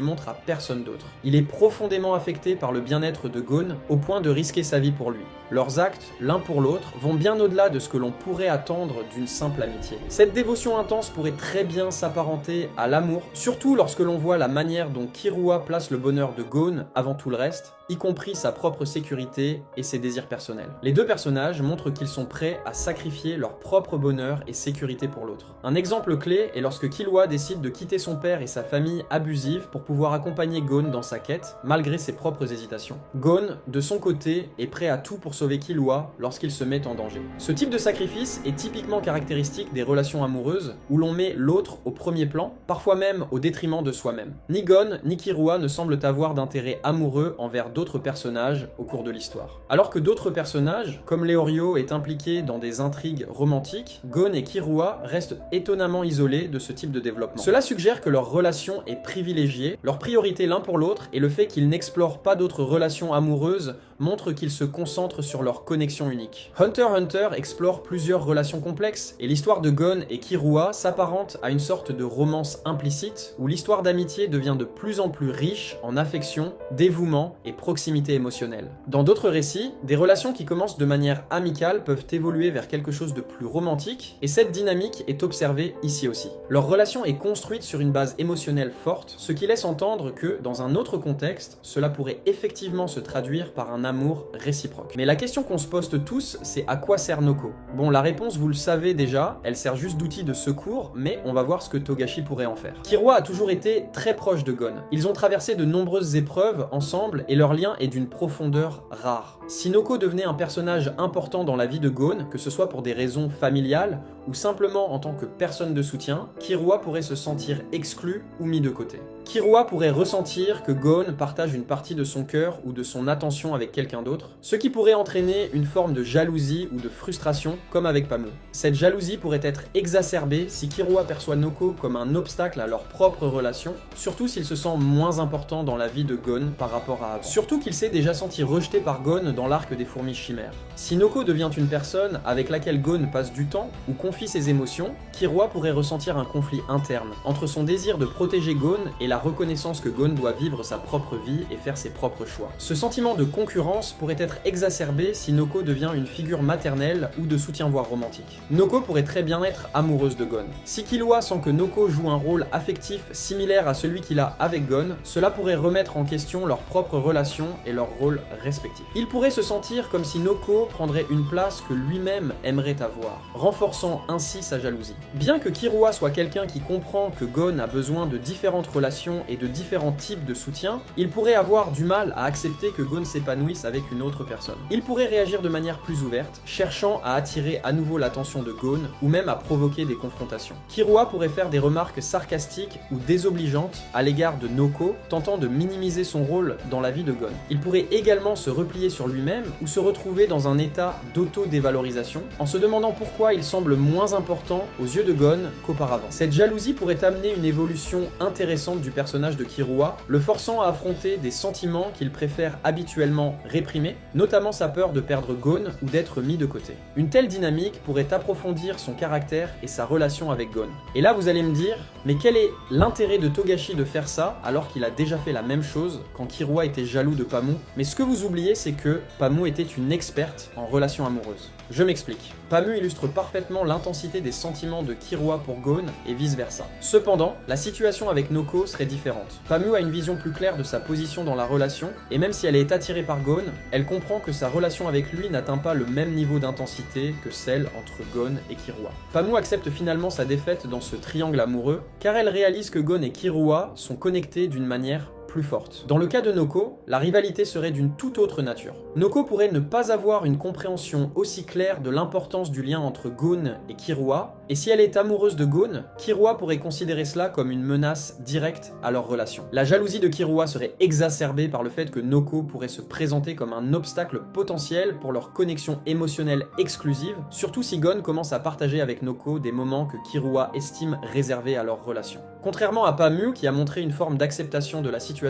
montre à personne d'autre. Il est profondément affecté par le bien-être de Gon au point de risquer sa vie pour lui. Leurs actes, l'un pour l'autre, vont bien au-delà de ce que l'on pourrait attendre d'une simple amitié. Cette dévotion intense pourrait très bien s'apparenter à l'amour, surtout lorsque l'on voit la manière dont Killua place le bonheur de Gon avant tout le reste, y compris sa propre sécurité et ses désirs personnels. Les deux personnages montrent qu'ils sont prêts à sacrifier leur propre bonheur et sécurité pour l'autre. Un exemple clé est lorsque Killua décide de quitter son père et sa famille abusive pour pouvoir accompagner Gon dans sa quête, malgré ses propres hésitations. Gon, de son côté, est prêt à tout pour sauver Killua lorsqu'il se met en danger. Ce type de sacrifice est typiquement caractéristique des relations amoureuses, où l'on met l'autre au premier plan, parfois même au détriment de soi-même. Ni Gon ni Killua ne semblent avoir d'intérêt amoureux envers d'autres personnages au cours de l'histoire. Alors que d'autres personnages, comme Leorio, est impliqué dans des intrigues romantiques, Gon et Killua restent étonnamment isolés de ce type de développement. Cela suggère que leur relation est privilégiée, leur priorité l'un pour l'autre et le fait qu'ils n'explorent pas d'autres relations amoureuses montre qu'ils se concentrent sur leur connexion unique. Hunter x Hunter explore plusieurs relations complexes et l'histoire de Gon et Killua s'apparente à une sorte de romance implicite où l'histoire d'amitié devient de plus en plus riche en affection, dévouement et proximité émotionnelle. Dans d'autres récits, des relations qui commencent de manière amicale peuvent évoluer vers quelque chose de plus romantique et cette dynamique est observée ici aussi. Leur relation est construite sur une base émotionnelle forte, ce qui laisse entendre que, dans un autre contexte, cela pourrait effectivement se traduire par un amour réciproque. Mais la question qu'on se pose tous, c'est à quoi sert Noko? Bon, la réponse vous le savez déjà, elle sert juste d'outil de secours, mais on va voir ce que Togashi pourrait en faire. Killua a toujours été très proche de Gon. Ils ont traversé de nombreuses épreuves ensemble et leur lien est d'une profondeur rare. Si Noko devenait un personnage important dans la vie de Gon, que ce soit pour des raisons familiales ou simplement en tant que personne de soutien, Killua pourrait se sentir exclu ou mis de côté. Killua pourrait ressentir que Gon partage une partie de son cœur ou de son attention avec quelqu'un d'autre, ce qui pourrait entraîner une forme de jalousie ou de frustration, comme avec Pameu. Cette jalousie pourrait être exacerbée si Killua perçoit Noko comme un obstacle à leur propre relation, surtout s'il se sent moins important dans la vie de Gon par rapport à avant. Surtout qu'il s'est déjà senti rejeté par Gon dans l'arc des fourmis chimères. Si Noko devient une personne avec laquelle Gon passe du temps ou confie ses émotions, Killua pourrait ressentir un conflit interne entre son désir de protéger Gon et la reconnaissance que Gon doit vivre sa propre vie et faire ses propres choix. Ce sentiment de concurrence pourrait être exacerbé si Noko devient une figure maternelle ou de soutien voire romantique. Noko pourrait très bien être amoureuse de Gon. Si Killua sent que Noko joue un rôle affectif similaire à celui qu'il a avec Gon, cela pourrait remettre en question leur propre relation et leur rôle respectif. Il pourrait se sentir comme si Noko prendrait une place que lui-même aimerait avoir, renforçant ainsi sa jalousie. Bien que Killua soit quelqu'un qui comprend que Gon a besoin de différentes relations relations et de différents types de soutien, il pourrait avoir du mal à accepter que Gon s'épanouisse avec une autre personne. Il pourrait réagir de manière plus ouverte, cherchant à attirer à nouveau l'attention de Gon, ou même à provoquer des confrontations. Killua pourrait faire des remarques sarcastiques ou désobligeantes à l'égard de Noko, tentant de minimiser son rôle dans la vie de Gon. Il pourrait également se replier sur lui-même ou se retrouver dans un état d'auto-dévalorisation, en se demandant pourquoi il semble moins important aux yeux de Gon qu'auparavant. Cette jalousie pourrait amener une évolution intéressante du personnage de Killua, le forçant à affronter des sentiments qu'il préfère habituellement réprimer, notamment sa peur de perdre Gon ou d'être mis de côté. Une telle dynamique pourrait approfondir son caractère et sa relation avec Gon. Et là vous allez me dire, mais quel est l'intérêt de Togashi de faire ça alors qu'il a déjà fait la même chose quand Killua était jaloux de Pamu? Mais ce que vous oubliez, c'est que Pamu était une experte en relations amoureuses. Je m'explique. Pamu illustre parfaitement l'intensité des sentiments de Killua pour Gon et vice versa. Cependant, la situation avec Noko serait différente. Pamu a une vision plus claire de sa position dans la relation, et même si elle est attirée par Gon, elle comprend que sa relation avec lui n'atteint pas le même niveau d'intensité que celle entre Gon et Killua. Pamu accepte finalement sa défaite dans ce triangle amoureux, car elle réalise que Gon et Killua sont connectés d'une manière plus forte. Dans le cas de Noko, la rivalité serait d'une toute autre nature. Noko pourrait ne pas avoir une compréhension aussi claire de l'importance du lien entre Gon et Killua, et si elle est amoureuse de Gon, Killua pourrait considérer cela comme une menace directe à leur relation. La jalousie de Killua serait exacerbée par le fait que Noko pourrait se présenter comme un obstacle potentiel pour leur connexion émotionnelle exclusive, surtout si Gon commence à partager avec Noko des moments que Killua estime réservés à leur relation. Contrairement à Pamu, qui a montré une forme d'acceptation de la situation,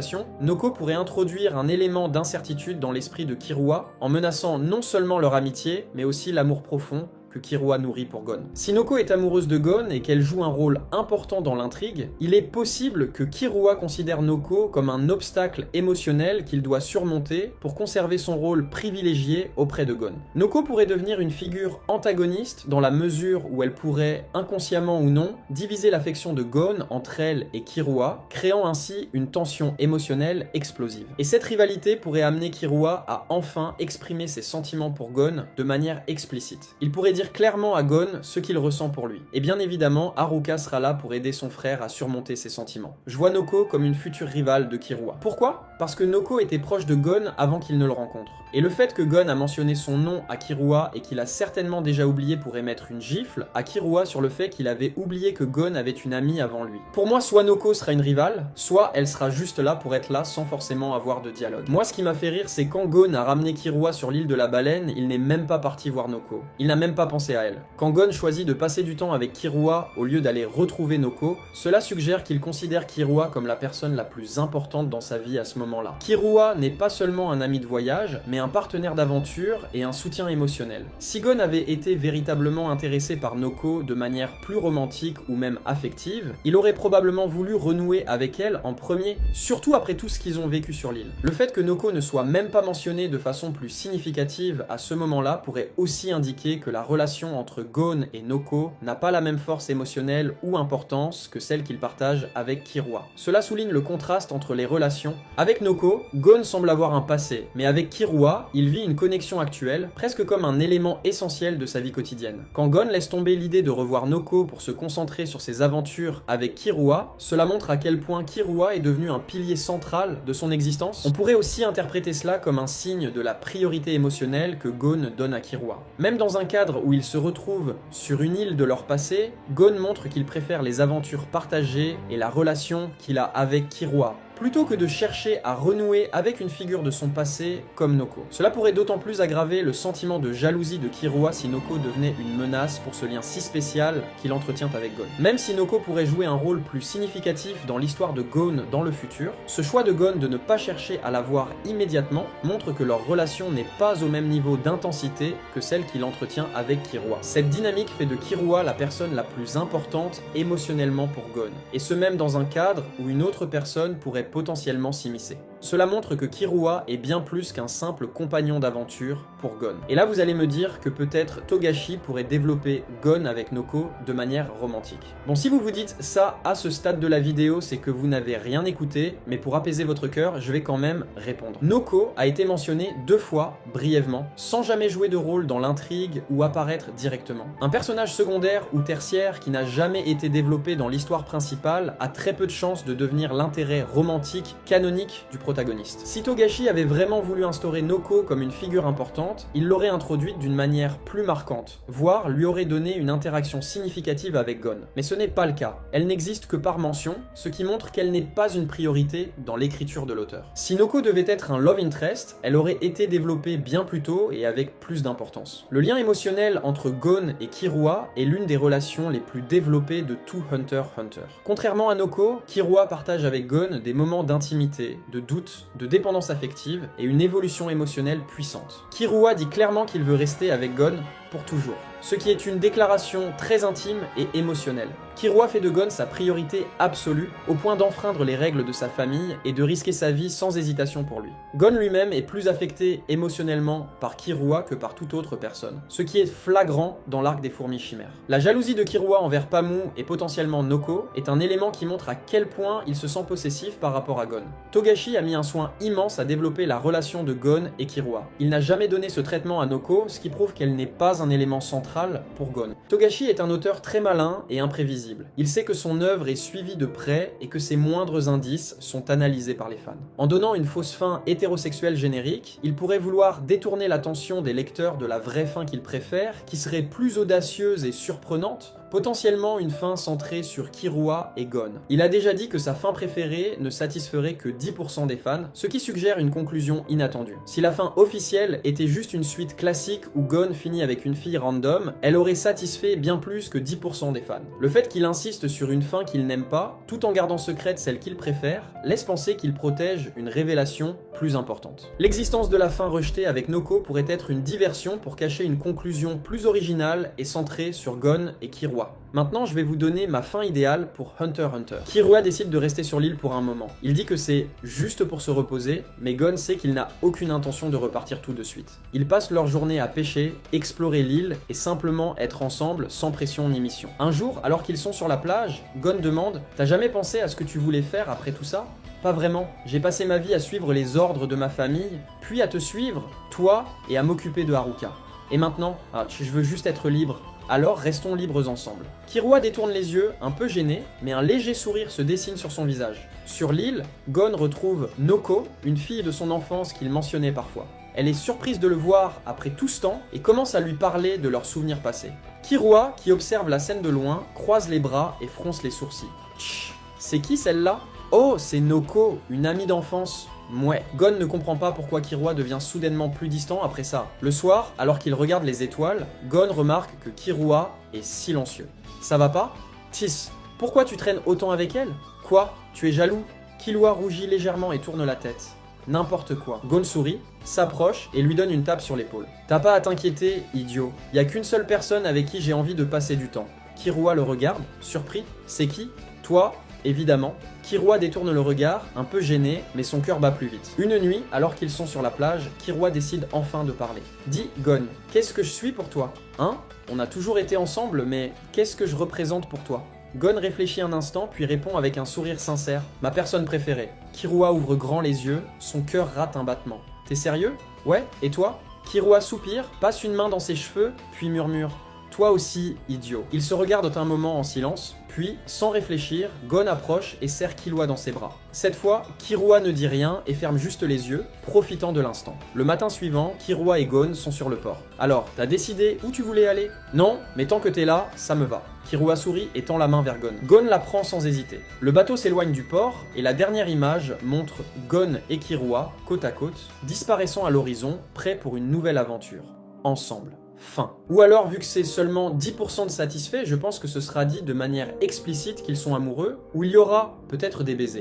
Noko pourrait introduire un élément d'incertitude dans l'esprit de Killua, en menaçant non seulement leur amitié, mais aussi l'amour profond que Killua nourrit pour Gon. Si Noko est amoureuse de Gon et qu'elle joue un rôle important dans l'intrigue, il est possible que Killua considère Noko comme un obstacle émotionnel qu'il doit surmonter pour conserver son rôle privilégié auprès de Gon. Noko pourrait devenir une figure antagoniste dans la mesure où elle pourrait, inconsciemment ou non, diviser l'affection de Gon entre elle et Killua, créant ainsi une tension émotionnelle explosive. Et cette rivalité pourrait amener Killua à enfin exprimer ses sentiments pour Gon de manière explicite. Il pourrait dire clairement à Gon ce qu'il ressent pour lui. Et bien évidemment, Haruka sera là pour aider son frère à surmonter ses sentiments. Je vois Noko comme une future rivale de Killua. Pourquoi ? Parce que Noko était proche de Gon avant qu'il ne le rencontre. Et le fait que Gon a mentionné son nom à Killua et qu'il a certainement déjà oublié pourrait mettre une gifle à Killua sur le fait qu'il avait oublié que Gon avait une amie avant lui. Pour moi, soit Noko sera une rivale, soit elle sera juste là pour être là sans forcément avoir de dialogue. Moi, ce qui m'a fait rire, c'est quand Gon a ramené Killua sur l'île de la baleine, il n'est même pas parti voir Noko. Il n'a même pas pensé à elle. Quand Gon choisit de passer du temps avec Killua au lieu d'aller retrouver Noko, cela suggère qu'il considère Killua comme la personne la plus importante dans sa vie à ce moment-là. Killua n'est pas seulement un ami de voyage, mais un partenaire d'aventure et un soutien émotionnel. Si Gon avait été véritablement intéressé par Noko de manière plus romantique ou même affective, il aurait probablement voulu renouer avec elle en premier, surtout après tout ce qu'ils ont vécu sur l'île. Le fait que Noko ne soit même pas mentionné de façon plus significative à ce moment-là pourrait aussi indiquer que la relation entre Gon et Noko n'a pas la même force émotionnelle ou importance que celle qu'il partage avec Killua. Cela souligne le contraste entre les relations. Avec Noko, Gon semble avoir un passé, mais avec Killua, il vit une connexion actuelle, presque comme un élément essentiel de sa vie quotidienne. Quand Gon laisse tomber l'idée de revoir Noko pour se concentrer sur ses aventures avec Killua, cela montre à quel point Killua est devenu un pilier central de son existence. On pourrait aussi interpréter cela comme un signe de la priorité émotionnelle que Gon donne à Killua. Même dans un cadre où ils se retrouvent sur une île de leur passé, Gon montre qu'il préfère les aventures partagées et la relation qu'il a avec Killua, plutôt que de chercher à renouer avec une figure de son passé comme Noko. Cela pourrait d'autant plus aggraver le sentiment de jalousie de Killua si Noko devenait une menace pour ce lien si spécial qu'il entretient avec Gon. Même si Noko pourrait jouer un rôle plus significatif dans l'histoire de Gon dans le futur, ce choix de Gon de ne pas chercher à la voir immédiatement montre que leur relation n'est pas au même niveau d'intensité que celle qu'il entretient avec Killua. Cette dynamique fait de Killua la personne la plus importante émotionnellement pour Gon, et ce même dans un cadre où une autre personne pourrait potentiellement s'immiscer. cela montre que Killua est bien plus qu'un simple compagnon d'aventure pour Gon. Et là vous allez me dire que peut-être Togashi pourrait développer Gon avec Noko de manière romantique. Bon, si vous vous dites ça à ce stade de la vidéo, c'est que vous n'avez rien écouté, mais pour apaiser votre cœur, je vais quand même répondre. Noko a été mentionné 2 fois, brièvement, sans jamais jouer de rôle dans l'intrigue ou apparaître directement. Un personnage secondaire ou tertiaire qui n'a jamais été développé dans l'histoire principale a très peu de chances de devenir l'intérêt romantique canonique du protagoniste. Si Togashi avait vraiment voulu instaurer Noko comme une figure importante, il l'aurait introduite d'une manière plus marquante, voire lui aurait donné une interaction significative avec Gon. Mais ce n'est pas le cas. Elle n'existe que par mention, ce qui montre qu'elle n'est pas une priorité dans l'écriture de l'auteur. Si Noko devait être un love interest, elle aurait été développée bien plus tôt et avec plus d'importance. Le lien émotionnel entre Gon et Killua est l'une des relations les plus développées de tout Hunter x Hunter. Contrairement à Noko, Killua partage avec Gon des moments d'intimité, de doute, de dépendance affective et une évolution émotionnelle puissante. Killua dit clairement qu'il veut rester avec Gon pour toujours, ce qui est une déclaration très intime et émotionnelle. Killua fait de Gon sa priorité absolue, au point d'enfreindre les règles de sa famille et de risquer sa vie sans hésitation pour lui. Gon lui-même est plus affecté émotionnellement par Killua que par toute autre personne, ce qui est flagrant dans l'arc des fourmis chimères. La jalousie de Killua envers Pamu et potentiellement Noko est un élément qui montre à quel point il se sent possessif par rapport à Gon. Togashi a mis un soin immense à développer la relation de Gon et Killua. Il n'a jamais donné ce traitement à Noko, ce qui prouve qu'elle n'est pas un élément central pour Gon. Togashi est un auteur très malin et imprévisible. Il sait que son œuvre est suivie de près et que ses moindres indices sont analysés par les fans. En donnant une fausse fin hétérosexuelle générique, il pourrait vouloir détourner l'attention des lecteurs de la vraie fin qu'il préfère, qui serait plus audacieuse et surprenante, potentiellement une fin centrée sur Killua et Gon. Il a déjà dit que sa fin préférée ne satisferait que 10% des fans, ce qui suggère une conclusion inattendue. Si la fin officielle était juste une suite classique où Gon finit avec une fille random, elle aurait satisfait bien plus que 10% des fans. Le fait qu'il insiste sur une fin qu'il n'aime pas, tout en gardant secrète celle qu'il préfère, laisse penser qu'il protège une révélation plus importante. L'existence de la fin rejetée avec Noko pourrait être une diversion pour cacher une conclusion plus originale et centrée sur Gon et Killua. Maintenant, je vais vous donner ma fin idéale pour Hunter x Hunter. Killua décide de rester sur l'île pour un moment. Il dit que c'est juste pour se reposer, mais Gon sait qu'il n'a aucune intention de repartir tout de suite. Ils passent leur journée à pêcher, explorer l'île et simplement être ensemble sans pression ni mission. Un jour, alors qu'ils sont sur la plage, Gon demande « T'as jamais pensé à ce que tu voulais faire après tout ça ?» Pas vraiment. J'ai passé ma vie à suivre les ordres de ma famille, puis à te suivre, toi, et à m'occuper de Haruka. Et maintenant, je veux juste être libre. Alors restons libres ensemble. Killua détourne les yeux, un peu gêné, mais un léger sourire se dessine sur son visage. Sur l'île, Gon retrouve Noko, une fille de son enfance qu'il mentionnait parfois. Elle est surprise de le voir après tout ce temps et commence à lui parler de leurs souvenirs passés. Killua, qui observe la scène de loin, croise les bras et fronce les sourcils. Tch, c'est qui celle-là ? Oh, c'est Noko, une amie d'enfance. Mouais. Gon ne comprend pas pourquoi Killua devient soudainement plus distant après ça. Le soir, alors qu'il regarde les étoiles, Gon remarque que Killua est silencieux. Ça va pas ? Tis, pourquoi tu traînes autant avec elle ? Quoi ? Tu es jaloux ? Killua rougit légèrement et tourne la tête. N'importe quoi. Gon sourit, s'approche et lui donne une tape sur l'épaule. T'as pas à t'inquiéter, idiot. Y a qu'une seule personne avec qui j'ai envie de passer du temps. Killua le regarde, surpris. C'est qui ? Toi ? Évidemment. Killua détourne le regard, un peu gêné, mais son cœur bat plus vite. Une nuit, alors qu'ils sont sur la plage, Killua décide enfin de parler. Dis, Gon, qu'est-ce que je suis pour toi ? Hein ? On a toujours été ensemble, mais qu'est-ce que je représente pour toi ? Gon réfléchit un instant, puis répond avec un sourire sincère. Ma personne préférée. Killua ouvre grand les yeux, son cœur rate un battement. T'es sérieux ? Ouais, et toi ? Killua soupire, passe une main dans ses cheveux, puis murmure. Toi aussi, idiot. Ils se regardent un moment en silence, puis, sans réfléchir, Gon approche et serre Killua dans ses bras. Cette fois, Killua ne dit rien et ferme juste les yeux, profitant de l'instant. Le matin suivant, Killua et Gon sont sur le port. Alors, t'as décidé où tu voulais aller ? Non, mais tant que t'es là, ça me va. Killua sourit et tend la main vers Gon. Gon la prend sans hésiter. Le bateau s'éloigne du port et la dernière image montre Gon et Killua, côte à côte, disparaissant à l'horizon, prêts pour une nouvelle aventure. Ensemble. Fin. Ou alors, vu que c'est seulement 10% de satisfaits, je pense que ce sera dit de manière explicite qu'ils sont amoureux, ou il y aura peut-être des baisers.